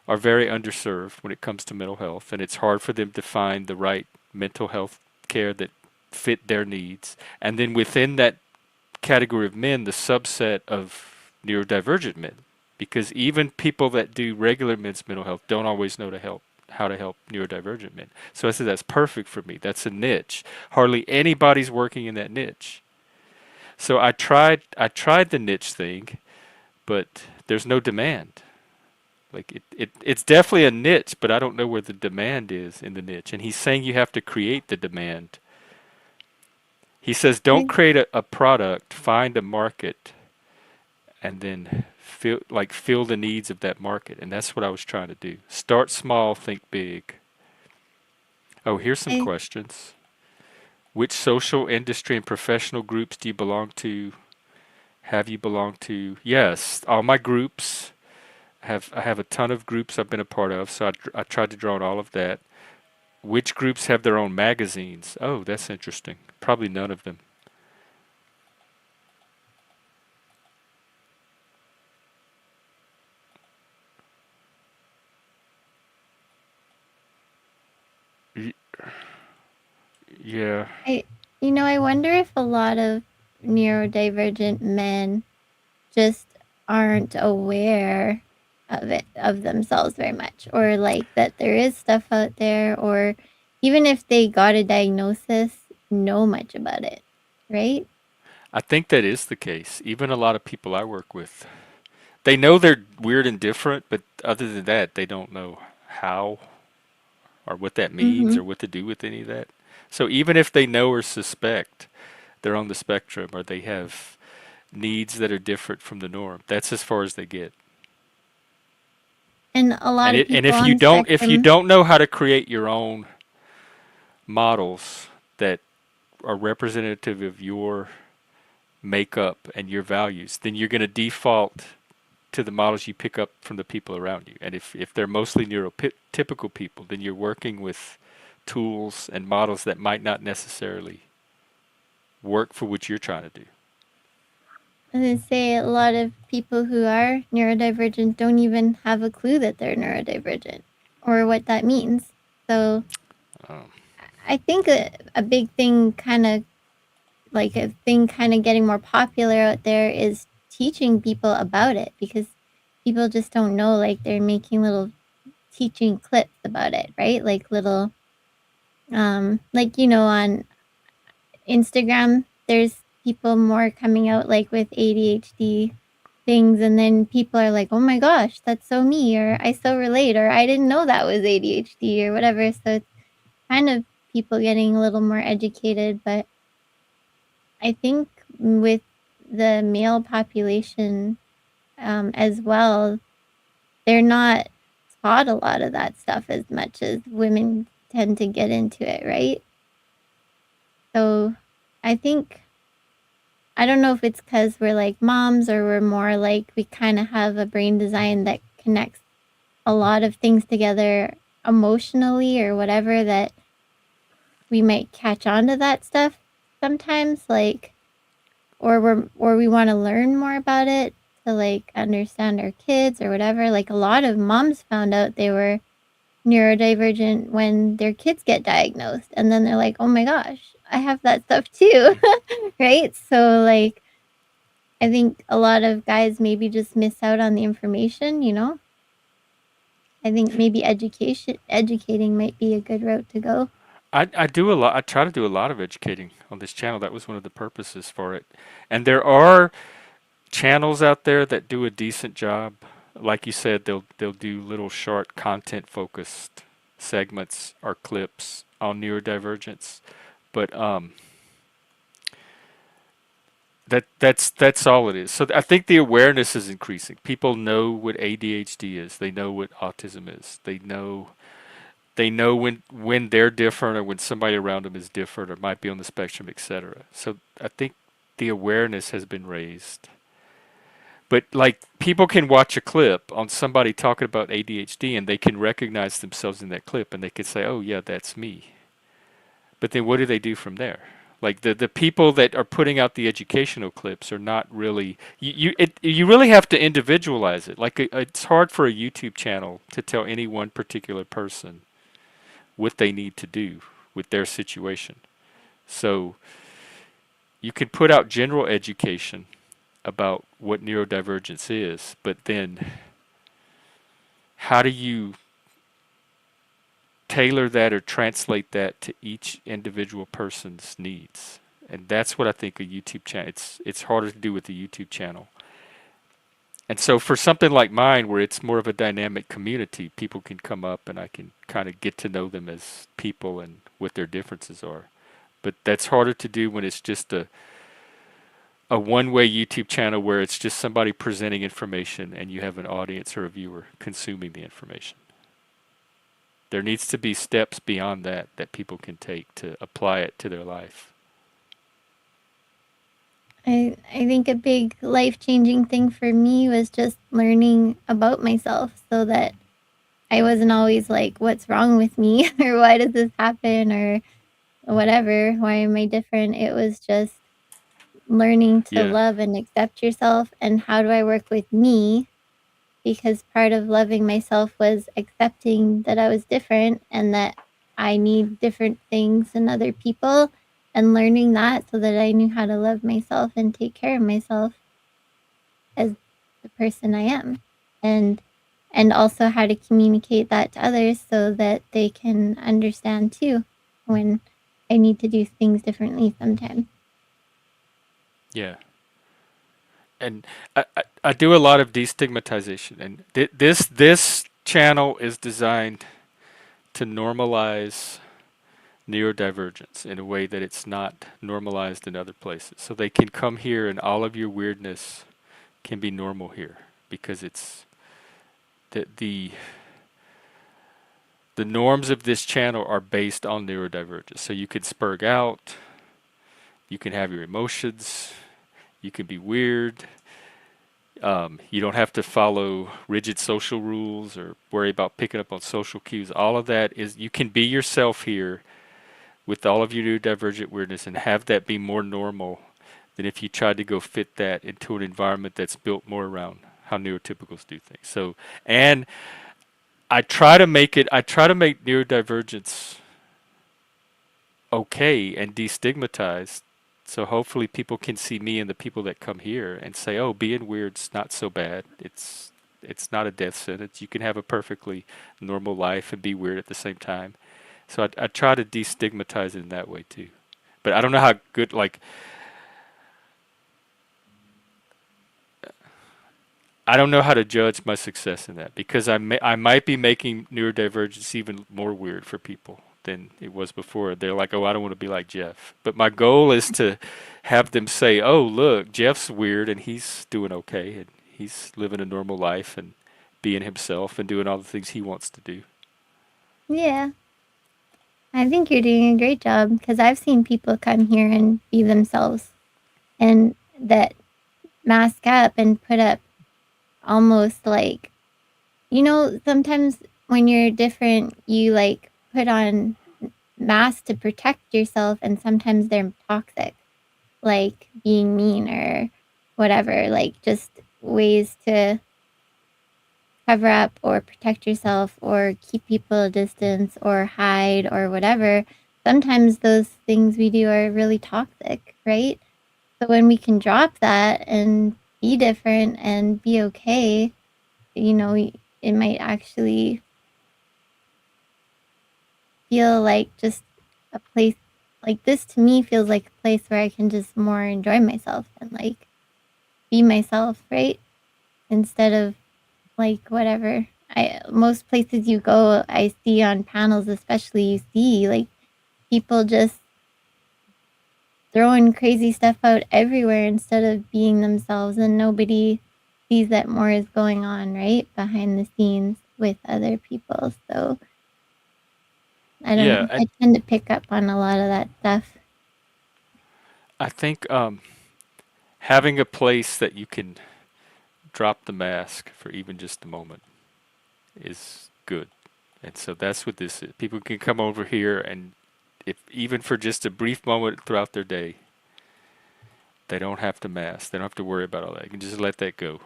are very underserved when it comes to mental health, and it's hard for them to find the right mental health care that fit their needs. And then within that category of men, the subset of neurodivergent men, because even people that do regular men's mental health don't always know to help how to help neurodivergent men. So I said that's perfect for me. That's a niche. Hardly anybody's working in that niche. So I tried the niche thing, but there's no demand. Like it's definitely a niche, but I don't know where the demand is in the niche. And he's saying you have to create the demand. He says don't I create a product, find a market and then fill the needs of that market. And that's what I was trying to do. Start small, think big. Oh, here's some I questions. Which social, industry, and professional groups do you belong to? Have you belonged to? Yes, all my groups. I have a ton of groups I've been a part of, so I tried to draw on all of that. Which groups have their own magazines? Oh, that's interesting. Probably none of them. Y- yeah, I I wonder if a lot of neurodivergent men just aren't aware of themselves very much, or like that there is stuff out there, or even if they got a diagnosis, know much about it, right? I think that is the case. Even a lot of people I work with, they know they're weird and different, but other than that, they don't know how or what that means Mm-hmm. or what to do with any of that. So even if they know or suspect they're on the spectrum or they have needs that are different from the norm, that's as far as they get. And a lot And of it and people on the if you spectrum. don't know how to create your own models that are representative of your makeup and your values, then you're going to default to the models you pick up from the people around you. And if they're mostly neurotypical people, then you're working with tools and models that might not necessarily work for what you're trying to do. As I say, a lot of people who are neurodivergent don't even have a clue that they're neurodivergent or what that means. So Um, I think a big thing, kind of like a thing kind of getting more popular out there, is teaching people about it, because people just don't know, like they're making little teaching clips about it, right? Like little like on Instagram, there's people more coming out like with ADHD things, and then people are like, "Oh my gosh, that's so me," or "I so relate," or "I didn't know that was ADHD," or whatever. So it's kind of people getting a little more educated, but I think with the male population as well, they're not taught a lot of that stuff as much as women tend to get into it, right? So I think, I don't know if it's because we're like moms or we're more like we kind of have a brain design that connects a lot of things together emotionally or whatever, that we might catch on to that stuff sometimes, like, or we want to learn more about it to like understand our kids or whatever. Like a lot of moms found out they were neurodivergent when their kids get diagnosed, and then they're like, "Oh my gosh, I have that stuff too." Right? So like I think a lot of guys maybe just miss out on the information. I think maybe educating might be a good route to go. I do a lot. I try to do a lot of educating on this channel. That was one of the purposes for it. And there are channels out there that do a decent job. Like you said, they'll do little short content focused segments or clips on neurodivergence. But that's all it is. So I think the awareness is increasing. People know what ADHD is. They know what autism is. They know when they're different or when somebody around them is different or might be on the spectrum, etc. So I think the awareness has been raised. But like people can watch a clip on somebody talking about ADHD and they can recognize themselves in that clip and they could say, "Oh yeah, that's me." But then what do they do from there? Like the people that are putting out the educational clips are not really you really have to individualize it. Like it's hard for a YouTube channel to tell any one particular person what they need to do with their situation. So you can put out general education about what neurodivergence is, but then how do you tailor that or translate that to each individual person's needs? And that's what I think a YouTube channel, it's harder to do with a YouTube channel. And so for something like mine where it's more of a dynamic community, people can come up and I can kind of get to know them as people and what their differences are. But that's harder to do when it's just a one-way YouTube channel where it's just somebody presenting information and you have an audience or a viewer consuming the information. There needs to be steps beyond that that people can take to apply it to their life. I think a big life changing thing for me was just learning about myself so that I wasn't always like, "What's wrong with me?" or "Why does this happen?" or whatever. "Why am I different?" It was just learning to Yeah, love and accept yourself, and how do I work with me, because part of loving myself was accepting that I was different and that I need different things in other people, and learning that so that I knew how to love myself and take care of myself as the person I am. And also how to communicate that to others so that they can understand too when I need to do things differently sometimes. yeah. And I do a lot of destigmatization, and this channel is designed to normalize neurodivergence in a way that it's not normalized in other places. So they can come here and all of your weirdness can be normal here because it's the the norms of this channel are based on neurodivergence. So you can spurg out, you can have your emotions, you can be weird. You don't have to follow rigid social rules or worry about picking up on social cues. All of that is, you can be yourself here with all of your neurodivergent weirdness and have that be more normal than if you tried to go fit that into an environment that's built more around how neurotypicals do things. So, and I try to make neurodivergence okay and destigmatized. So hopefully people can see me and the people that come here and say, "Oh, being weird's not so bad. It's not a death sentence. You can have a perfectly normal life and be weird at the same time. So I try to destigmatize it in that way too. But I don't know how good, like, I don't know how to judge my success in that because I might be making neurodivergence even more weird for people than it was before. They're like, oh, I don't want to be like Jeff. But my goal is to have them say, oh, look, Jeff's weird and he's doing okay and he's living a normal life and being himself and doing all the things he wants to do. Yeah. I think you're doing a great job because I've seen people come here and be themselves and that mask up and put up almost like, sometimes when you're different, you like put on masks to protect yourself, and sometimes they're toxic, like being mean or whatever, like just ways to cover up or protect yourself or keep people a distance or hide or whatever. Sometimes those things we do are really toxic, right? So when we can drop that and be different and be okay, it might actually feel like just a place like this to me feels like a place where I can just more enjoy myself and like be myself, right? Instead of like whatever. I most places you go, I see on panels, especially you see like people just throwing crazy stuff out everywhere instead of being themselves, and nobody sees that more is going on right behind the scenes with other people. So I don't Yeah, know. I tend to pick up on a lot of that stuff. I think having a place that you can drop the mask for even just a moment is good. And so that's what this is. People can come over here and if even for just a brief moment throughout their day, they don't have to mask. They don't have to worry about all that. You can just let that go.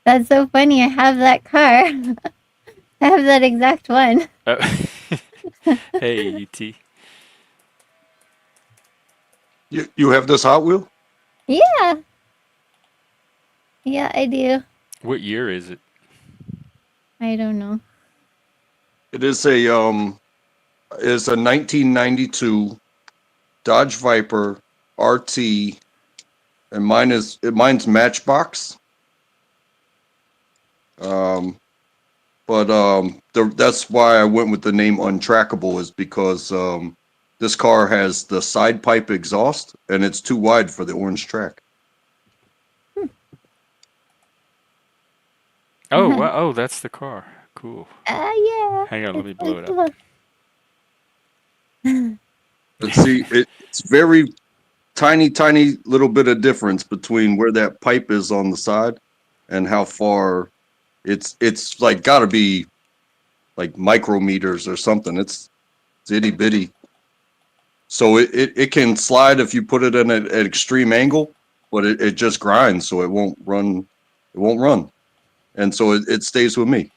That's so funny. I have that car. I have that exact one. Uh, hey, UT. You have this Hot Wheel? Yeah. Yeah, I do. What year is it? I don't know. It is a 1992 Dodge Viper RT, and mine's Matchbox. Um, but that's why I went with the name Untrackable, is because this car has the side pipe exhaust and it's too wide for the orange track. Oh, wow. Oh, that's the car. Cool. Yeah. Hang on, let It's me so blow it up. cool. But see, it's very tiny little bit of difference between where that pipe is on the side and how far it's like got to be like micrometers or something. It's itty bitty. So it can slide if you put it in an extreme angle, but it just grinds, so it won't run. It won't run, and so it stays with me.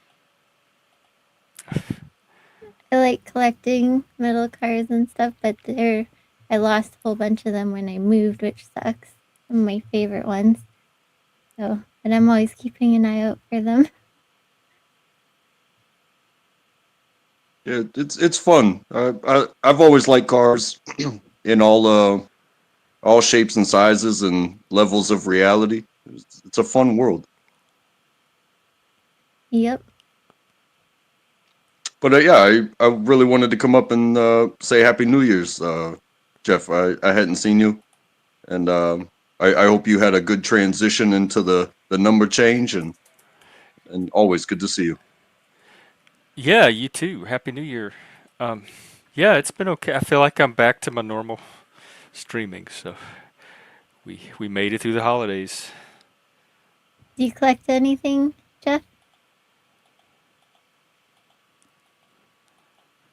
I like collecting metal cars and stuff, but I lost a whole bunch of them when I moved, which sucks. Some of my favorite ones. So, but I'm always keeping an eye out for them. Yeah, it's fun. I've always liked cars in all shapes and sizes and levels of reality. It's a fun world. Yep. But yeah, I really wanted to come up and say Happy New Year's, Jeff. I hadn't seen you, and I hope you had a good transition into the number change, and always good to see you. Yeah, you too. Happy New Year. Um, yeah, it's been okay. I feel like I'm back to my normal streaming, so we made it through the holidays. Do you collect anything, Jeff?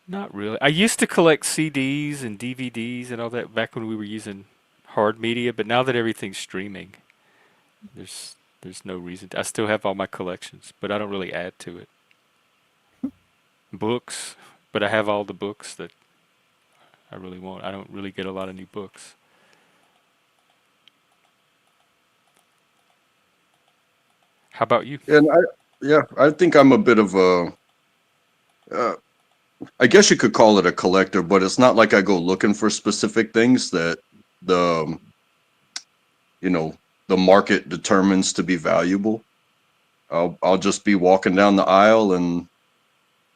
Not really. I used to collect CDs and DVDs and all that back when we were using hard media, but now that everything's streaming, there's no reason. I still have all my collections, but I don't really add to it. Books, but I have all the books that I really want. I don't really get a lot of new books. How about you? And I think I'm a bit of a, uh, I guess you could call it a collector, but it's not like I go looking for specific things that the, you know, the market determines to be valuable. I'll just be walking down the aisle and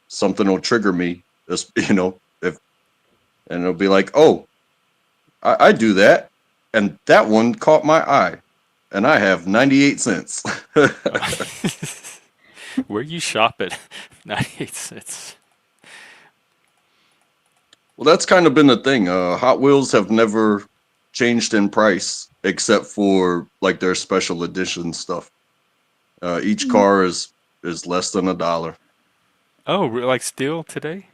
something will trigger me. Just, if and it'll be like, oh, I do that, and that one caught my eye, and I have 98 cents. Where you shop at 98 cents. Well, that's kind of been the thing. Hot Wheels have never changed in price except for like their special edition stuff. Each Mm. car is less than $1. Oh, like still today?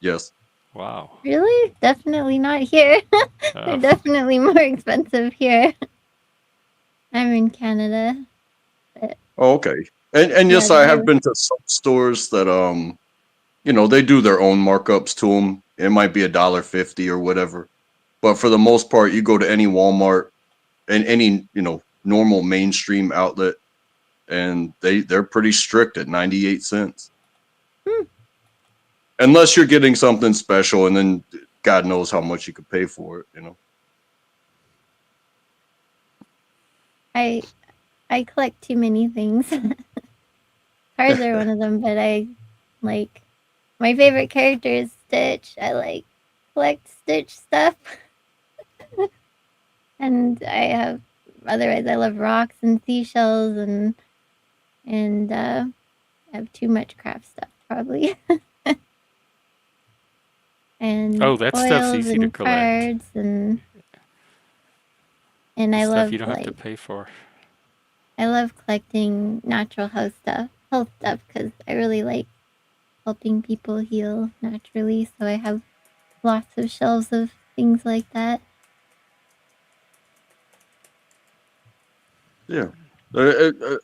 Yes. Wow. Really? Definitely not here. They're Oh, definitely more expensive here. I'm in Canada, but Oh, okay. And yeah, yes, I have they're been to some stores that they do their own markups to them. It might be $1.50 or whatever. But for the most part, you go to any Walmart and any, normal mainstream outlet and they're pretty strict at 98 cents. hmm, Unless you're getting something special and then God knows how much you could pay for it. I I collect too many things. Cars are one of them, but I like my favorite character is Stitch. I like collect Stitch stuff, and otherwise I love rocks and seashells and I have too much craft stuff probably, and oh, that stuff's oils easy to and collect. cards and The I stuff you love don't have to pay for. collecting natural health stuff because I really like helping people heal naturally. So I have lots of shelves of things like that. Yeah.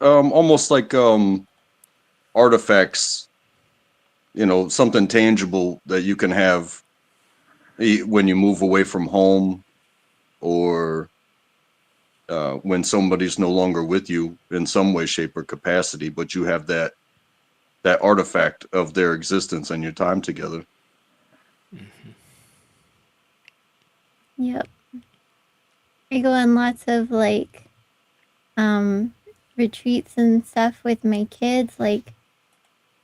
Almost like artifacts, something tangible that you can have when you move away from home or when somebody's no longer with you in some way, shape, or capacity, but you have that artifact of their existence and your time together. Yep. I go on lots of um retreats and stuff with my kids. Like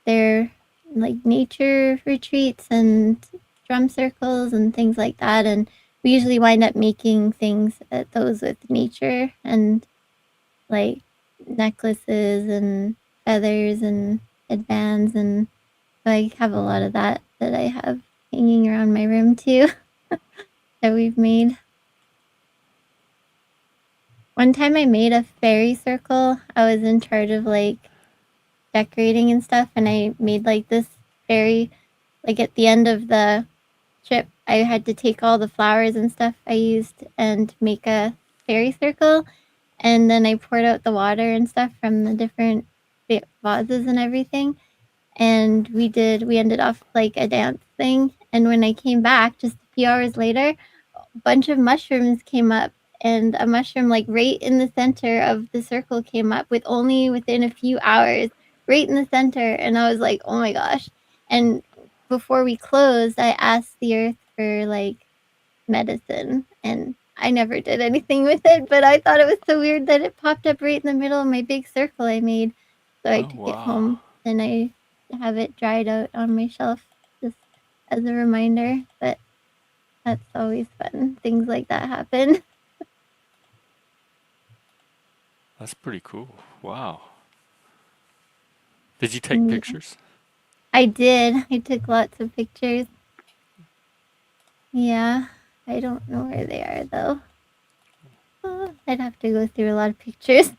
they're like nature retreats and drum circles and things like that. And we usually wind up making things at those with nature and like necklaces and feathers and headbands and so I have a lot of that I have hanging around my room too that we've made. One time I made a fairy circle. I was in charge of like decorating and stuff and I made like this fairy like at the end of the trip I had to take all the flowers and stuff I used and make a fairy circle and then I poured out the water and stuff from the different vases and everything and we ended off like a dance thing and when I came back just a few hours later a bunch of mushrooms came up and a mushroom like right in the center of the circle came up with only within a few hours right in the center and I was like oh my gosh and before we closed I asked the earth for like medicine and I never did anything with it but I thought it was so weird that it popped up right in the middle of my big circle I made so I Oh, took it wow. home and I have it dried out on my shelf just as a reminder but that's always fun things like that happen. That's pretty cool. Wow. Did you take Yeah, pictures? I did. I took lots of pictures. Yeah, I don't know where they are though. I'd have to go through a lot of pictures.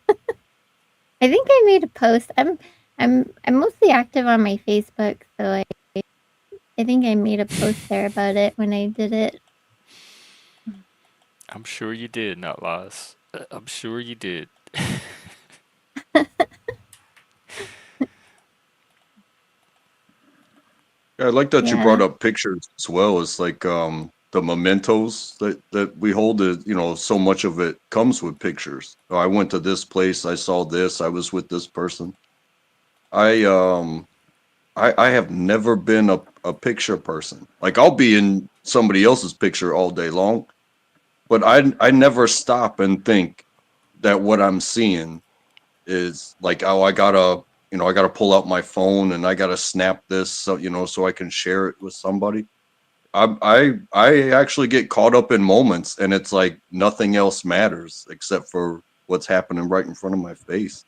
I think I made a post. I'm mostly active on my Facebook, so I think I made a post there about it when I did it. I'm sure you did, not lies. I'm sure you did. Yeah, I like that you brought Yeah. up pictures as well. It's like the mementos that we hold. So much of it comes with pictures. Oh, I went to this place, I saw this, I was with this person. I have never been a picture person. Like, I'll be in somebody else's picture all day long, but I never stop and think that what I'm seeing is like, oh, I gotta pull out my phone and I gotta snap this so I can share it with somebody. I actually get caught up in moments, and it's like nothing else matters except for what's happening right in front of my face.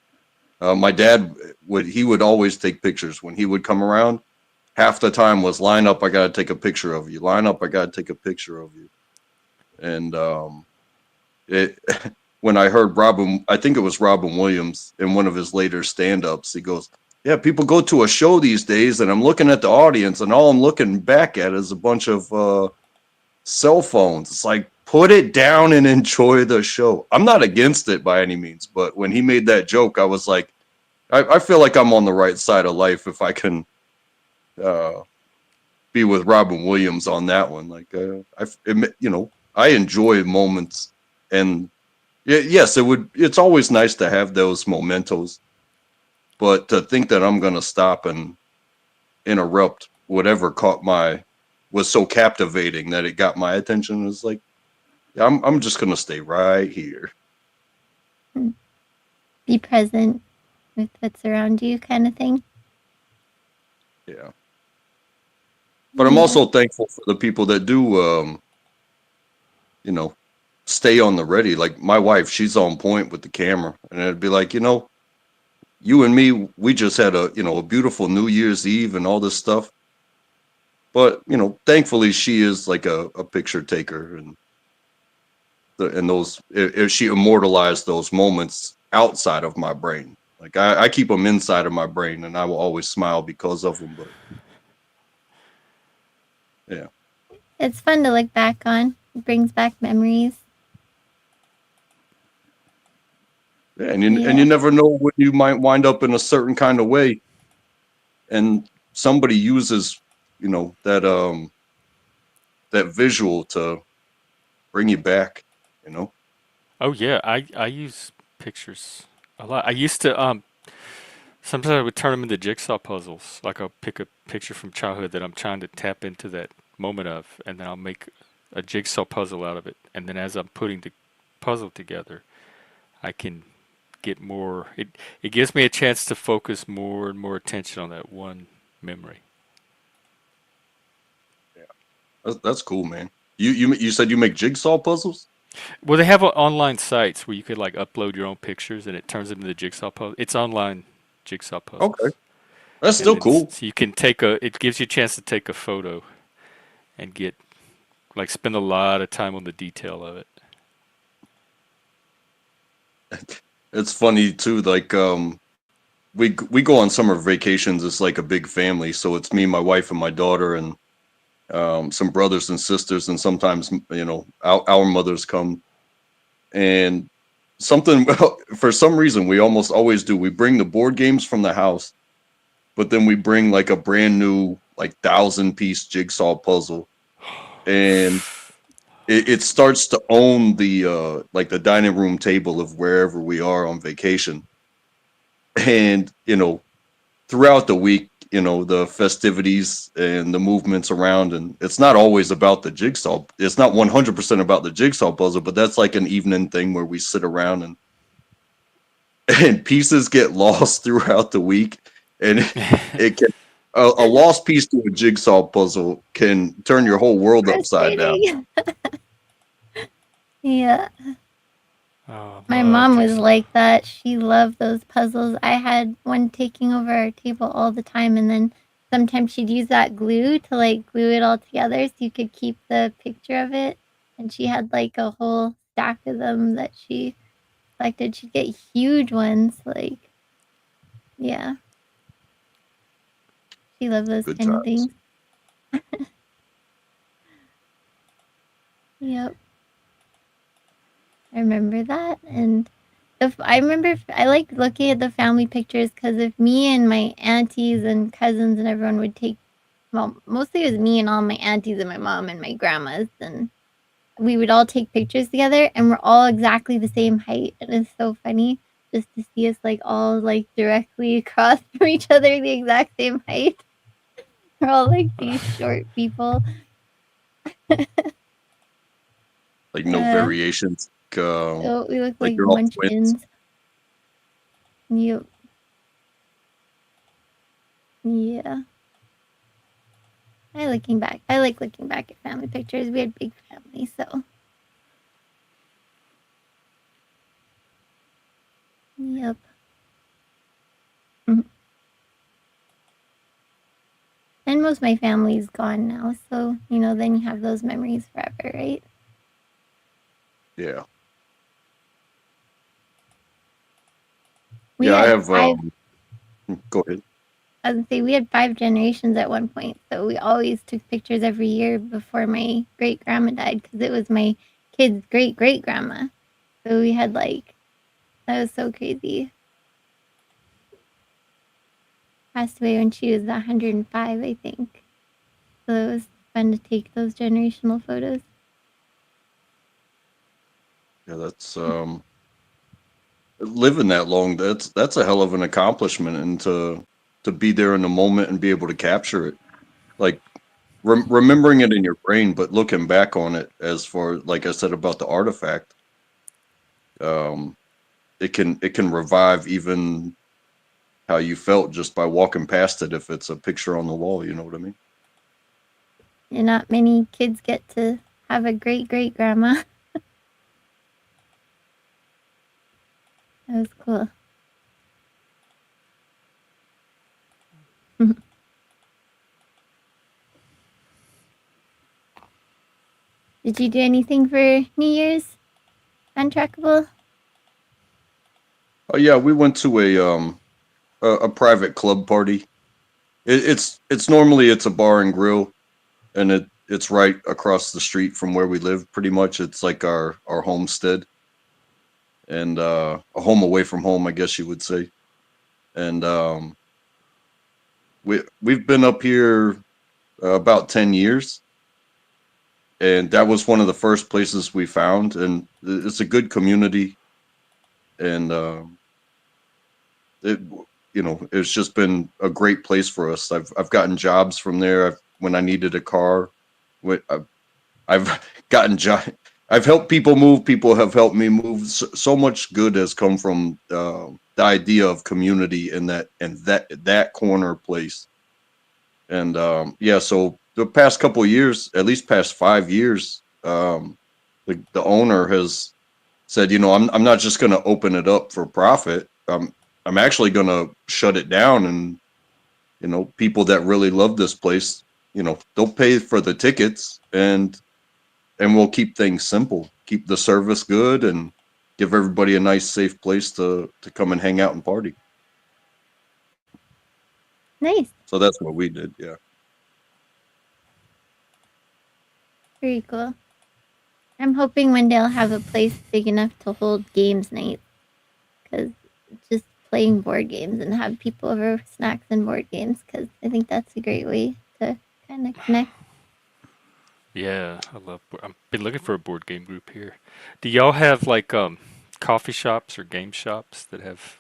My dad would always take pictures when he would come around. Half the time was, line up, I gotta take a picture of you. Line up, I gotta take a picture of you. And it when I heard I think it was Robin Williams in one of his later stand-ups, he goes, yeah, people go to a show these days and I'm looking at the audience and all I'm looking back at is a bunch of cell phones. It's like, put it down and enjoy the show. I'm not against it by any means, but when he made that joke, I was like, I feel like I'm on the right side of life if I can be with Robin Williams on that one. Like, I enjoy moments, and yes, it's always nice to have those mementos, but to think that I'm going to stop and interrupt whatever was so captivating that it got my attention is like, yeah, I'm just going to stay right here. Be present with what's around you, kind of thing. Yeah. But I'm also thankful for the people that do, stay on the ready. Like my wife, she's on point with the camera, and it'd be like, you and me, we just had a beautiful New Year's Eve and all this stuff. But thankfully, she is like a picture taker, and those, if she immortalized those moments outside of my brain. Like I keep them inside of my brain, and I will always smile because of them. But yeah, It's fun to look back on. It brings back memories. yeah, and you never know when you might wind up in a certain kind of way, and somebody uses that visual to bring you back. Oh yeah, I use pictures a lot. I used to sometimes I would turn them into jigsaw puzzles. Like I'll pick a picture from childhood that I'm trying to tap into that moment of, and then I'll make a jigsaw puzzle out of it. And then as I'm putting the puzzle together, I can get more. It gives me a chance to focus more and more attention on that one memory. Yeah, that's cool, man. You said you make jigsaw puzzles? Well, they have online sites where you could like upload your own pictures and it turns them into jigsaw puzzles. It's online jigsaw Okay, puzzles. that's And still then cool. so you can it gives you a chance to take a photo and spend a lot of time on the detail of it. It's funny too. Like we go on summer vacations. It's like a big family, so it's me, my wife, and my daughter, and some brothers and sisters, and sometimes our mothers come. And something for some reason we almost always do. We bring the board games from the house, but then we bring like a brand new like 1,000-piece jigsaw puzzle, and it starts to own the like the dining room table of wherever we are on vacation. And throughout the week, the festivities and the movements around, and it's not always about the jigsaw. It's not 100% about the jigsaw puzzle, but that's like an evening thing where we sit around and pieces get lost throughout the week, and it can a lost piece to a jigsaw puzzle can turn your whole world upside down. Frustrating. Yeah. Oh, My mom was like that. She loved those puzzles. I had one taking over our table all the time, and then sometimes she'd use that glue to like glue it all together so you could keep the picture of it. And she had like a whole stack of them that she collected. She'd get huge ones, like, yeah. She loved those Good kind of times. things. Yep. I remember that, and I remember I like looking at the family pictures because if me and my aunties and cousins and everyone would take well, mostly it was me and all my aunties and my mom and my grandmas, and we would all take pictures together, and we're all exactly the same height, and it's so funny just to see us like all like directly across from each other, the exact same height. We're all like these short people. Like no Uh, variations. oh, we look Like like you're all twins. munchkins. Yep. Yeah. I like looking back at family pictures. We had big families, so yep. Mhm. And most of my family's gone now, so then you have those memories forever, right? Yeah. We Yeah, I had have five. go ahead. I was gonna say we had 5 generations at one point, so we always took pictures every year before my great grandma died because it was my kid's great great grandma. So we had like that was so crazy. Passed away when she was 105, I think. So it was fun to take those generational photos. Yeah, that's living that long, that's a hell of an accomplishment, and to be there in the moment and be able to capture it. Like remembering it in your brain, but looking back on it, as far like I said about the artifact, um it can revive even how you felt just by walking past it if it's a picture on the wall, you know what I mean? And not many kids get to have a great great grandma. That was cool. Did you do anything for New Year's? Untrackable? Oh yeah, we went to a private club party. It's normally it's a bar and grill, and it's right across the street from where we live. Pretty much, it's like our homestead, and a home away from home, I guess you would say. And we've been up here about 10 years, and that was one of the first places we found, and it's a good community, and it it's just been a great place for us. I've gotten jobs from there. When I needed a car, I've gotten I've helped people move. People have helped me move. So much good has come from the idea of community in that corner place. And yeah, so the past couple of years, at least past 5 years, the owner has said, I'm not just going to open it up for profit. I'm actually going to shut it down, and people that really love this place, they'll pay for the tickets, and we'll keep things simple, keep the service good, and give everybody a nice, safe place to come and hang out and party. Nice. So that's what we did. Yeah. Very cool. I'm hoping one day I'll have a place big enough to hold games night. Because just playing board games and have people over snacks and board games, because I think that's a great way to kind of connect. Yeah, I've been looking for a board game group here. Do y'all have like coffee shops or game shops that have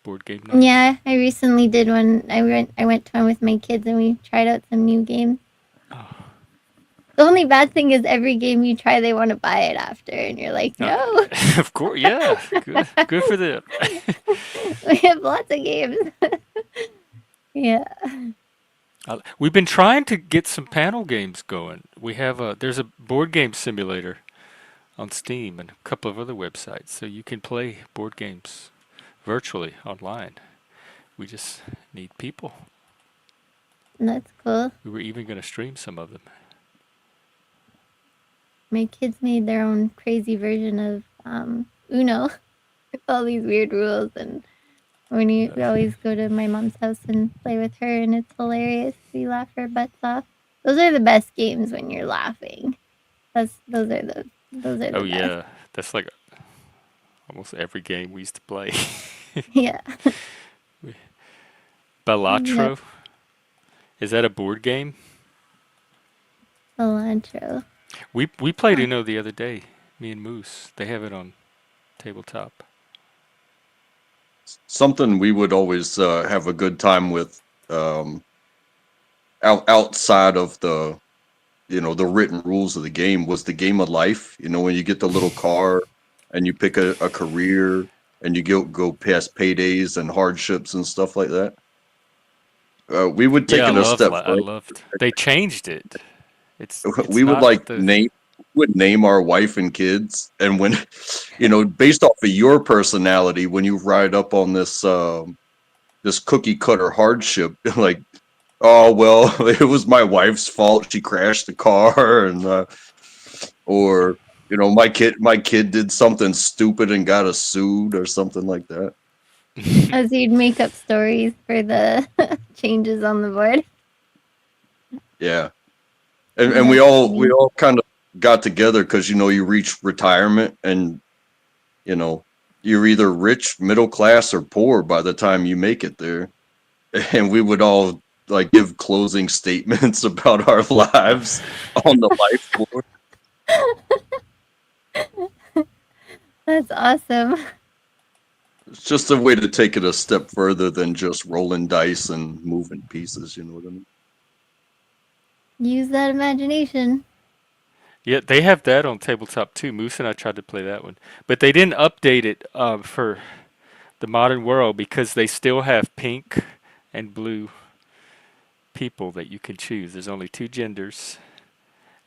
board game nights? Yeah, I recently did one. I went to one with my kids and we tried out some new games. The only bad thing is every game you try, they want to buy it after, and you're like, Uh, no. of course, yeah. Good for them. We have lots of games. Yeah. We've been trying to get some panel games going. There's a board game simulator on Steam and a couple of other websites, so you can play board games virtually online. We just need people. That's cool. We were even going to stream some of them. My kids made their own crazy version of Uno with all these weird rules, and we always go to my mom's house and play with her, and it's hilarious. We laugh our butts off. Those are the best games when you're laughing. Those are the Oh best. yeah, that's like almost every game we used to play. Yeah. Yep. Balatro, is that a board game? Cilantro. We played Huh. Uno the other day. Me and Moose. They have it on tabletop. Something we would always have a good time with, outside of the the written rules of the game, was the game of life. When you get the little car and you pick a career and you go past paydays and hardships and stuff like that. We would Yeah, take it a step I further. loved. They changed it. It's We would not like the. name our wife and kids, and when based off of your personality, when you ride up on this cookie cutter hardship, like, oh well, it was my wife's fault, she crashed the car, and or my kid did something stupid and got us sued or something like that. As you'd make up stories for the changes on the board. Yeah. And we That's all we funny. all kind of got together because you reach retirement, and you know you're either rich, middle class, or poor by the time you make it there. And we would all like give closing statements about our lives on the life board. That's awesome. It's just a way to take it a step further than just rolling dice and moving pieces. You know what I mean? Use that imagination. Yeah, they have that on tabletop too. Moose and I tried to play that one, but they didn't update it for the modern world because they still have pink and blue people that you can choose. There's only two genders,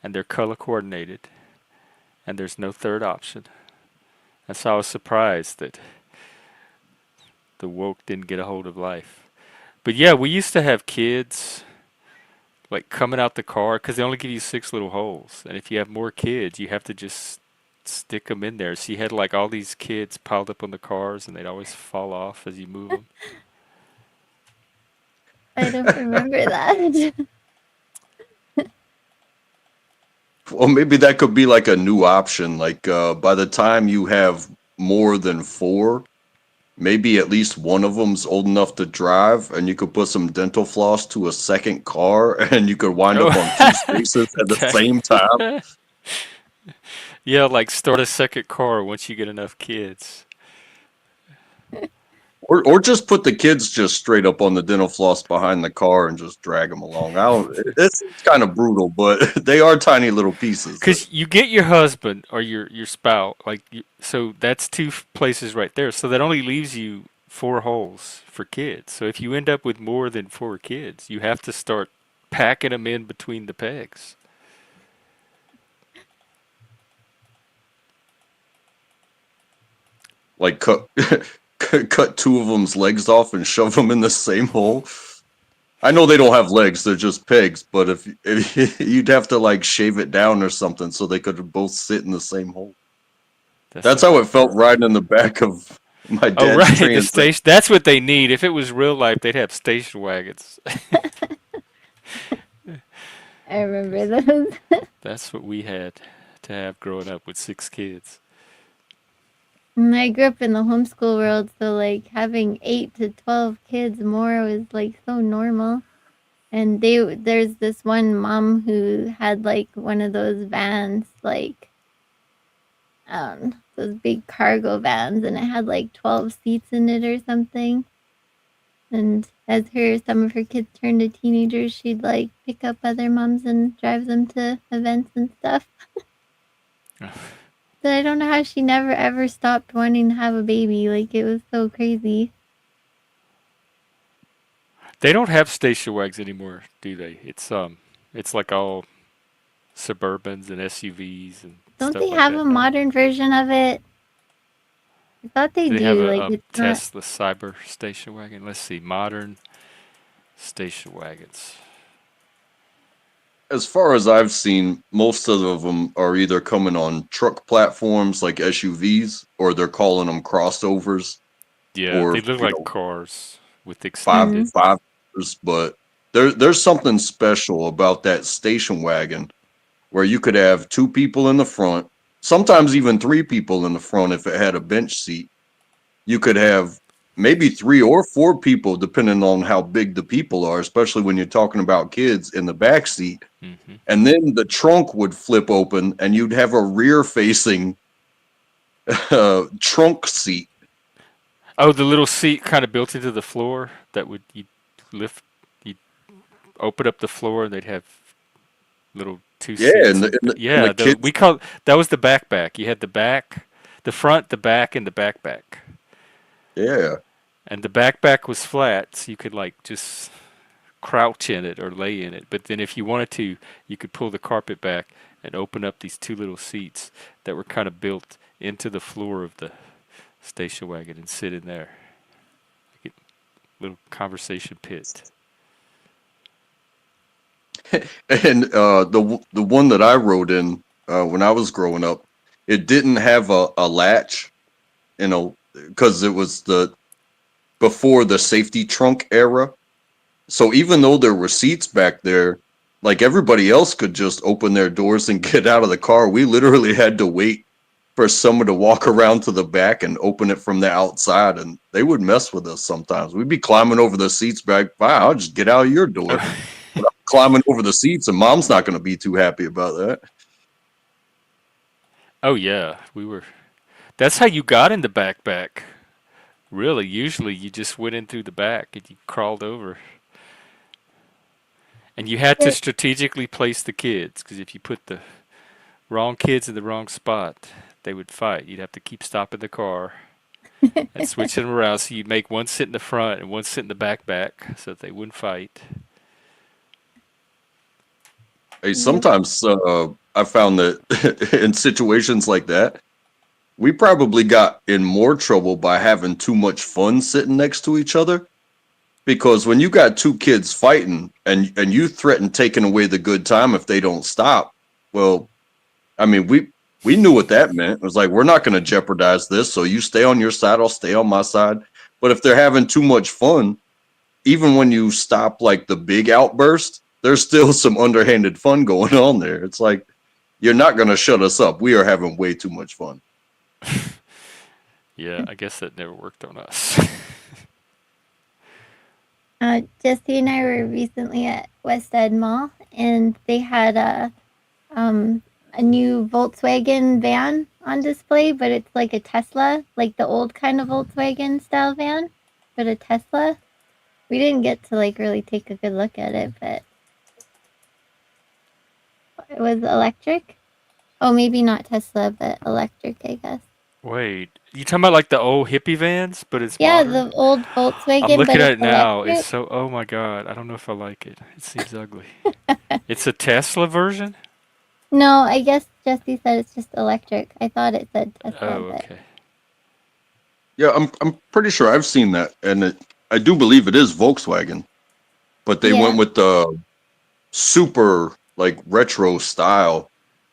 and they're color coordinated, and there's no third option. And so I was surprised that the woke didn't get a hold of life. But yeah, we used to have kids like coming out the car because they only give you six little holes, and if you have more kids, you have to just stick them in there. So you had like all these kids piled up on the cars, and they'd always fall off as you move them. I don't remember that. Well, maybe that could be like a new option. Like, by the time you have more than four, maybe at least one of them's old enough to drive, and you could put some dental floss to a second car, and you could wind Oh, up on two spaces at the same time. yeah, like start a second car once you get enough kids. Or just put the kids just straight up on the dental floss behind the car and just drag them along. I don't. It's kind of brutal, but they are tiny little pieces. Because you get your husband or your spouse, so that's two places right there. So that only leaves you four holes for kids. So if you end up with more than four kids, you have to start packing them in between the pegs. Like cut two of them's legs off and shove them in the same hole. I know they don't have legs; they're just pegs. But if you'd have to like shave it down or something so they could both sit in the same hole. That's how it felt riding in the back of my Oh, dad's right, the Transit. station. That's what they need. If it was real life, they'd have station wagons. I remember those. That's what we had to have growing up with six kids. I grew up in the homeschool world, so like having 8 to 12 kids more was like so normal. And there's this one mom who had like one of those vans, like those big cargo vans, and it had like 12 seats in it or something. And as some of her kids turned to teenagers, she'd like pick up other moms and drive them to events and stuff. So I don't know how she never ever stopped wanting to have a baby. Like it was so crazy. They don't have station wagons anymore, do they? It's like all Suburbans and SUVs and Don't stuff they like have a that now. modern version of it? I thought they Do they have do. a Like it's not. Tesla Cyber station wagon? Let's see, modern station wagons. As far as I've seen, most of them are either coming on truck platforms like SUVs, or they're calling them crossovers, Yeah, or they look like cars with five extended. five. But there's something special about that station wagon where you could have two people in the front, sometimes even three people in the front if it had a bench seat. You could have maybe 3 or 4 people, depending on how big the people are, especially when you're talking about kids in the back seat. Hmm. And then the trunk would flip open and you'd have a rear facing trunk seat. Oh, the little seat kind of built into the floor that would you lift, you open up the floor and they'd have little two Yeah, seats. and the, And and the, and the yeah, we kids, call that was the backpack. You had the back, the front, the back, and the backpack. yeah. And the backpack was flat, so you could like just crouch in it or lay in it. But then if you wanted to, you could pull the carpet back and open up these two little seats that were kind of built into the floor of the station wagon and sit in there. Like a little conversation pit. And the one that I rode in when I was growing up, it didn't have a latch, because it was the before the safety trunk era. So even though there were seats back there, like everybody else could just open their doors and get out of the car. We literally had to wait for someone to walk around to the back and open it from the outside, and they would mess with us sometimes. We'd be climbing over the seats back. Wow, I'll just get out of your door. Climbing over the seats, and mom's not going to be too happy about that. Oh yeah, we were. That's how you got in the backpack. Really, usually you just went in through the back and you crawled over. And you had to Yeah. strategically place the kids because if you put the wrong kids in the wrong spot, they would fight. You'd have to keep stopping the car and switching them around so you'd make one sit in the front and one sit in the back so that they wouldn't fight. Hey, Yep. sometimes I found that in situations like that, we probably got in more trouble by having too much fun sitting next to each other. Because when you got two kids fighting and you threaten taking away the good time if they don't stop, well, I mean, we knew what that meant. It was like, we're not going to jeopardize this. So you stay on your side, I'll stay on my side. But if they're having too much fun, even when you stop like the big outburst, there's still some underhanded fun going on there. It's like, you're not going to shut us up. We are having way too much fun. Yeah, I guess that never worked on us. Jesse and I were recently at West End Mall, and they had a new Volkswagen van on display, but it's like a Tesla, like the old kind of Volkswagen style van, but a Tesla. We didn't get to like really take a good look at it, but it was electric. Oh, maybe not Tesla, but electric, I guess. Wait, you talking about like the old hippie vans, but it's Yeah, modern? the old I'm Volkswagen, looking but at it's it now. It's electric. so, oh my God, I don't know if I like it. It seems ugly. It's a Tesla version? No, I guess Jesse said it's just electric. I thought it said Tesla, Oh, but okay. Yeah, I'm pretty sure I've seen that, and I do believe it is Volkswagen, but they went yeah. with the super like retro style.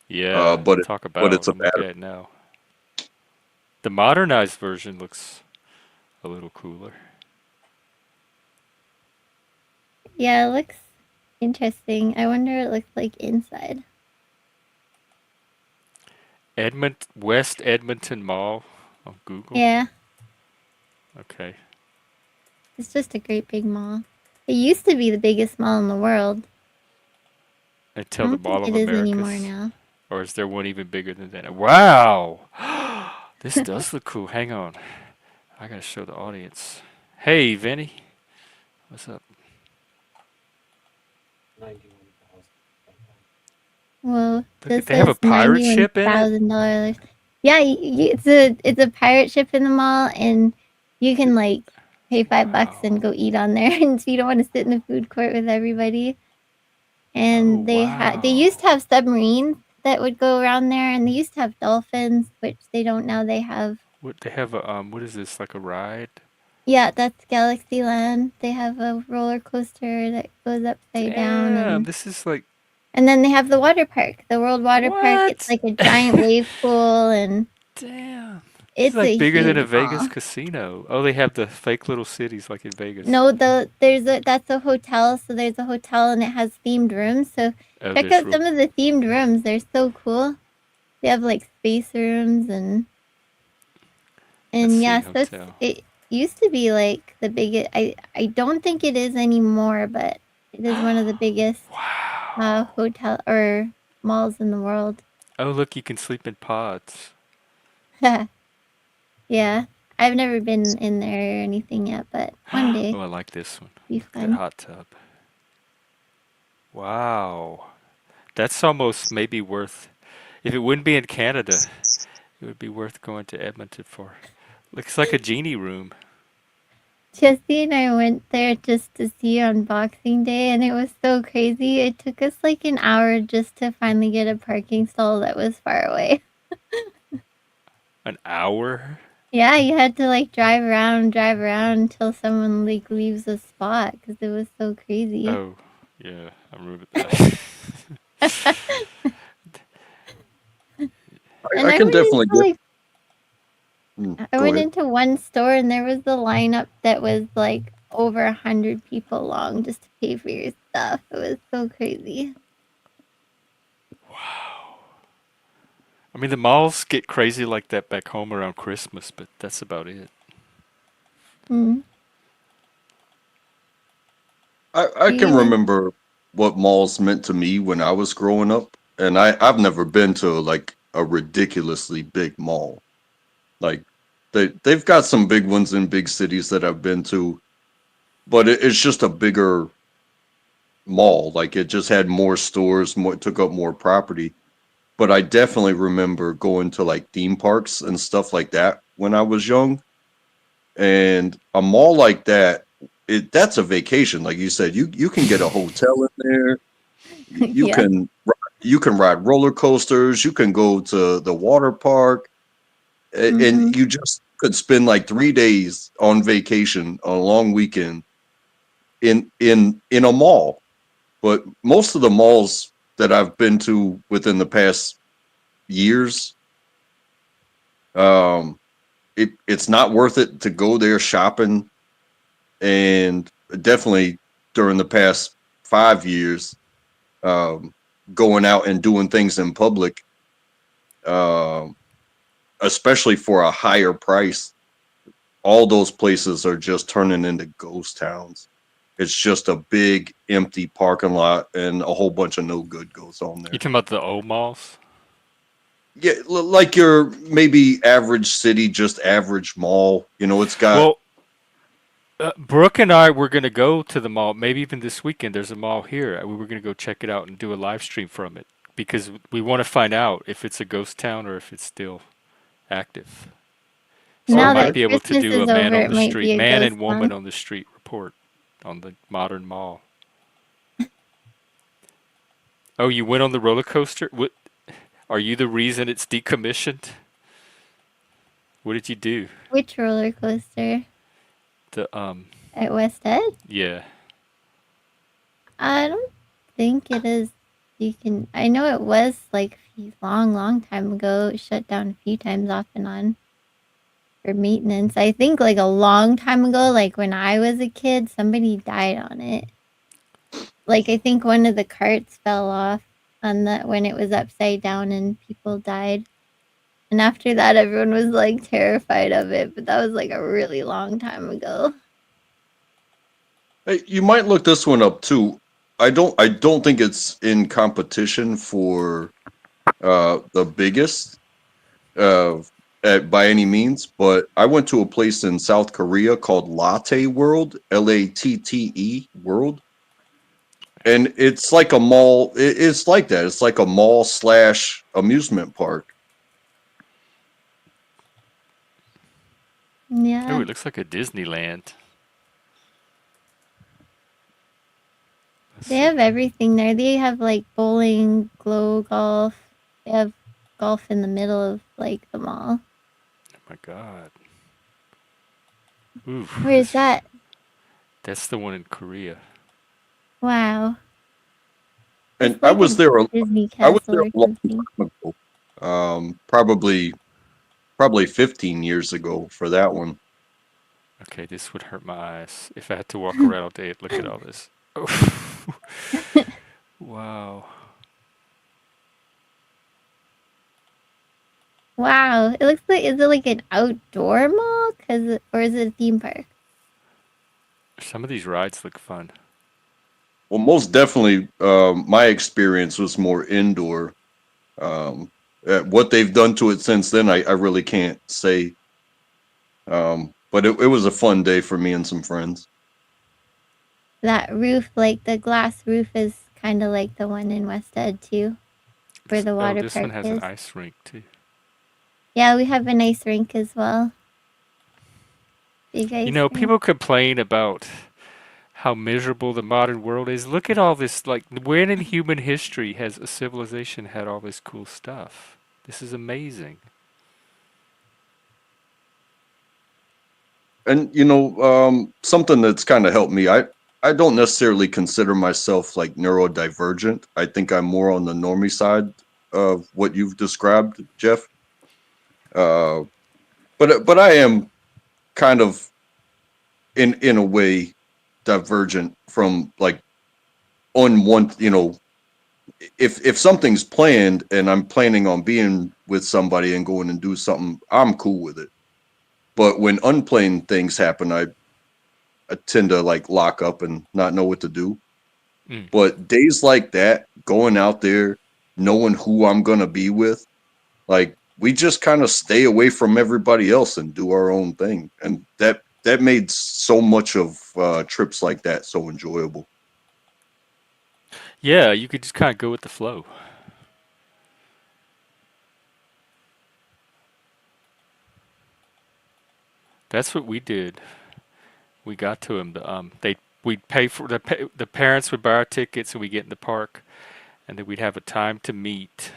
Yeah, But talk but about. it's a I'm looking at it now. The modernized version looks a little cooler. Yeah, it looks interesting. I wonder what it looks like inside. West Edmonton Mall on Google. Yeah, Okay. it's just a great big mall. It used to be the biggest mall in the world. I Until the don't think Mall of it is anymore Americas. now. Or is there one even bigger than that? Wow! This does look cool. Hang on. I gotta show the audience. Hey, Vinny. What's up? 91,000. Well, Look at this they have a says pirate ship in it. $91,000. Yeah, it's a pirate ship in the mall, and you can like pay $5 Wow. and go eat on there, and so you don't want to sit in the food court with everybody. Oh And they used wow. to have submarines that would go around there, and they used to have dolphins, which they don't now. They have What they have a what is this like a ride? yeah, that's Galaxyland. They have a roller coaster that goes upside down, Damn, and this is like then they have the water park, the World Water Park. It's what? like a giant wave pool, and Damn. This is it's like a bigger than huge a Vegas mall. casino. Oh, they have the fake little cities like in Vegas. No, that's a hotel. So there's a hotel, and it has themed rooms. So Oh, check there's out real. some of the themed rooms. They're so cool. They have like space rooms Let's and see yeah, so hotel. used to be like the biggest. I don't think it is anymore, but it is one of the biggest Wow. hotel or malls in the world. Oh, look, you can sleep in pods. Yeah, I've never been in there or anything yet, but one day Oh, I like this one. be Look at that fun. hot tub. Wow. That's almost maybe worth, if it wouldn't be in Canada, it would be worth going to Edmonton for. Looks like a genie room. Jesse and I went there just to see on Boxing Day, and it was so crazy. It took us like an hour just to finally get a parking stall that was far away. An hour? Yeah, you had to like drive around until someone like leaves a spot because it was so crazy. Oh, yeah, I remember that. And I I can went definitely into get. like I Go went ahead. into one store and there was the lineup that was like over 100 people long just to pay for your stuff. It was so crazy. I mean, the malls get crazy like that back home around Christmas, but that's about it. Mm. I You can even remember what malls meant to me when I was growing up, and I've never been to like a ridiculously big mall. Like they've got some big ones in big cities that I've been to, but it's just a bigger mall. Like it just had more stores, more took up more property. But I definitely remember going to like theme parks and stuff like that when I was young. And a mall like that, that's a vacation. Like you said, you can get a hotel in there. You yeah. can you can ride roller coasters. You can go to the water park, and Mhm. you just could spend like 3 days on vacation on a long weekend in a mall. But most of the malls that I've been to within the past years, um, it's not worth it to go there shopping. And definitely during the past 5 years, um, going out and doing things in public, um, especially for a higher price, all those places are just turning into ghost towns. It's just a big empty parking lot and a whole bunch of no good goes on You there. talking about the old malls? Yeah, like your maybe average city, just average mall. You know, it's got. Well, Brooke and I were going to go to the mall, maybe even this weekend. There's a mall here. We were going to go check it out and do a live stream from it because we want to find out if it's a ghost town or if it's still active. So we Now might that Okay. be able to Christmas do a is over, man on it the might street, be a man ghost and woman town. on the street report on the modern mall. Oh, you went on the roller coaster? What, are you the reason it's decommissioned? What did you do? Which roller coaster The at West End? yeah. I don't think it is. You can. I know it was like a long time ago. It shut down a few times off and on for maintenance. I think like a long time ago, like when I was a kid, somebody died on it. Like I think one of the carts fell off on the when it was upside down and people died. And after that, everyone was like terrified of it. But that was like a really long time ago. Hey, you might look this one up too. I don't think it's in competition for the biggest uh by any means, but I went to a place in South Korea called Latte World, Latte World, and it's like a mall. It's like that. It's like a mall slash amusement park. Oh, Yeah, it looks like a Disneyland. Let's they see. have everything there. They have like bowling, glow golf. They have golf in the middle of like the mall. Oh my God. Ooh, Where's that? that's the one in Korea. Wow. And It's like a Disney I was castle there or a long something. time ago. Probably 15 years ago for that one. Okay, this would hurt my eyes if I had to walk around all day and look at all this. Oh, wow. Wow, it looks like, is it like an outdoor mall? Or is it a theme park? Some of these rides look fun. Well, most definitely, my experience was more indoor. Um, what they've done to it since then, I really can't say. But it was a fun day for me and some friends. That roof, like the glass roof, is kind of like the one in West Ed too, where the Oh, water this one park has an is. ice rink too. Yeah, we have an ice rink as well. Big You ice know, rink. people complain about how miserable the modern world is. Look at all this. Like, when in human history has a civilization had all this cool stuff? This is amazing. And something that's kind of helped me. I don't necessarily consider myself like neurodivergent. I think I'm more on the normie side of what you've described, Jeff. Uh, but I am kind of in a way divergent from like on one. If something's planned and I'm planning on being with somebody and going and do something, I'm cool with it. But when unplanned things happen, I tend to like lock up and not know what to do. Mm. But days like that, going out there, knowing who I'm gonna be with, like we just kind of stay away from everybody else and do our own thing, and that made so much of trips like that so enjoyable. Yeah, you could just kind of go with the flow. That's what we did. We got to them. We'd pay for the parents would buy our tickets and we get in the park, and then we'd have a time to meet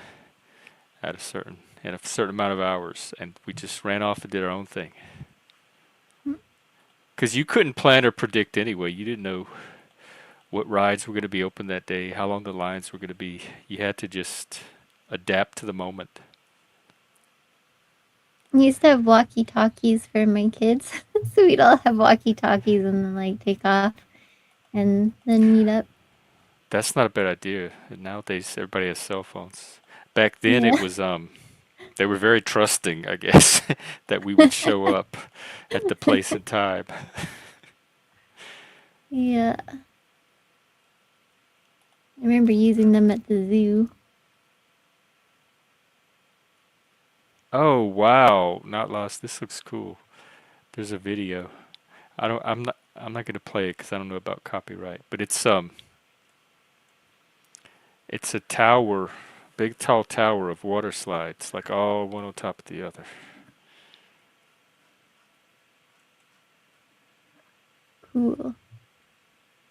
at a certain amount of hours, and we just ran off and did our own thing. Because you couldn't plan or predict anyway. You didn't know what rides were going to be open that day, how long the lines were going to be. You had to just adapt to the moment. I used to have walkie talkies for my kids, so we'd all have walkie talkies and then like take off and then meet up. That's not a bad idea. Nowadays, everybody has cell phones. Back then, Yeah. it was they were very trusting, I guess, that we would show up at the place and time. Yeah. I remember using them at the zoo. Oh wow, not lost. This looks cool. There's a video. I'm not gonna play it because I don't know about copyright. But it's a tower, big tall tower of water slides, like all one on top of the other. Cool.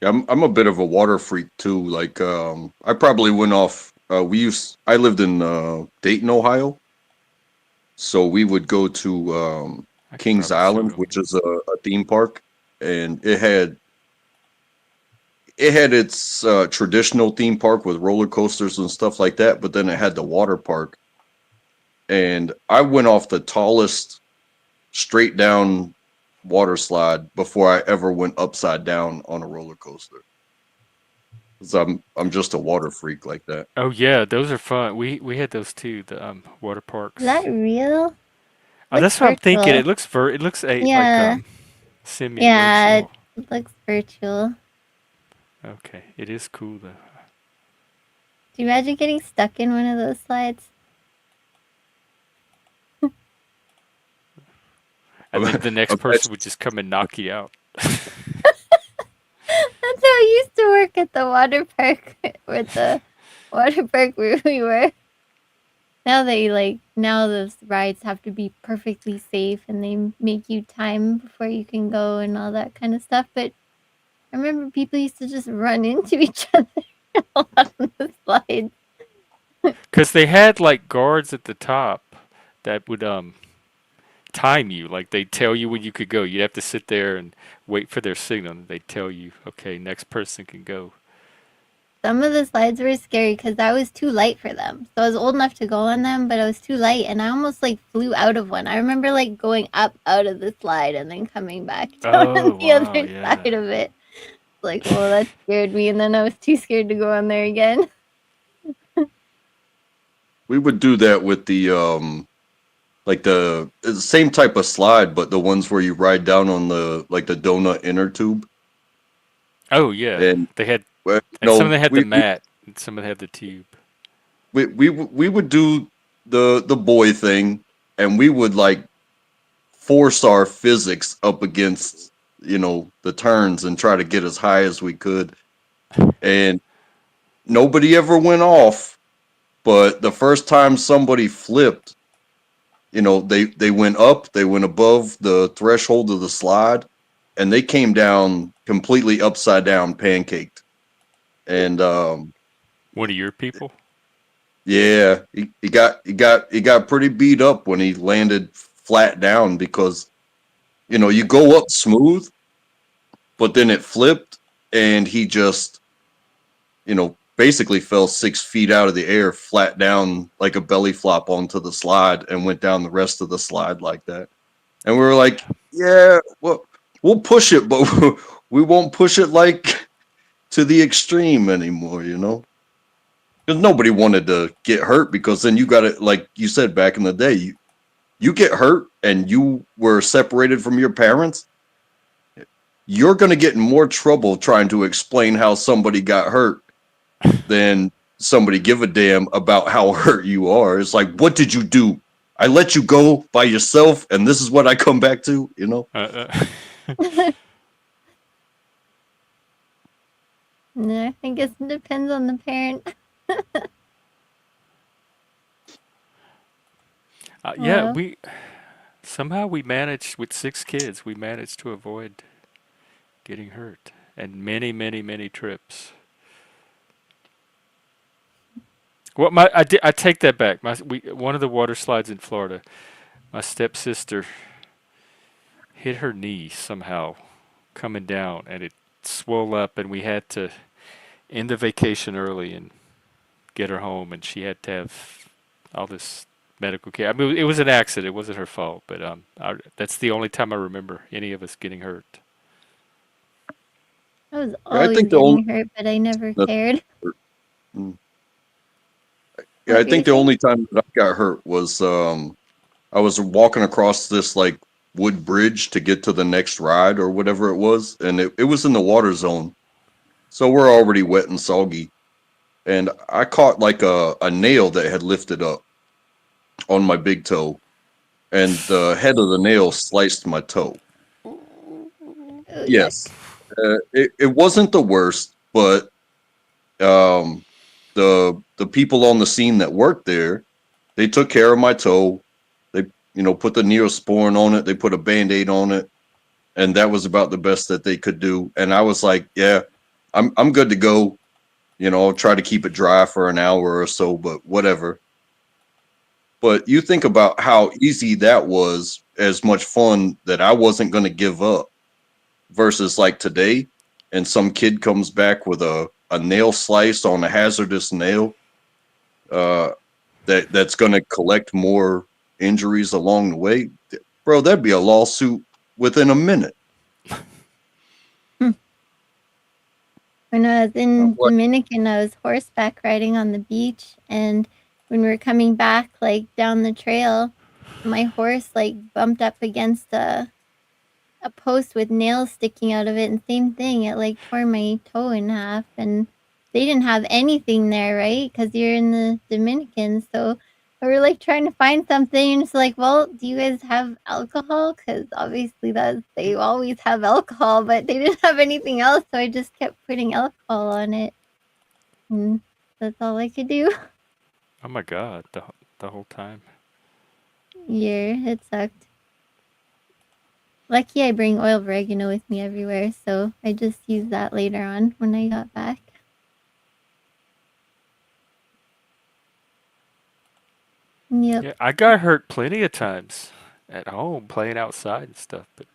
Yeah, I'm a bit of a water freak too. Like I probably went off. I lived in Dayton, Ohio, so we would go to I could Kings probably show Island, it on which here. is a theme park, and it had its traditional theme park with roller coasters and stuff like that, but then it had the water park, and I went off the tallest straight down water slide before I ever went upside down on a roller coaster. 'Cause I'm just a water freak like that. Oh yeah, those are fun. We had those too. The water Is that parks. real? Looks That's what I'm thinking. virtual. It looks like Yeah. Yeah, semi-virtual. it looks virtual. Okay, it is cool though. Do you imagine getting stuck in one of those slides? And then the next person Imagine- would just come and knock you out. That's how it used to work at the water park with the water park where we were. Now those rides have to be perfectly safe and they make you time before you can go and all that kind of stuff. But I remember people used to just run into each other on the slides. Because they had like guards at the top that would time you. Like they'd tell you when you could go. You'd have to sit there and wait for their signal. And they'd tell you, okay, next person can go. Some of the slides were scary because I was too light for them. So I was old enough to go on them, but I was too light and I almost like flew out of one. I remember like going up out of the slide and then coming back down on Oh the wow, other yeah. side of it. Like, well, that scared me, and then I was too scared to go on there again. we would do that with the like the same type of slide, but the ones where you ride down on the like the donut inner tube. Oh yeah, And they had, well, and some of no, them had the mat, and some of them had the tube. we would do the boy thing, and we would like force our physics up against the turns and try to get as high as we could. And nobody ever went off, but the first time somebody flipped, they went up, they went above the threshold of the slide, and they came down completely upside down, pancaked. And One of your people? yeah, he got pretty beat up when he landed flat down because you go up smooth, but then it flipped, and he just basically fell 6 feet out of the air, flat down like a belly flop onto the slide, and went down the rest of the slide like that. And we were like, yeah, well, we'll push it, but we won't push it like to the extreme anymore, because nobody wanted to get hurt, because then you got it, like you said back in the day, you get hurt and you were separated from your parents, you're going to get in more trouble trying to explain how somebody got hurt than somebody give a damn about how hurt you are. It's like, what did you do? I let you go by yourself, and this is what I come back to. No, I guess it depends on the parent. Yeah, Oh, we managed with 6 kids. We managed to avoid getting hurt, and many, many, many trips. Well, I take that back. One of the water slides in Florida, my stepsister hit her knee somehow coming down, and it swelled up, and we had to end the vacation early and get her home, and she had to have all this medical care. I mean, it was an accident; it wasn't her fault, but that's the only time I remember any of us getting hurt. I was Yeah, I always think the only getting hurt, but I never that, cared. yeah, I What were you think the saying? only time that I got hurt was I was walking across this like wood bridge to get to the next ride or whatever it was, and it was in the water zone, so we're already wet and soggy, and I caught like a nail that had lifted up on my big toe, and the head of the nail sliced my toe. Oh, yuck. Yes, it wasn't the worst, but um, the people on the scene that worked there, they took care of my toe. They put the neosporin on it. They put a band-aid on it, and that was about the best that they could do. And I was like, yeah, I'm good to go. I'll try to keep it dry for an hour or so, but whatever. But you think about how easy that was, as much fun that I wasn't going to give up, versus like today, and some kid comes back with a nail slice on a hazardous nail, uh, that's going to collect more injuries along the way. Bro, that'd be a lawsuit within a minute. Hmm. When I was I'm in like, Dominican, I was horseback riding on the beach, and when we were coming back, like down the trail, my horse like bumped up against a post with nails sticking out of it, and same thing, it like tore my toe in half, and they didn't have anything there, right? Because you're in the Dominican, so we were like trying to find something, and it's like, well, do you guys have alcohol? Because obviously they always have alcohol, but they didn't have anything else, so I just kept putting alcohol on it, and that's all I could do. Oh my God, the whole time. Yeah, it sucked. Lucky I bring oil of oregano with me everywhere, so I just used that later on when I got back. Yep. Yeah, I got hurt plenty of times at home playing outside and stuff, but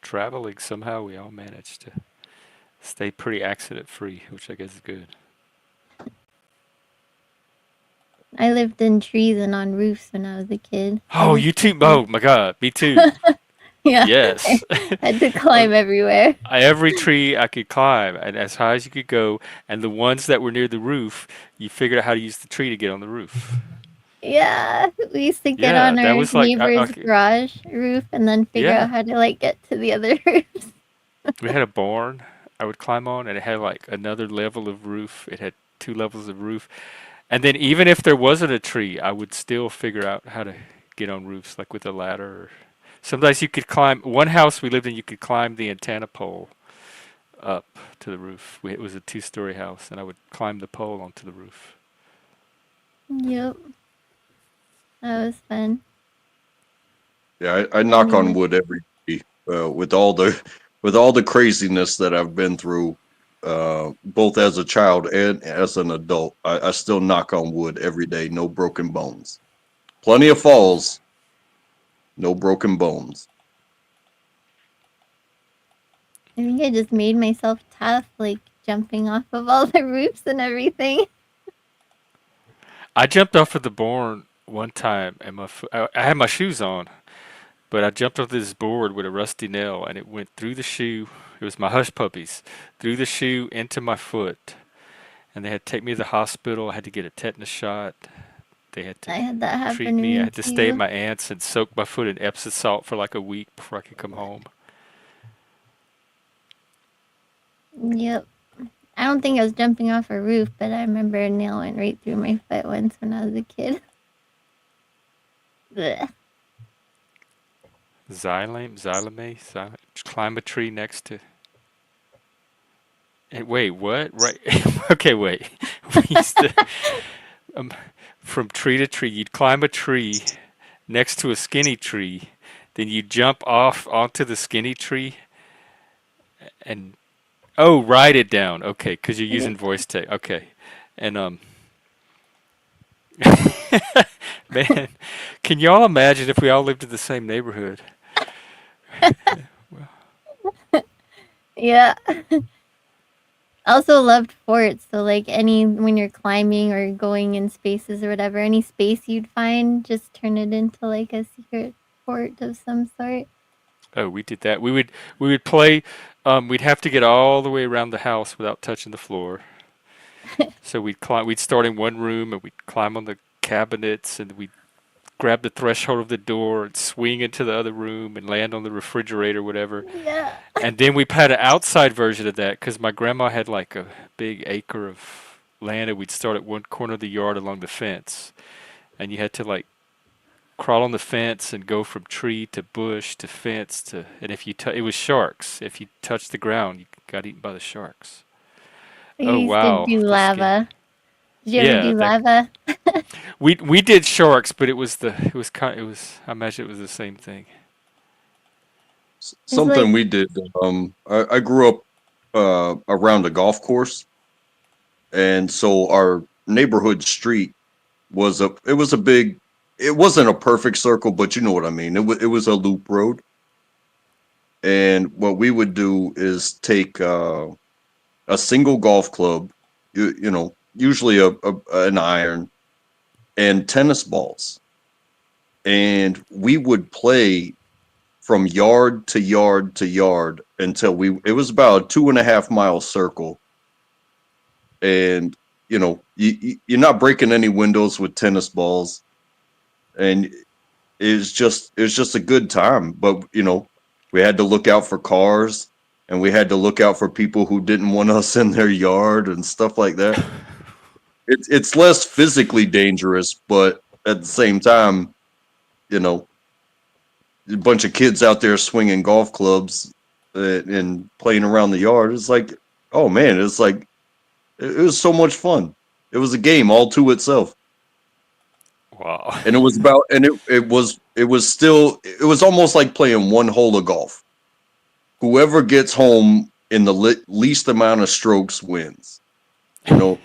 traveling somehow we all managed to stay pretty accident free, which I guess is good. I lived in trees and on roofs when I was a kid. I Oh, just you too. Oh my God, me too. yeah, Yes. I had to climb everywhere. Every tree I could climb, and as high as you could go, and the ones that were near the roof, you figured out how to use the tree to get on the roof. Yeah, we used to get Yeah, on that our was like neighbor's garage roof and then figure yeah. out how to like get to the other roofs. We had a barn I would climb on, and it had like another level of roof. It had two levels of roof, and then even if there wasn't a tree, I would still figure out how to get on roofs, like with a ladder. Sometimes you could climb. One house we lived in, you could climb the antenna pole up to the roof. It was a two-story house, and I would climb the pole onto the roof. Yep, that was fun. Yeah, I knock on Anyways, wood every day with all the craziness that I've been through, both as a child and as an adult. I still knock on wood every day. No broken bones. Plenty of falls, no broken bones. I think I just made myself tough, like jumping off of all the roofs and everything. I jumped off of the barn one time, and I had my shoes on, but I jumped off this board with a rusty nail, and it went through the shoe. It was my hush puppies, through the shoe into my foot, and they had to take me to the hospital. I had to get a tetanus shot. They had to I had that treat happen to me. I me had to stay at too. my aunt's and soak my foot in Epsom salt for like a week before I could come home. Yep. I don't think I was jumping off a roof, but I remember a nail went right through my foot once when I was a kid. Blech. Climb a tree next to. Wait, what? Right? Okay, wait. We used to, um, from tree to tree, you'd climb a tree next to a skinny tree, then you jump off onto the skinny tree and oh, write it down. Okay, because you're Yeah. using voice tech. Okay, and man, can y'all imagine if we all lived in the same neighborhood? Yeah. I also loved forts. So like when you're climbing or going in spaces or whatever, any space you'd find, just turn it into like a secret fort of some sort. Oh, we did that. We would play. We'd have to get all the way around the house without touching the floor. So we'd climb. We'd start in one room and we'd climb on the cabinets and we'd grab the threshold of the door and swing into the other room and land on the refrigerator, whatever. Yeah. And then we had an outside version of that because my grandma had like a big acre of land, and we'd start at one corner of the yard along the fence, and you had to like crawl on the fence and go from tree to bush to fence to, and if it was sharks. If you touched the ground, you got eaten by the sharks. I Oh used to wow, do the skin. lava. Did you ever Yeah, do that lava? we did sharks, but it was kind it was I imagine it was the same thing. It's like Something we did. I grew up around a golf course, and so our neighborhood street was a. It was a big. It wasn't a perfect circle, but you know what I mean. It was a loop road, and what we would do is take a single golf club, usually an iron and tennis balls, and we would play from yard to yard to yard until it was about a 2.5 mile circle. And you're not breaking any windows with tennis balls, and it's just a good time. But we had to look out for cars, and we had to look out for people who didn't want us in their yard and stuff like that. It's less physically dangerous, but at the same time, you know a bunch of kids out there swinging golf clubs and playing around the yard. It's like, oh man, it's like it was so much fun. It was a game all to itself, Wow. and it was almost like playing one hole of golf. Whoever gets home in the least amount of strokes wins. You know,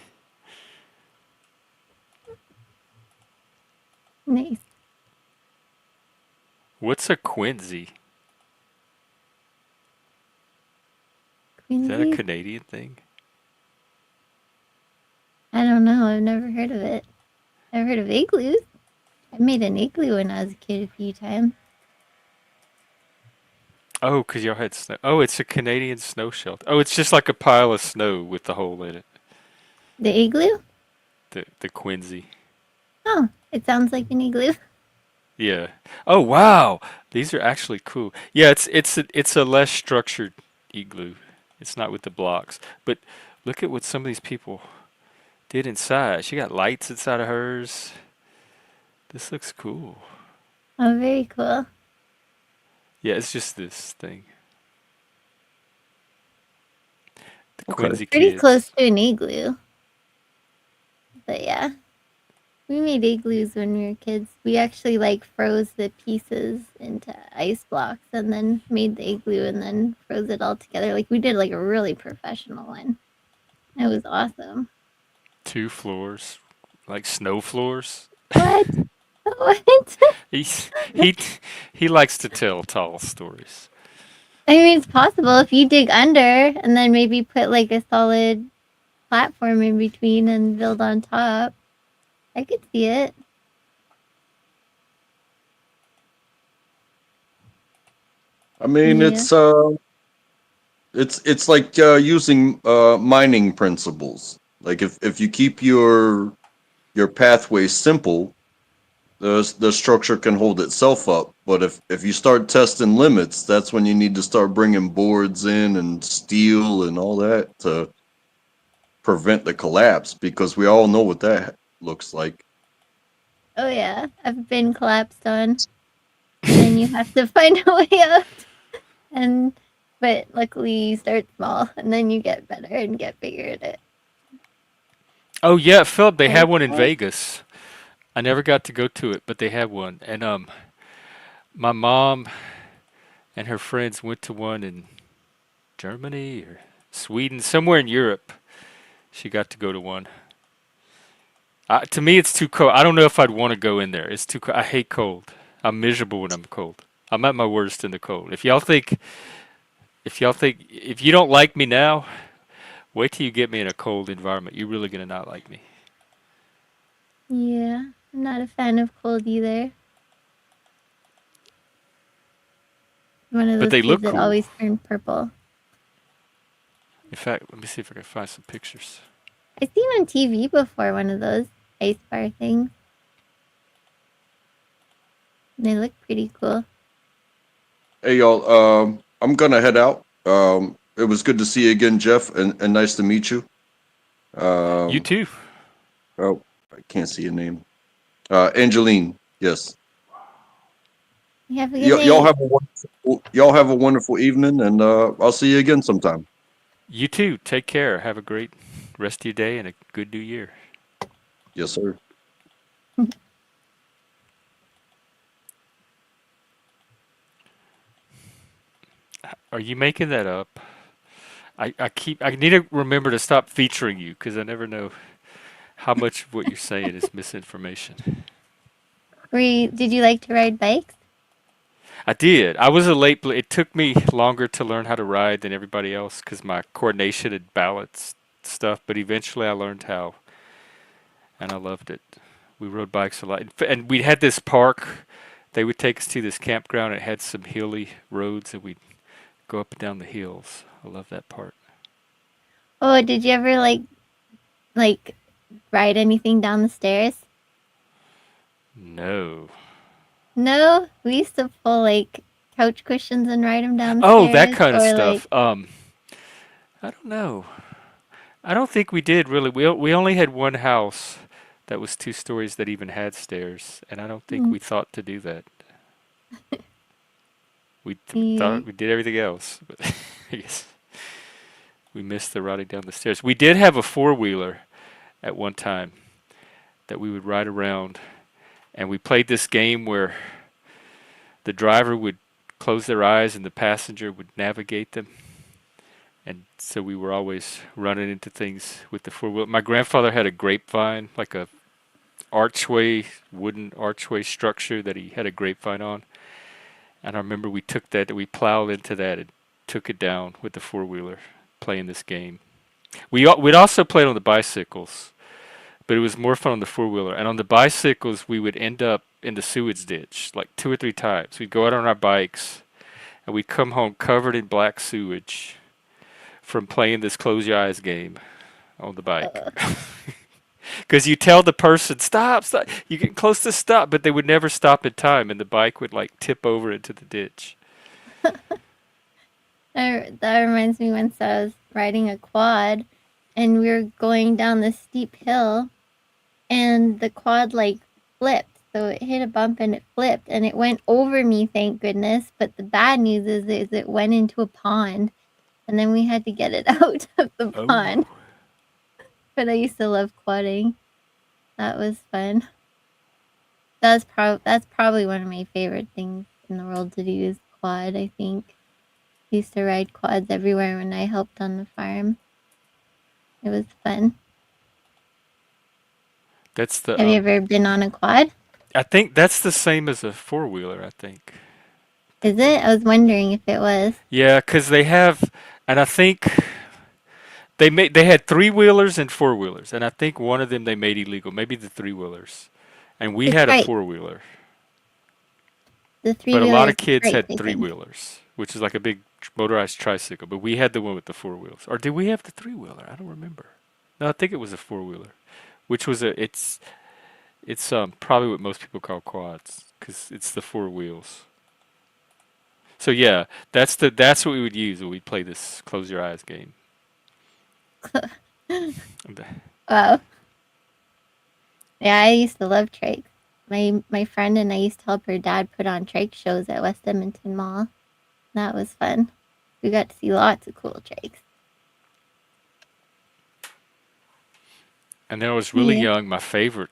nice. What's a quinzy? Is that a Quincy? Canadian thing? I don't know. I've never heard of it. I've heard of igloos. I made an igloo when I was a kid a few times. Oh, 'cause y'all had snow. Oh, it's a Canadian snow shelter. Oh, it's just like a pile of snow with the hole in it. The igloo? The quinzy. Oh, it sounds like an igloo. Yeah. Oh wow, these are actually cool. Yeah, it's a less structured igloo. It's not with the blocks, but look at what some of these people did inside. She got lights inside of hers. This looks cool. Oh, very cool. Yeah, it's just this thing. The Okay. Quincy Pretty close kids. to an igloo. But yeah, we made igloos when we were kids. We actually like froze the pieces into ice blocks and then made the igloo and then froze it all together. Like we did like a really professional one. It was awesome. 2 floors, like snow floors. What? What? He's he likes to tell tall stories. I mean, it's possible if you dig under and then maybe put like a solid platform in between and build on top. I could see it. I mean, Yeah. it's like using mining principles. Like if you keep your pathway simple, the structure can hold itself up. But if you start testing limits, that's when you need to start bringing boards in and steel and all that to prevent the collapse, because we all know what that looks like. Oh yeah. I've been collapsed on. And then you have to find a way out. And but luckily you start small and then you get better and get bigger at it. Oh yeah, Philip, they Like, had one in what? Vegas. I never got to go to it, but they had one. And my mom and her friends went to one in Germany or Sweden, somewhere in Europe. She got to go to one. To me, it's too cold. I don't know if I'd want to go in there. It's too cold. I hate cold. I'm miserable when I'm cold. I'm at my worst in the cold. If you don't like me now, wait till you get me in a cold environment. You're really gonna not like me. Yeah. I'm not a fan of cold either. One of But those they kids look that cool. always turn purple. In fact, let me see if I can find some pictures. I've seen on TV before one of those ice bar things. They look pretty cool. Hey y'all, I'm gonna head out. It was good to see you again, Jeff, and nice to meet you. You Um, too. oh, I can't see your name. Angeline, yes. You have a good Y'all night. have a wonderful evening, and I'll see you again sometime. You too. Take care. Have a great rest of your day and a good new year. Yes, sir. Are you making that up? I need to remember to stop featuring you because I never know how much of what you're saying is misinformation. Did you like to ride bikes? I did. I was a late. It took me longer to learn how to ride than everybody else because my coordination and balance stuff. But eventually, I learned how, and I loved it. We rode bikes a lot, and we had this park. They would take us to this campground. It had some hilly roads, and we'd go up and down the hills. I love that part. Oh, did you ever like ride anything down the stairs? No. No, we used to pull like couch cushions and ride them Oh, that downstairs, kind of or like stuff. I don't know. I don't think we did really. We only had one house that was 2 stories that even had stairs, and I don't think mm, we thought to do that. We yeah. thought we did everything else, but I guess we missed the riding down the stairs. We did have a 4-wheeler at one time that we would ride around, and we played this game where the driver would close their eyes and the passenger would navigate them. And so we were always running into things with the 4-wheel. My grandfather had a grapevine, like a wooden archway structure that he had a grapevine on. And I remember we plowed into that and took it down with the 4-wheeler, playing this game. We'd also played on the bicycles, but it was more fun on the 4-wheeler. And on the bicycles, we would end up in the sewage ditch like 2 or 3 times. We'd go out on our bikes, and we'd come home covered in black sewage from playing this close your eyes game on the bike. Uh, Because you tell the person, stop, stop. You get close to stop, but they would never stop in time, and the bike would like tip over into the ditch. That reminds me once I was riding a quad and we were going down this steep hill and the quad like flipped. So it hit a bump and it flipped and it went over me, thank goodness. But the bad news is it went into a pond and then we had to get it out of the Oh. pond. But I used to love quadding. That was fun. That's probably one of my favorite things in the world to do is quad, I think. I used to ride quads everywhere when I helped on the farm. It was fun. That's the Have you ever been on a quad? I think that's the same as a four-wheeler, I think. Is it? I was wondering if it was. Yeah, because they have, and I think they had three-wheelers and four-wheelers, and I think one of them they made illegal, maybe the three-wheelers. And we It's had a trike. four-wheeler. The But a three-wheeler lot is of kids trike, had I three think. wheelers, which is like a big motorized tricycle. But we had the one with the four wheels. Or did we have the three wheeler? I don't remember. No, I think it was a four wheeler, which was a it's probably what most people call quads because it's the four wheels. So yeah, that's what we would use when we play this close your eyes game. Wow. Yeah, I used to love trikes. My friend and I used to help her dad put on trike shows at West Edmonton Mall. That was fun. We got to see lots of cool trikes. And then I was really Yeah. young. My favorite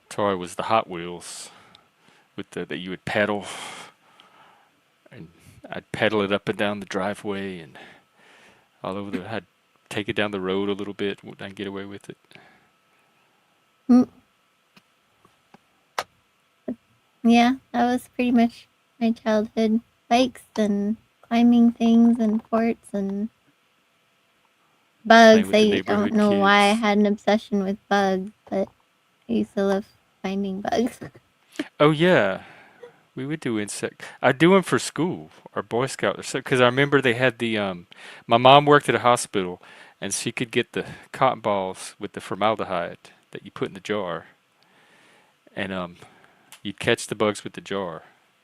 toy was the Hot Wheels with the that you would pedal, and I'd pedal it up and down the driveway and all over the. I'd take it down the road a little bit and get away with it. Mm. Yeah, that was pretty much my childhood. Bikes and climbing things and forts and Playing bugs. with the I don't neighborhood know why I kids. had an obsession with bugs, but I used to love finding bugs. Oh yeah, we would do insect. I'd do them for school or Boy Scout or something because I remember they had the. My mom worked at a hospital, and she could get the cotton balls with the formaldehyde that you put in the jar, and you'd catch the bugs with the jar,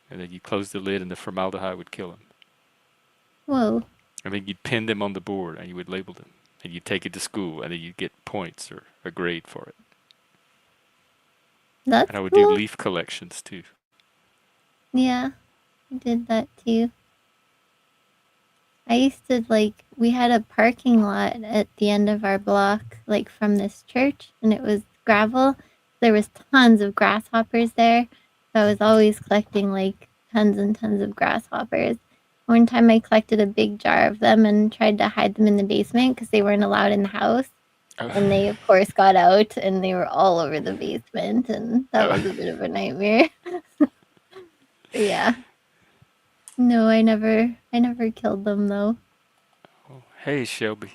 and then you close the lid, and the formaldehyde would kill them. Whoa, And then you'd pin them on the board, and you would label them, and you'd take it to school, and then you'd get points or a grade for it. that's And I would do cool. leaf collections too. Yeah, I did that too. I used to we had a parking lot at the end of our block, like from this church, and it was gravel. There was tons of grasshoppers there. So I was always collecting like tons and tons of grasshoppers. One time I collected a big jar of them and tried to hide them in the basement because they weren't allowed in the house. And they, of course, got out and they were all over the basement. And that was a bit of a nightmare. Yeah. No, I never killed them though. Oh, hey Shelby,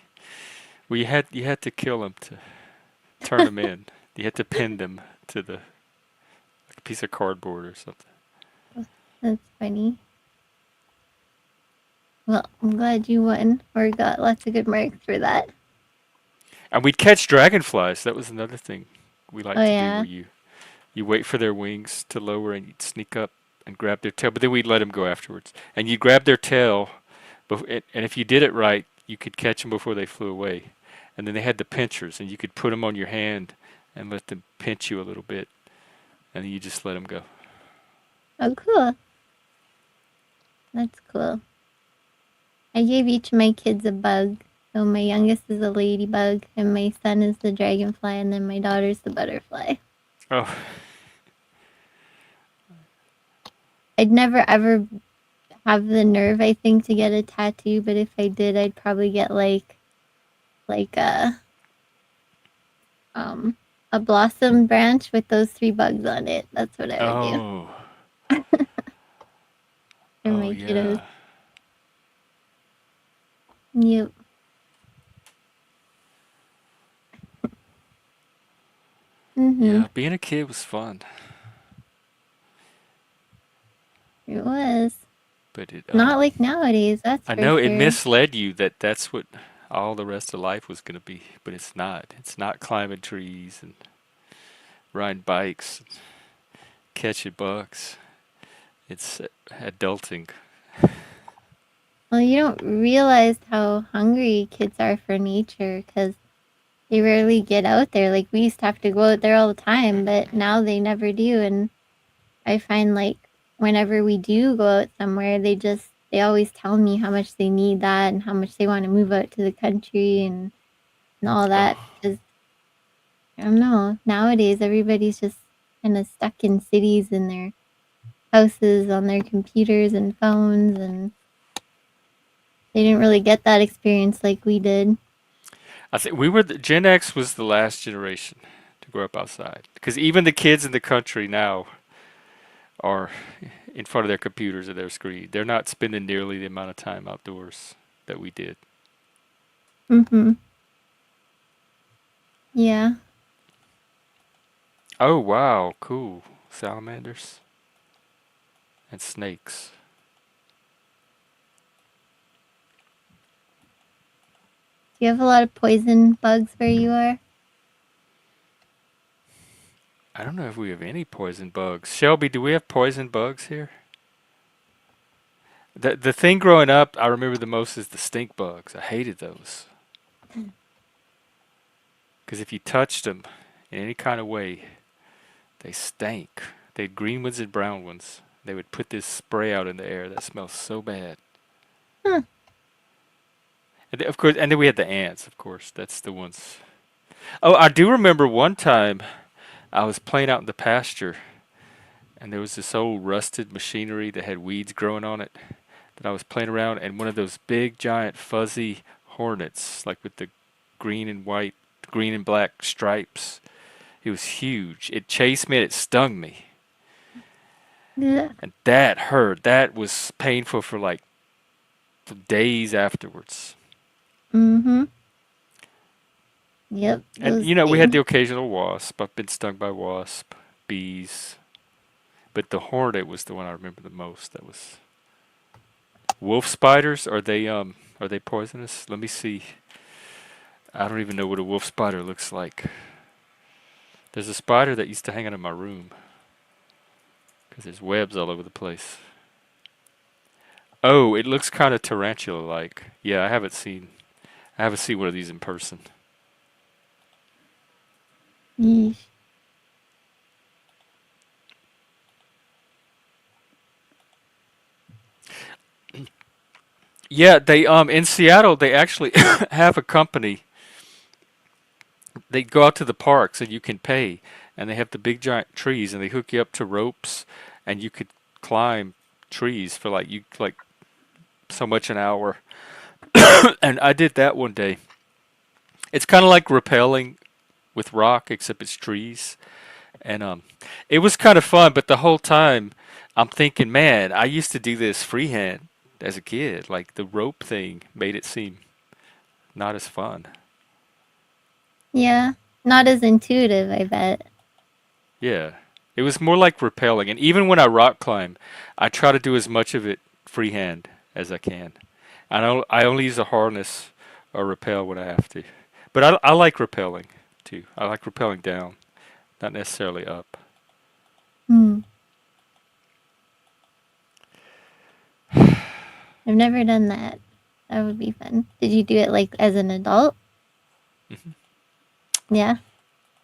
well you had to kill them to turn them in. You had to pin them to the like a piece of cardboard or something. That's funny. Well, I'm glad you won or got lots of good marks for that. And we'd catch dragonflies. That was another thing we Oh liked to do, where yeah. you wait for their wings to lower and you'd sneak up and grab their tail. But then we'd let them go afterwards, and you'd grab their tail, and if you did it right, you could catch them before they flew away. And then they had the pinchers, and you could put them on your hand and let them pinch you a little bit, and then you just let them go. Oh cool. That's cool. I gave each of my kids a bug. So my youngest is a ladybug, and my son is the dragonfly, and then my daughter's the butterfly. Oh, I'd never ever have the nerve, I think, to get a tattoo, but if I did, I'd probably get like a blossom branch with those three bugs on it. That's what I would do oh, for oh my kiddos. yeah, Yep. yeah. Being a kid was fun, It was. but it Not like nowadays, that's I for know it sure. misled you that that's what all the rest of life was going to be, but it's not. It's not climbing trees and riding bikes, catching bugs. It's adulting. Well, you don't realize how hungry kids are for nature because they rarely get out there. Like we used to have to go out there all the time, but now they never do. And I find like whenever we do go out somewhere, they always tell me how much they need that and how much they want to move out to the country and all that Oh, because I don't know. Nowadays everybody's just kind of stuck in cities in their houses on their computers and phones and they didn't really get that experience like we did. I think we were Gen X was the last generation to grow up outside because even the kids in the country now are in front of their computers or their screen. They're not spending nearly the amount of time outdoors that we did. Mm-hmm. Yeah. Oh wow, cool. Salamanders and snakes. Do you have a lot of poison bugs where you are? I don't know if we have any poison bugs. Shelby, do we have poison bugs here? The thing growing up I remember the most is the stink bugs. I hated those. Because if you touched them in any kind of way, they stank. They had green ones and brown ones. They would put this spray out in the air that smells so bad. Huh. And of course, and then we had the ants, of course. That's the ones. Oh, I do remember one time I was playing out in the pasture, and there was this old rusted machinery that had weeds growing on it that I was playing around, and one of those big, giant, fuzzy hornets, like with the green and white, green and black stripes. It was huge. It chased me and it stung me. Yeah. And that hurt. That was painful for like for days afterwards. Mm-hmm. Yep. And Those you know, we had things. the occasional wasp. I've been stung by wasp, bees, but the hornet was the one I remember the most. That was wolf spiders. Are they poisonous? Let me see. I don't even know what a wolf spider looks like. There's a spider that used to hang out in my room because there's webs all over the place. Oh, it looks kind of tarantula-like. Yeah, I haven't seen one of these in person. Yeesh. Yeah, they in Seattle they actually have a company. They go out to the parks and you can pay, and they have the big giant trees and they hook you up to ropes, and you could climb trees for like so much an hour. And I did that one day. It's kind of like rappelling with rock, except it's trees. And it was kind of fun, but the whole time I'm thinking, man, I used to do this freehand as a kid. Like the rope thing made it seem not as fun. Yeah. Not as intuitive, I bet. Yeah, it was more like rappelling. And even when I rock climb, I try to do as much of it freehand as I can. I only use a harness or rappel when I have to. But I like rappelling too. I like rappelling down, not necessarily up. Hmm. I've never done that. That would be fun. Did you do it like as an adult? Hmm. Yeah.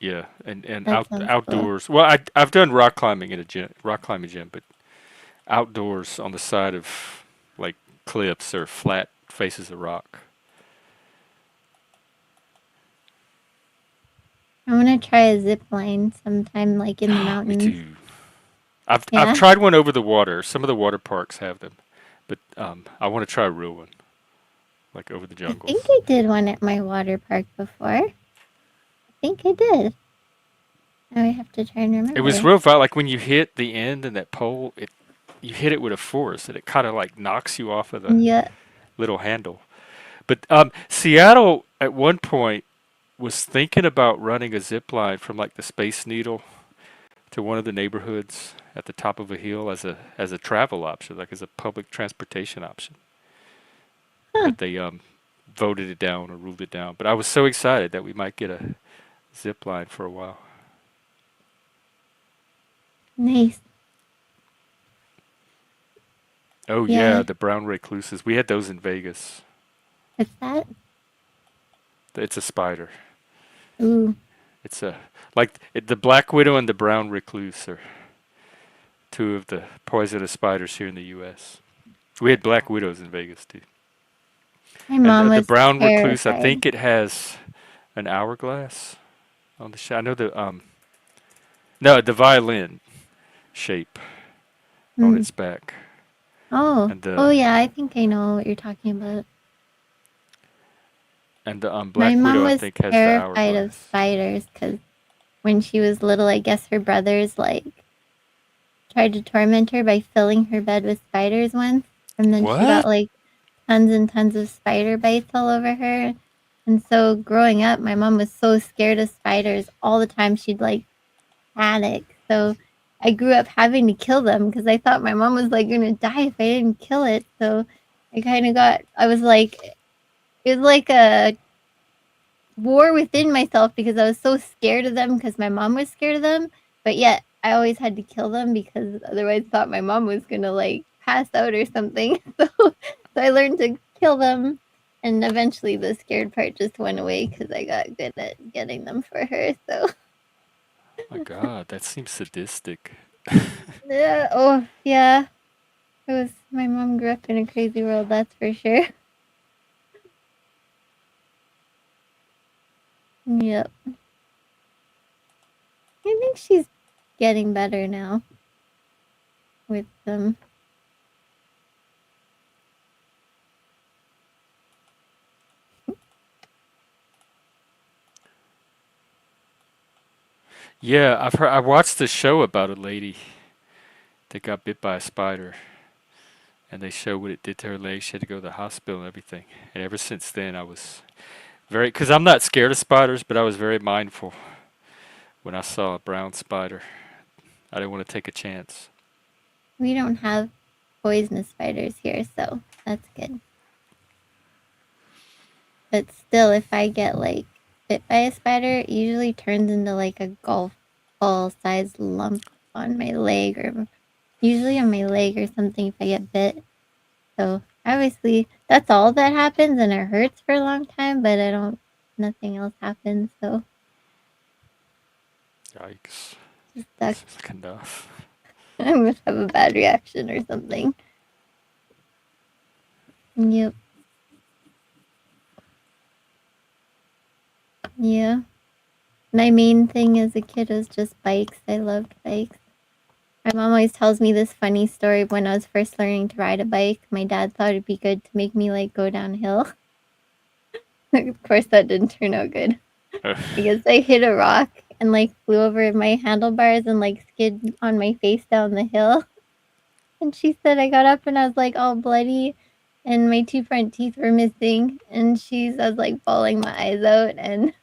Yeah, and That sounds cool. outdoors. Well, I've done rock climbing in a gym, rock climbing gym, but outdoors on the side of like cliffs or flat faces of rock. I want to try a zip line sometime, like in the Me mountains. too. I've Yeah. tried one over the water. Some of the water parks have them, but I want to try a real one, like over the I think jungles. I did one at my water park before. I think I did. Now I have to try and It was remember. real violent. Like when you hit the end and that pole, it you hit it with a force, and it kind of like knocks you off of the Yeah. little handle. But Seattle at one point was thinking about running a zip line from like the Space Needle to one of the neighborhoods at the top of a hill as a travel option, like as a public transportation option. Huh. But voted it down or ruled it down. But I was so excited that we might get a zip line for a while. Nice. Oh yeah, Yeah. the brown recluses. We had those in Vegas. What's that? It's a spider. Ooh. It's a the black widow and the brown recluse are two of the poisonous spiders here in the U.S. We had black widows in Vegas too. My And mom the was brown recluse, I terrified. think it has an hourglass on the I know the no, the violin shape on Hmm. its back. Oh. And the Oh yeah, I think I know what you're talking about. black My widow mom I was think has the terrified of hourglass. spiders because when she was little, I guess her brothers like tried to torment her by filling her bed with spiders once, and then she got What? like tons and tons of spider bites all over her. And so growing up, my mom was so scared of spiders all the time. She'd like panic. So I grew up having to kill them because I thought my mom was like gonna die if I didn't kill it. So I was like, it was like a war within myself because I was so scared of them because my mom was scared of them, but yet I always had to kill them because otherwise I thought my mom was gonna like pass out or something. So I learned to kill them, and eventually the scared part just went away because I got good at getting them for her. So My God, that seems sadistic. yeah, oh yeah, it was my mom grew up in a crazy world, that's for sure. Yep, I think she's getting better now with them. Yeah, I've heard. I watched the show about a lady that got bit by a spider, and they show what it did to her leg. She had to go to the hospital and everything. And ever since then, I was because I'm not scared of spiders, but I was very mindful when I saw a brown spider. I didn't want to take a chance. We don't have poisonous spiders here, so that's good. But still, if I get like bit by a spider, it usually turns into like a golf ball sized lump on my leg, or usually on my leg or something if I get bit. So obviously, that's all that happens, and it hurts for a long time, but nothing else happens. So Yikes! just That stuck. seems like enough. I'm gonna have a bad reaction or something. Yep. Yeah. My main thing as a kid was just bikes. I loved bikes. My mom always tells me this funny story when I was first learning to ride a bike. My dad thought it'd be good to make me like go downhill. Of course, that didn't turn out good because I hit a rock and like flew over my handlebars and like skid on my face down the hill. And she said I got up and I was like all bloody and my two front teeth were missing. And I was like bawling my eyes out. And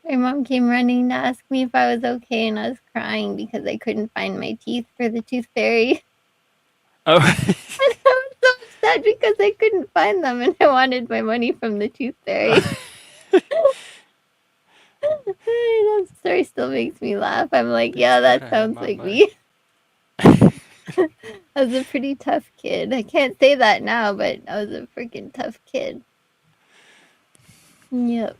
my mom came running to ask me if I was okay. And I was crying because I couldn't find my teeth for the tooth fairy. Oh, And I was so upset because I couldn't find them and I wanted my money from the tooth fairy. That story still makes me laugh. I'm like, bitch yeah, that better have sounds my like money. me. I was a pretty tough kid. I can't say that now, but I was a freaking tough kid. Yep.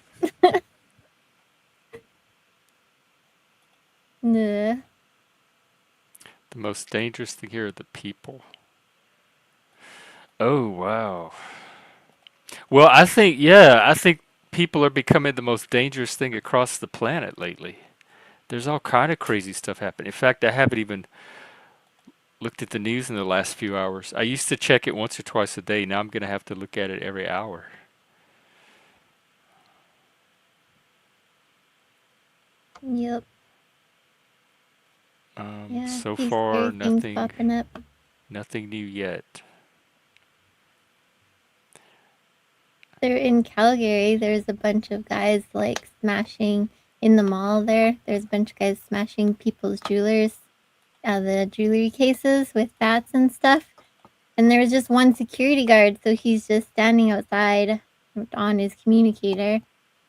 Nah. The most dangerous thing here are the people. Oh wow. Well, I think people are becoming the most dangerous thing across the planet lately. There's all kind of crazy stuff happening. In fact, I haven't even looked at the news in the last few hours. I used to check it once or twice a day. Now I'm going to have to look at it every hour. Yep. Yeah, So see far, scary things popping up. nothing new yet. They're in Calgary. There's a bunch of guys like smashing in the mall there. There's a bunch of guys smashing people's the jewelry cases with bats and stuff. And there was just one security guard, so he's just standing outside on his communicator.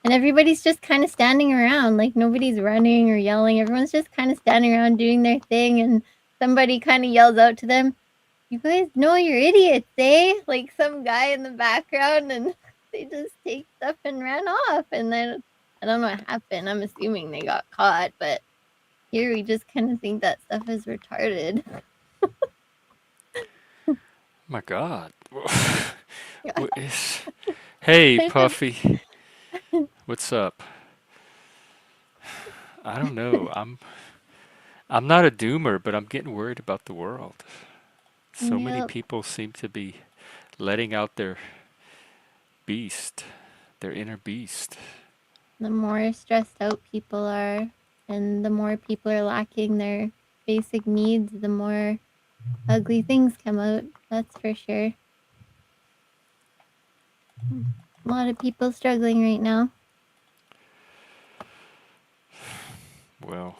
And everybody's just kind of standing around, like nobody's running or yelling. Everyone's just kind of standing around doing their thing. And somebody kind of yells out to them, "You guys know you're idiots, eh?" Like some guy in the background, and they just take stuff and ran off. And then I don't know what happened. I'm assuming they got caught, but here we just kind of think that stuff is retarded. My God. Hey, Puffy. What's up? I don't know. I'm not a doomer, but I'm getting worried about the world. So many Yep. people seem to be letting out their beast, their inner beast. The more stressed out people are, and the more people are lacking their basic needs, the more ugly things come out. That's for sure. A lot of people struggling right now. Well,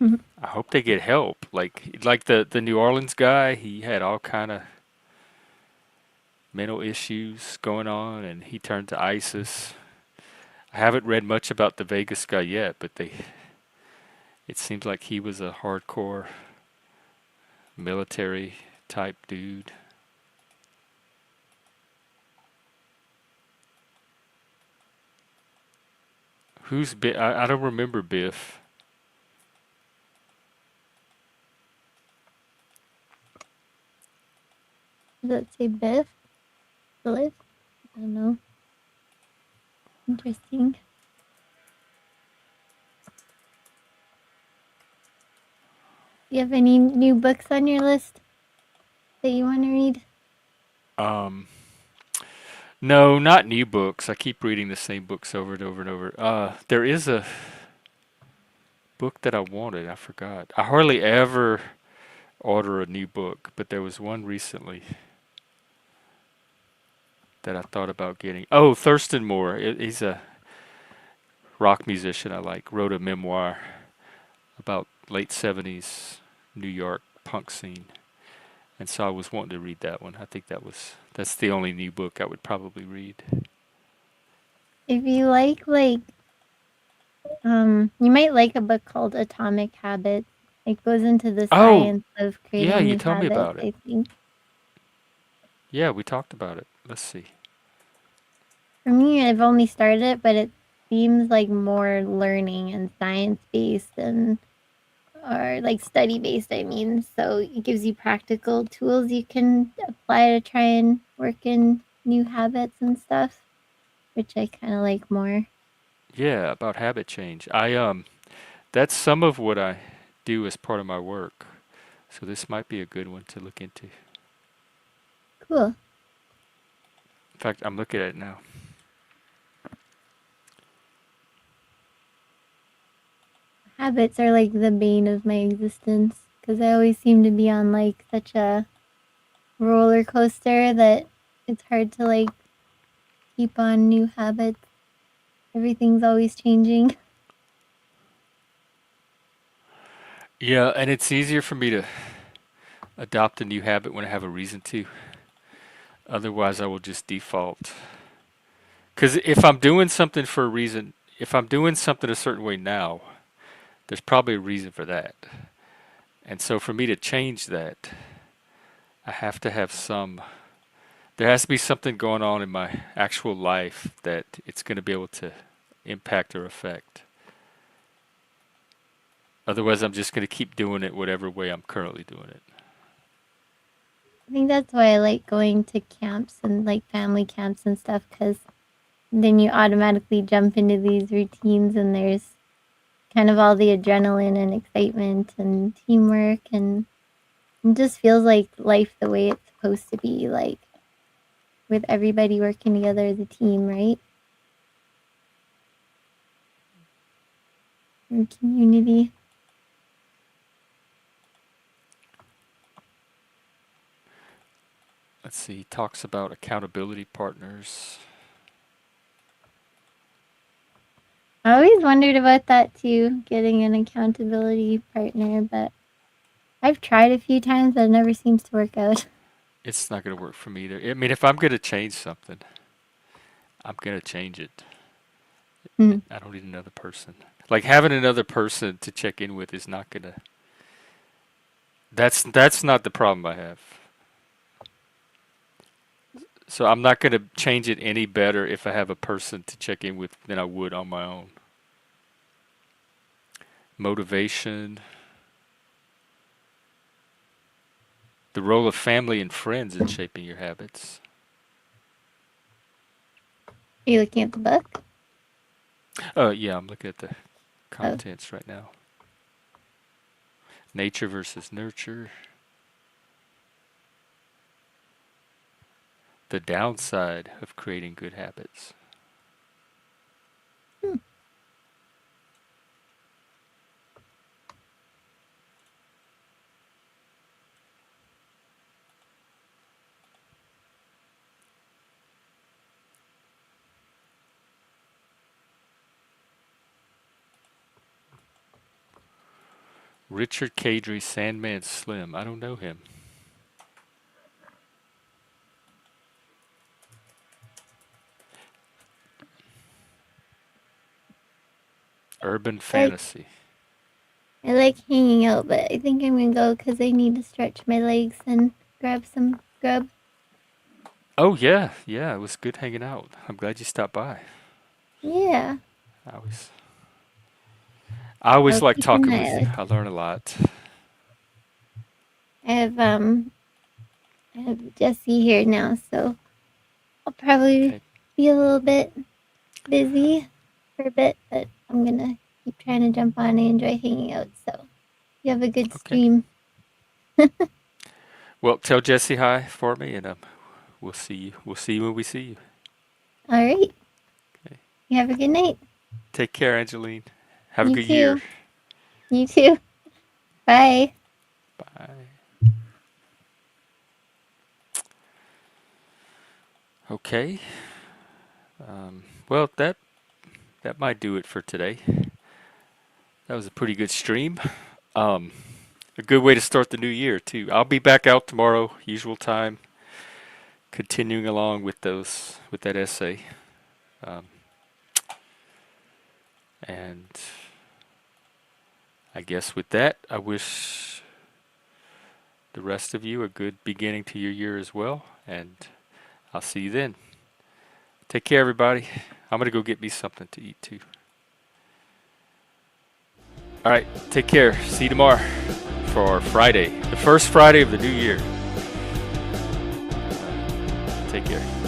Mhm. I hope they get help. Like the New Orleans guy, he had all kind of mental issues going on, and he turned to ISIS. I haven't read much about the Vegas guy yet, but it seems like he was a hardcore military type dude. Who's Biff? I don't remember Biff. Does that say Biff? Bliff? I don't know. Interesting. Do you have any new books on your list that you want to read? Um, no, not new books. I keep reading the same books over and over and over. There is a book that I wanted. I forgot. I hardly ever order a new book, but there was one recently that I thought about getting. Oh, Thurston Moore. He's a rock musician I like. Wrote a memoir about late 70s New York punk scene. And so I was wanting to read that one. I think that's the only new book I would probably read. If you like you might like a book called Atomic Habits. It goes into the Oh, science of yeah, creating you new told me habits, about it. I think. Yeah, we talked about it. Let's see. For me, I've only started it, but it seems like more learning and science based and or like study based, I mean. So it gives you practical tools you can apply to try and work in new habits and stuff, which I kind of like more. Yeah, about habit change. That's some of what I do as part of my work. So this might be a good one to look into. Cool. In fact, I'm looking at it now. Habits are like the bane of my existence because I always seem to be on like such a roller coaster that it's hard to like keep on new habits. Everything's always changing. Yeah, and it's easier for me to adopt a new habit when I have a reason to. Otherwise, I will just default. Because if I'm doing something for a reason, if I'm doing something a certain way now, there's probably a reason for that. And so for me to change that, I have to have there has to be something going on in my actual life that it's going to be able to impact or affect. Otherwise, I'm just going to keep doing it whatever way I'm currently doing it. I think that's why I like going to camps and like family camps and stuff because then you automatically jump into these routines and there's kind of all the adrenaline and excitement and teamwork and it just feels like life the way it's supposed to be, like with everybody working together as a team, right? And community. Let's see, he talks about accountability partners. I always wondered about that too, getting an accountability partner, but I've tried a few times, but it never seems to work out. It's not going to work for me either. I mean, if I'm going to change something, I'm going to change it. Hmm. I don't need another person. Like having another person to check in with is not going to. That's not the problem I have. So I'm not going to change it any better if I have a person to check in with than I would on my own. Motivation, the role of family and friends in shaping your habits. Are you looking at the book? Yeah, I'm looking at the Oh, contents right now. Nature versus nurture. The downside of creating good habits. hmm. Richard Kadri, Sandman Slim. I don't know him. Urban Like fantasy. I like hanging out, but I think I'm gonna go because I need to stretch my legs and grab some grub. Oh yeah, yeah. It was good hanging out. I'm glad you stopped by. Yeah. I always, I always like Okay. Good talking with you. night. I learn a lot. I have Jesse here now, so I'll probably Okay. be a little bit busy for a bit, but I'm gonna keep trying to jump on. I enjoy hanging out, so you have a good Okay. stream. Well, tell Jesse hi for me, and we'll see you. We'll see you when we see you. All right. Okay. You have a good night. Take care, Angeline. Have a You good year. too. You too. Bye. Bye. Okay. Well, that might do it for today. That was a pretty good stream. Um, a good way to start the new year too. I'll be back out tomorrow, usual time, continuing along with that essay. Um, and I guess with that, I wish the rest of you a good beginning to your year as well. And I'll see you then. Take care, everybody. I'm gonna go get me something to eat too. All right, take care. See you tomorrow for Friday, the first Friday of the new year. Take care.